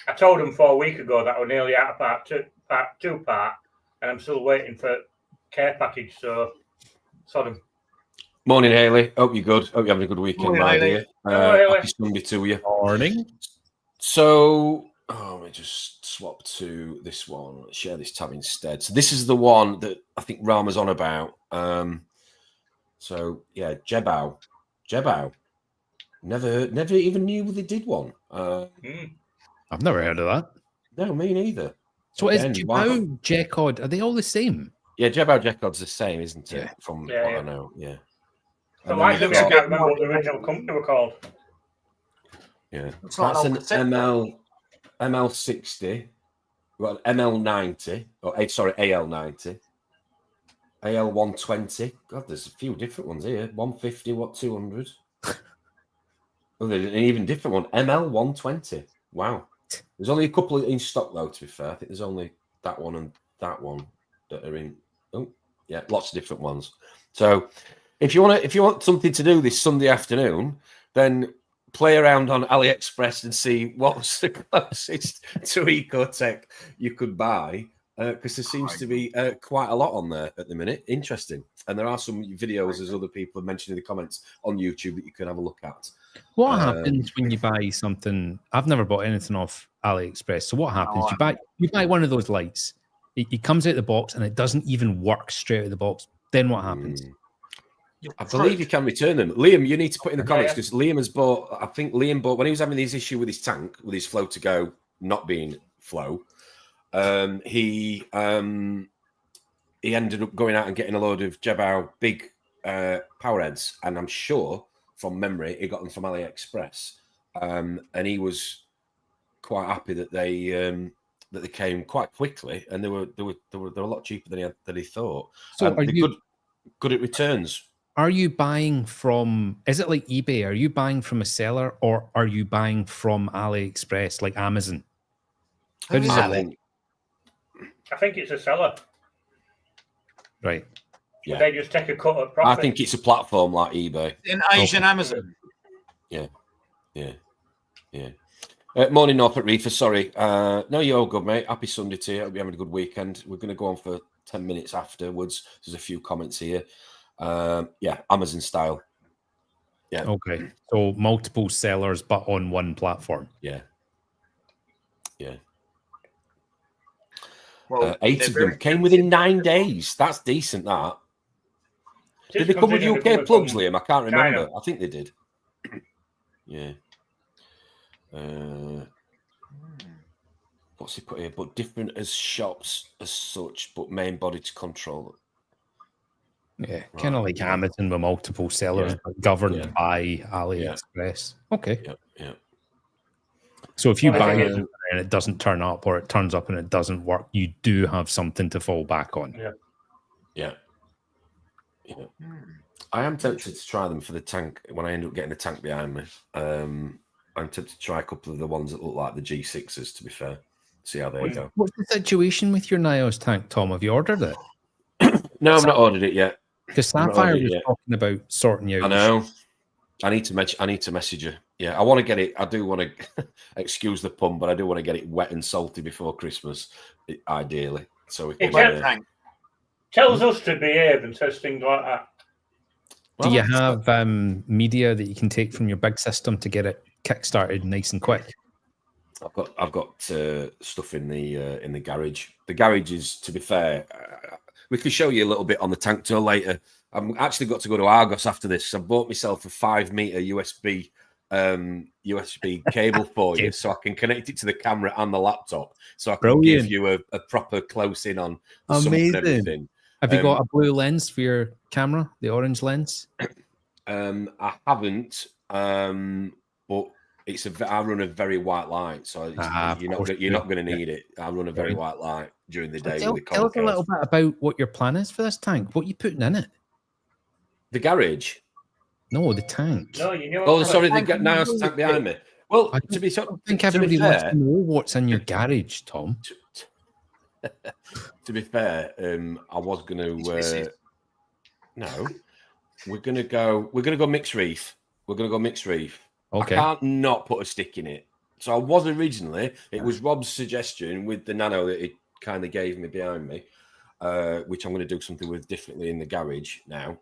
D: I told him 4 weeks ago that we're nearly out of part two, and I'm still waiting for care package. So, sodom.
A: Morning, Haley. Hope you're good. Hope you're having a good weekend, my dear. Happy Sunday to you.
B: Morning.
A: So, let me just swap to this one. Let's share this tab instead. So this is the one that I think Rama's on about. So yeah, Jebao. Never even knew they did one.
B: I've never heard of that.
A: No, me neither.
B: So is Jebao, Jekod, are they all the same?
A: Yeah, Jebao Jekod's the same, isn't it? From what I know, yeah.
D: So I can't remember what the original company were called.
A: Yeah, that's an ML60. Well, ML90. AL90. AL120. God, there's a few different ones here. 150, 200. Oh, there's an even different one. ML120. Wow. There's only a couple in stock, though, to be fair. I think there's only that one and that one that are in. Oh, yeah, lots of different ones. So if you want something to do this Sunday afternoon, then play around on AliExpress and see what's the closest to Ecotech you could buy, because there seems to be quite a lot on there at the minute. Interesting. And there are some videos, as other people have mentioned in the comments, on YouTube that you can have a look at.
B: What happens when you buy something? I've never bought anything off AliExpress. So what happens? You buy one of those lights. It comes out of the box and it doesn't even work straight out of the box. Then what happens?
A: I believe you can return them. Liam, you need to put in the comments, because Liam has bought, I think Liam bought, when he was having this issue with his tank, with his flow to go not being flow, he ended up going out and getting a load of Jebao big power heads, and I'm sure from memory he got them from AliExpress, and he was quite happy that they came quite quickly, and they were a lot cheaper than he thought.
B: So are you
A: good at returns?
B: Are you buying from, is it like eBay? Are you buying from a seller, or are you buying from AliExpress, like Amazon? How does it work?
D: I think it's a seller.
B: Right.
D: Yeah. They just take a cut at profit.
A: I think it's a platform like eBay.
C: In Asian Amazon.
A: Yeah. Morning, North at Reefer. Sorry. No, you're all good, mate. Happy Sunday to you. Hope you're having a good weekend. We're going to go on for 10 minutes afterwards. There's a few comments here. Amazon style. Yeah.
B: Okay. So multiple sellers, but on one platform.
A: Yeah.
C: Well,
A: 8 of them came within 9 days. That's decent, that. Did they come with UK plugs, Liam? I can't remember. I think they did. Yeah. What's he put here? But different as shops as such, but main body to control.
B: Yeah, kind of like Amazon with multiple sellers, but governed by AliExpress. Okay.
A: Yeah.
B: So if you buy it and it doesn't turn up, or it turns up and it doesn't work, you do have something to fall back on.
A: Yeah. I am tempted to try them for the tank when I end up getting a tank behind me. I'm tempted to try a couple of the ones that look like the G6s, to be fair. see how they go.
B: What's the situation with your Nios tank, Tom? Have you ordered it?
A: No, I've not ordered it yet.
B: Because Sapphire was talking about sorting you out.
A: I know. I need to message her. Yeah, I want to get it. I do want to excuse the pun, but I do want to get it wet and salty before Christmas, ideally. So we can.
D: Tells us to behave and says things like that.
B: Do you have media that you can take from your big system to get it kick-started nice and quick?
A: I've got stuff in the garage. The garage is, to be fair, we can show you a little bit on the tank tour later. I've actually got to go to Argos after this. I bought myself a 5-meter USB cable for you, so I can connect it to the camera and the laptop, so I can give you a proper close in on everything.
B: Have you got a blue lens for your camera, the orange lens?
A: I haven't, but I run a very white light, so you're not going to need it. I run a very white light during the day.
B: Tell us a little bit about what your plan is for this tank. What are you putting in it?
A: The garage?
B: No, the tank.
D: No, you know.
A: Oh, sorry, the tank behind me. Well, I
B: think everybody wants to know what's in your garage, Tom.
A: To be fair, I was going to. No, we're going to go mixed reef. We're going to go mixed reef.
B: Okay.
A: I can't not put a stick in it. So I was originally. It was Rob's suggestion with the nano that he kind of gave me behind me, which I'm going to do something with differently in the garage now.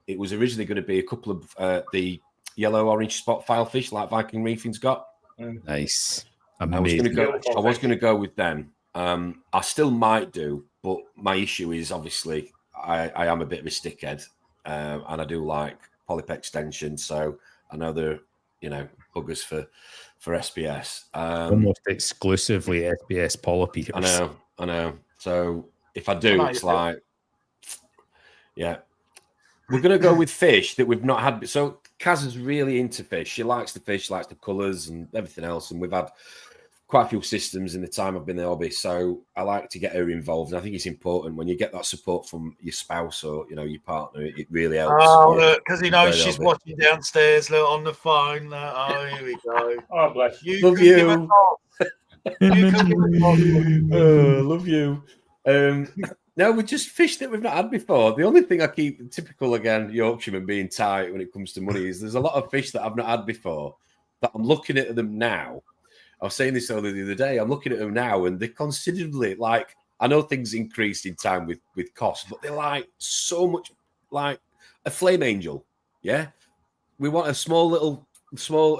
A: It was originally going to be a couple of the yellow-orange spot filefish like Viking Reefing's got.
B: Nice.
A: Amazing. I was going to go with them. I still might do, but my issue is obviously I am a bit of a stickhead, and I do like polyp extension. So I know they're buggers for SBS.
B: Almost exclusively SBS polyp.
A: I know. So if I do, it's like, yeah. We're going to go with fish that we've not had. So Kaz is really into fish. She likes the fish, likes the colours and everything else. And we've had quite a few systems in the time I've been in the hobby. So I like to get her involved. And I think it's important when you get that support from your spouse or, your partner, it really helps.
C: Oh, look, because he knows she's watching downstairs, look, on the phone. Oh, here we go.
D: Oh, bless you.
A: Love you. Love you. No, we just fish that we've not had before. The only thing I keep, typical again, Yorkshireman being tight when it comes to money, is there's a lot of fish that I've not had before that I'm looking at them now. I was saying this earlier the other day. I'm looking at them now and they're considerably I know things increased in time with cost, but they're like so much like a flame angel. Yeah. We want as small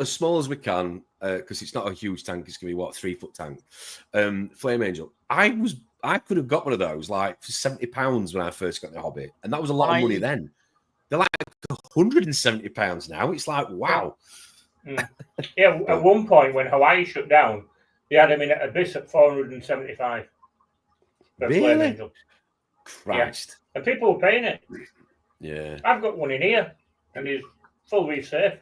A: as we can because it's not a huge tank. It's going to be 3-foot tank. Flame angel. I could have got one of those for £70 when I first got in the hobby. And that was a lot of money then. They're like £170 now. It's like, wow.
D: Yeah, at one point when Hawaii shut down, they had them in at Abyss at 475.
A: Really? Christ.
D: Yeah. And people were paying it.
A: Yeah.
D: I've got one in here and he's full reef safe.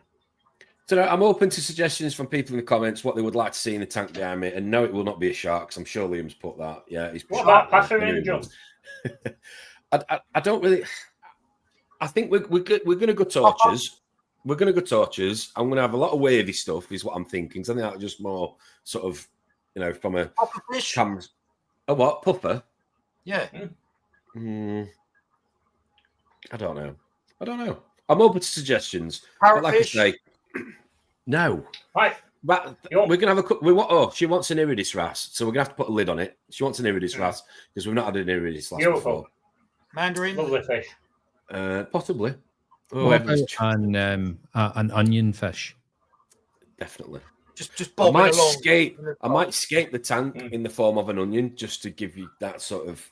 A: So I'm open to suggestions from people in the comments what they would like to see in the tank behind me. And no, it will not be a shark because I'm sure Liam's put that. Yeah, he's
D: what about Passer Angel?
A: I don't really. I think we're going to go torches. We're going to go torches. I'm going to have a lot of wavy stuff, is what I'm thinking. Something like just more sort of, from a camera. A what? Puffer?
C: Yeah.
A: I don't know. I'm open to suggestions.
C: Parrotfish?
A: Like I say, no.
D: Right.
A: But we're gonna have a. She wants an iridis wrasse, so we're gonna have to put a lid on it. She wants an iridis wrasse because we've not had an iridis wrasse before.
C: Mandarin,
D: lovely fish.
A: Possibly.
B: An onion fish.
A: Definitely.
C: Just
A: I might scape the tank in the form of an onion just to give you that sort of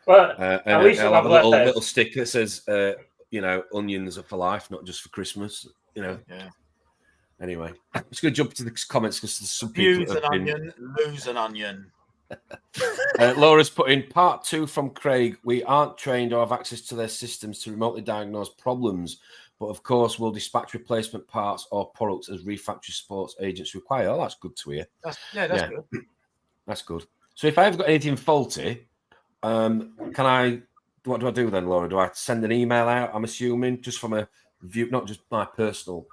D: Well,
A: and I'll have a little stick that says onions are for life, not just for Christmas. Yeah. Anyway, I'm just going to jump to the comments because there's some people.
C: Use an onion, lose an onion.
A: Laura's put in part 2 from Craig. We aren't trained or have access to their systems to remotely diagnose problems, but of course we'll dispatch replacement parts or products as Reef factory supports agents require. Oh, that's good to hear.
C: That's good.
A: That's good. So if I've got anything faulty, what do I do then, Laura? Do I send an email out? I'm assuming just from a view, not just my personal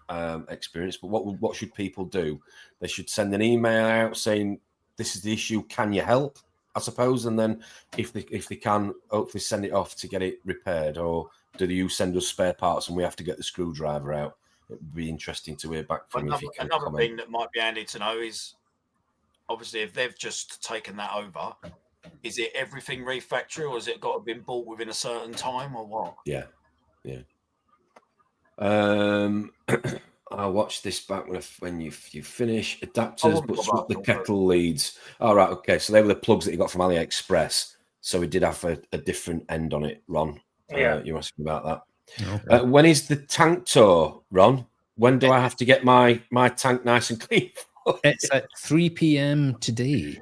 A: experience, but what should people do? They should send an email out saying, this is the issue. Can you help? I suppose, and then if they can, hopefully send it off to get it repaired, or do you send us spare parts and we have to get the screwdriver out? It'd be interesting to hear back from you if you can
C: another
A: comment.
C: thing that might be handy to know is, obviously, if they've just taken that over, is it everything Reef factory, or has it got to be bought within a certain time, or what?
A: Yeah. I'll watch this back when you finish. Adapters, but swap the kettle leads. All right, okay. So they were the plugs that you got from AliExpress. So we did have a different end on it, Ron.
D: Yeah.
A: You asked me about that.
B: Okay.
A: When is the tank tour, Ron? When do I have to get my tank nice and clean?
B: It's at 3 p.m. today.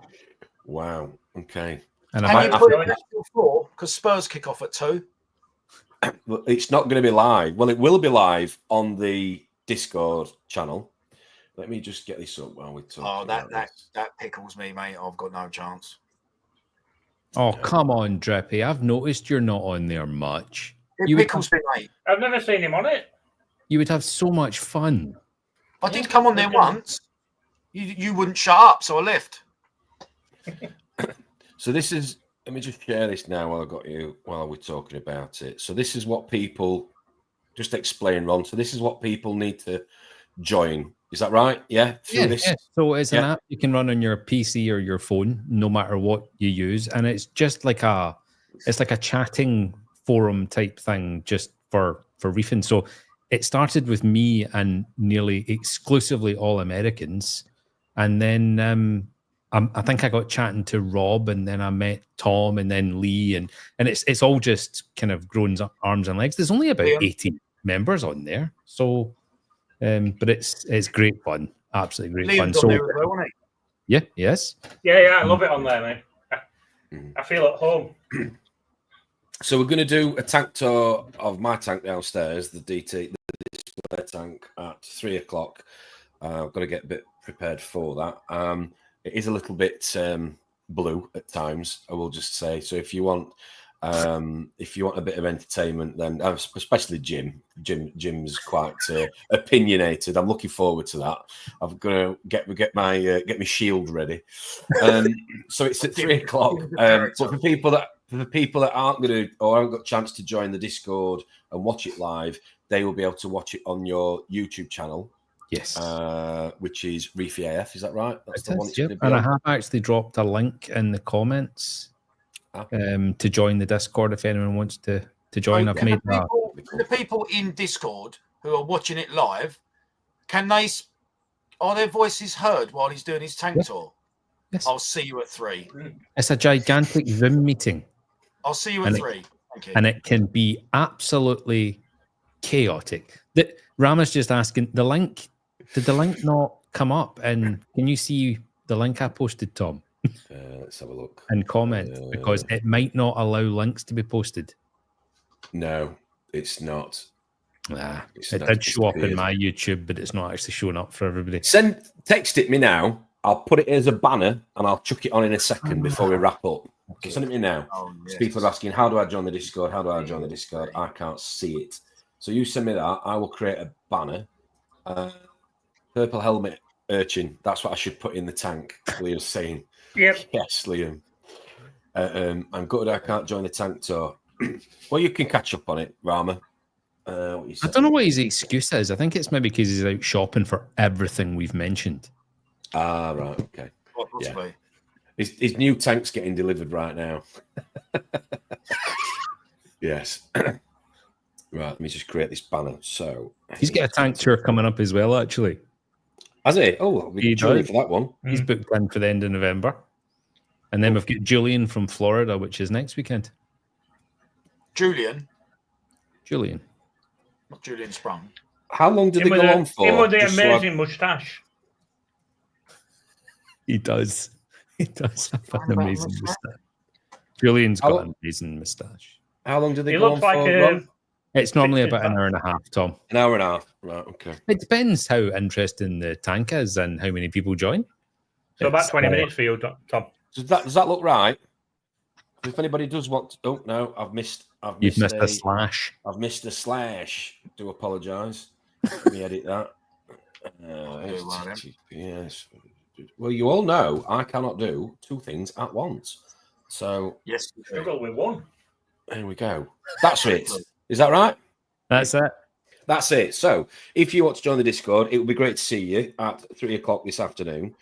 A: Wow. Okay.
C: And can you put it back to 4? Because Spurs kick off at 2.
A: Well, it's not going to be live. Well, it will be live on the Discord channel. Let me just get this up while we're talking.
C: Oh, that pickles me, mate. I've got no chance.
B: Oh, come on, Drippy. I've noticed you're not on there much.
C: It pickles me, mate.
D: I've never seen him on it.
B: You would have so much fun.
C: I did come on there once. You wouldn't shut up, so I left.
A: So this is, let me just share this now while we're talking about it. So this is what people, just explain, Ron. So this is what people need to join. Is that right? Yeah.
B: Yeah. So it's an app you can run on your PC or your phone, no matter what you use, and it's just like a chatting forum type thing, just for reefing. So it started with me and nearly exclusively all Americans, and then I think I got chatting to Rob, and then I met Tom, and then Lee, and it's all just kind of grown arms and legs. There's only about 80 members on there, so but it's great fun, absolutely great fun. So
C: there as well, wasn't he?
B: Yeah, yes,
D: yeah, I love it on there, mate. I feel at home.
A: So we're going to do a tank tour of my tank downstairs, the display tank, at 3 o'clock. I've got to get a bit prepared for that. It is a little bit blue at times, I will just say. So if you want a bit of entertainment, then especially Jim's quite opinionated. I'm looking forward to that. I'm gonna get my shield ready. So it's at 3 o'clock. But for people that aren't going to or haven't got a chance to join the Discord and watch it live, they will be able to watch it on your YouTube channel.
B: Yes,
A: which is Reefy AF, is that right? That's the one.
B: Yep. And I have actually dropped a link in the comments to join the Discord if anyone wants to join. I've made that.
C: The people in Discord who are watching it live, are their voices heard while he's doing his tank tour?
B: Yes.
C: I'll see you at 3.
B: It's a gigantic Zoom meeting.
C: I'll see you at 3. Thank you.
B: And it can be absolutely chaotic. Rama's just asking, did the link not come up? And can you see the link I posted, Tom?
A: Let's have a look.
B: And comment, because it might not allow links to be posted.
A: No, it's not.
B: It did show up in my YouTube, but it's not actually showing up for everybody.
A: Text it me now. I'll put it as a banner and I'll chuck it on in a second before we wrap up. Okay. Send it me now. Yes. People are asking, how do I join the Discord? How do I join the Discord? I can't see it. So you send me that. I will create a banner. Purple helmet urchin. That's what I should put in the tank. Liam's saying.
D: Yep.
A: Yes, Liam. I'm gutted I can't join the tank tour. Well, you can catch up on it, Rama.
B: I don't know what his excuse is. I think it's maybe because he's out shopping for everything we've mentioned.
A: Ah, right. Okay.
C: Possibly.
A: Yeah. His new tank's getting delivered right now. Yes. Right. Let me just create this banner. So
B: he's got a tank tour coming up as well, actually.
A: Has he? Oh, we're joining for that one.
B: He's booked in for the end of November. And then we've got Julian from Florida, which is next weekend.
C: Julian.
B: Not
C: Julian Sprung.
A: How long did they go on for?
D: Him with the amazing moustache.
B: He does. He does have an amazing moustache. Julian's got an amazing moustache.
A: How long did they
D: He
A: go
D: looks
A: on
D: like
A: for?
B: It's normally about an hour and a half, Tom.
A: An hour and a half. Right, okay.
B: It depends how interesting the tank is and how many people join.
D: So about 20 minutes for you, Tom.
A: Does that look right? If anybody does want to... Oh, no,
B: You've missed a slash.
A: I've missed a slash. Do apologise. Let me edit that. Yes. Well, you all know I cannot do two things at once. So
C: yes,
D: struggle with one.
A: There we go. That's it. Is that right?
B: That's it.
A: That's it. So if you want to join the Discord, it would be great to see you at 3:00 this afternoon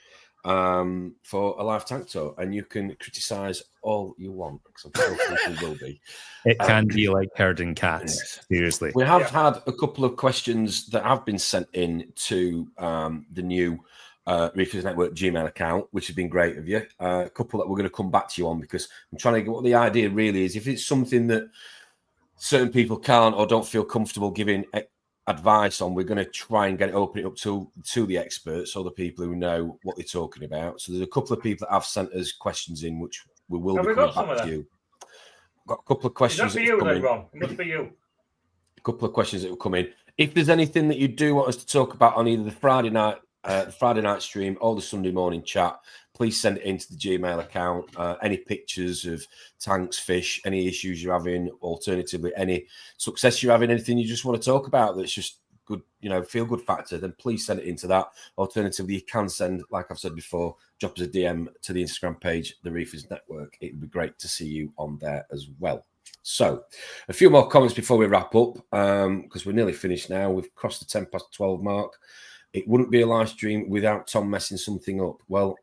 A: for a live tank tour, and you can criticize all you want because I'm sure people will be.
B: It can be like herding cats. Yes. Seriously.
A: We have had a couple of questions that have been sent in to the new Reefers Network Gmail account, which has been great of you. A couple that we're going to come back to you on because I'm trying to get what the idea really is. If it's something that certain people can't or don't feel comfortable giving advice on, we're going to try and open it up to the experts or the people who know what they're talking about. So there's a couple of people that have sent us questions in, which we will be coming back to you. Got a couple of questions.
D: Is that for you then, Ron? It must be you.
A: A couple of questions that will come in. If there's anything that you do want us to talk about on either the Friday night stream or the Sunday morning chat, please send it into the Gmail account. Any pictures of tanks, fish, any issues you're having, alternatively, any success you're having, anything you just want to talk about that's just good, feel good factor, then please send it into that. Alternatively, you can send, like I've said before, drop us a DM to the Instagram page, the Reefers Network. It would be great to see you on there as well. So, a few more comments before we wrap up, because we're nearly finished now. We've crossed the 12 mark. It wouldn't be a live stream without Tom messing something up. Well,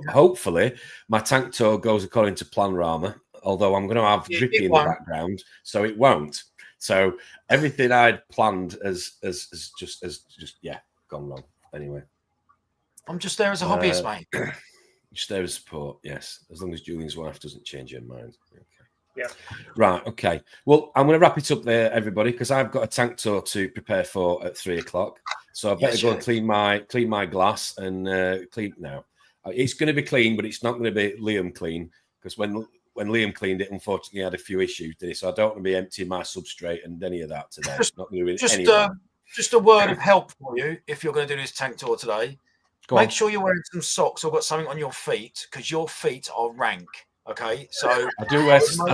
A: hopefully my tank tour goes according to plan, Rama, although I'm going to have Drippy in the background, so it won't. So everything I'd planned has just gone wrong. Anyway,
C: I'm just there as a hobbyist, mate.
A: Just there as support, yes, as long as Julian's wife doesn't change her mind. Okay.
D: Yeah.
A: Right. Okay. Well, I'm going to wrap it up there, everybody, because I've got a tank tour to prepare for at 3:00. So I better go and clean my glass and clean now. It's going to be clean, but it's not going to be Liam clean because when Liam cleaned it, unfortunately, he had a few issues today. So I don't want to be emptying my substrate and any of that today.
C: Just a word of help for you if you're going to do this tank tour today. Make sure you're wearing some socks or got something on your feet because your feet are rank. Okay, so
A: I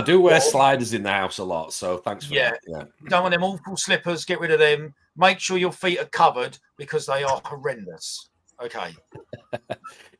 A: do wear sliders in the house a lot. So thanks for that. Yeah,
C: you don't want them awful slippers. Get rid of them. Make sure your feet are covered because they are horrendous. Okay.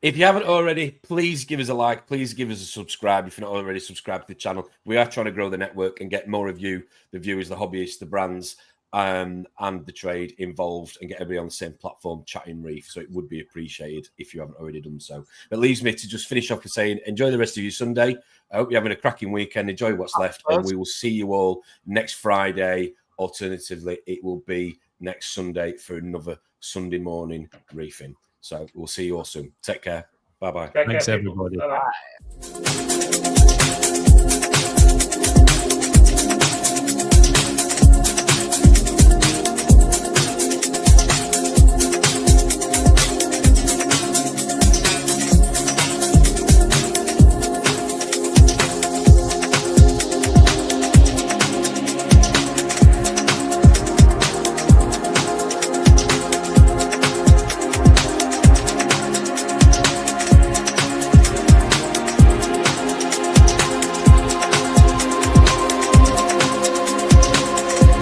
A: If you haven't already, please give us a like. Please give us a subscribe if you're not already subscribed to the channel. We are trying to grow the network and get more of you, the viewers, the hobbyists, the brands, and the trade involved and get everybody on the same platform chatting Reef. So it would be appreciated if you haven't already done so. It leaves me to just finish off with saying enjoy the rest of your Sunday. I hope you're having a cracking weekend. Enjoy what's left. And we will see you all next Friday. Alternatively, it will be next Sunday for another Sunday morning reefing. So we'll see you all soon. Take care. Bye-bye.
B: Thanks, everybody.
D: Bye-bye.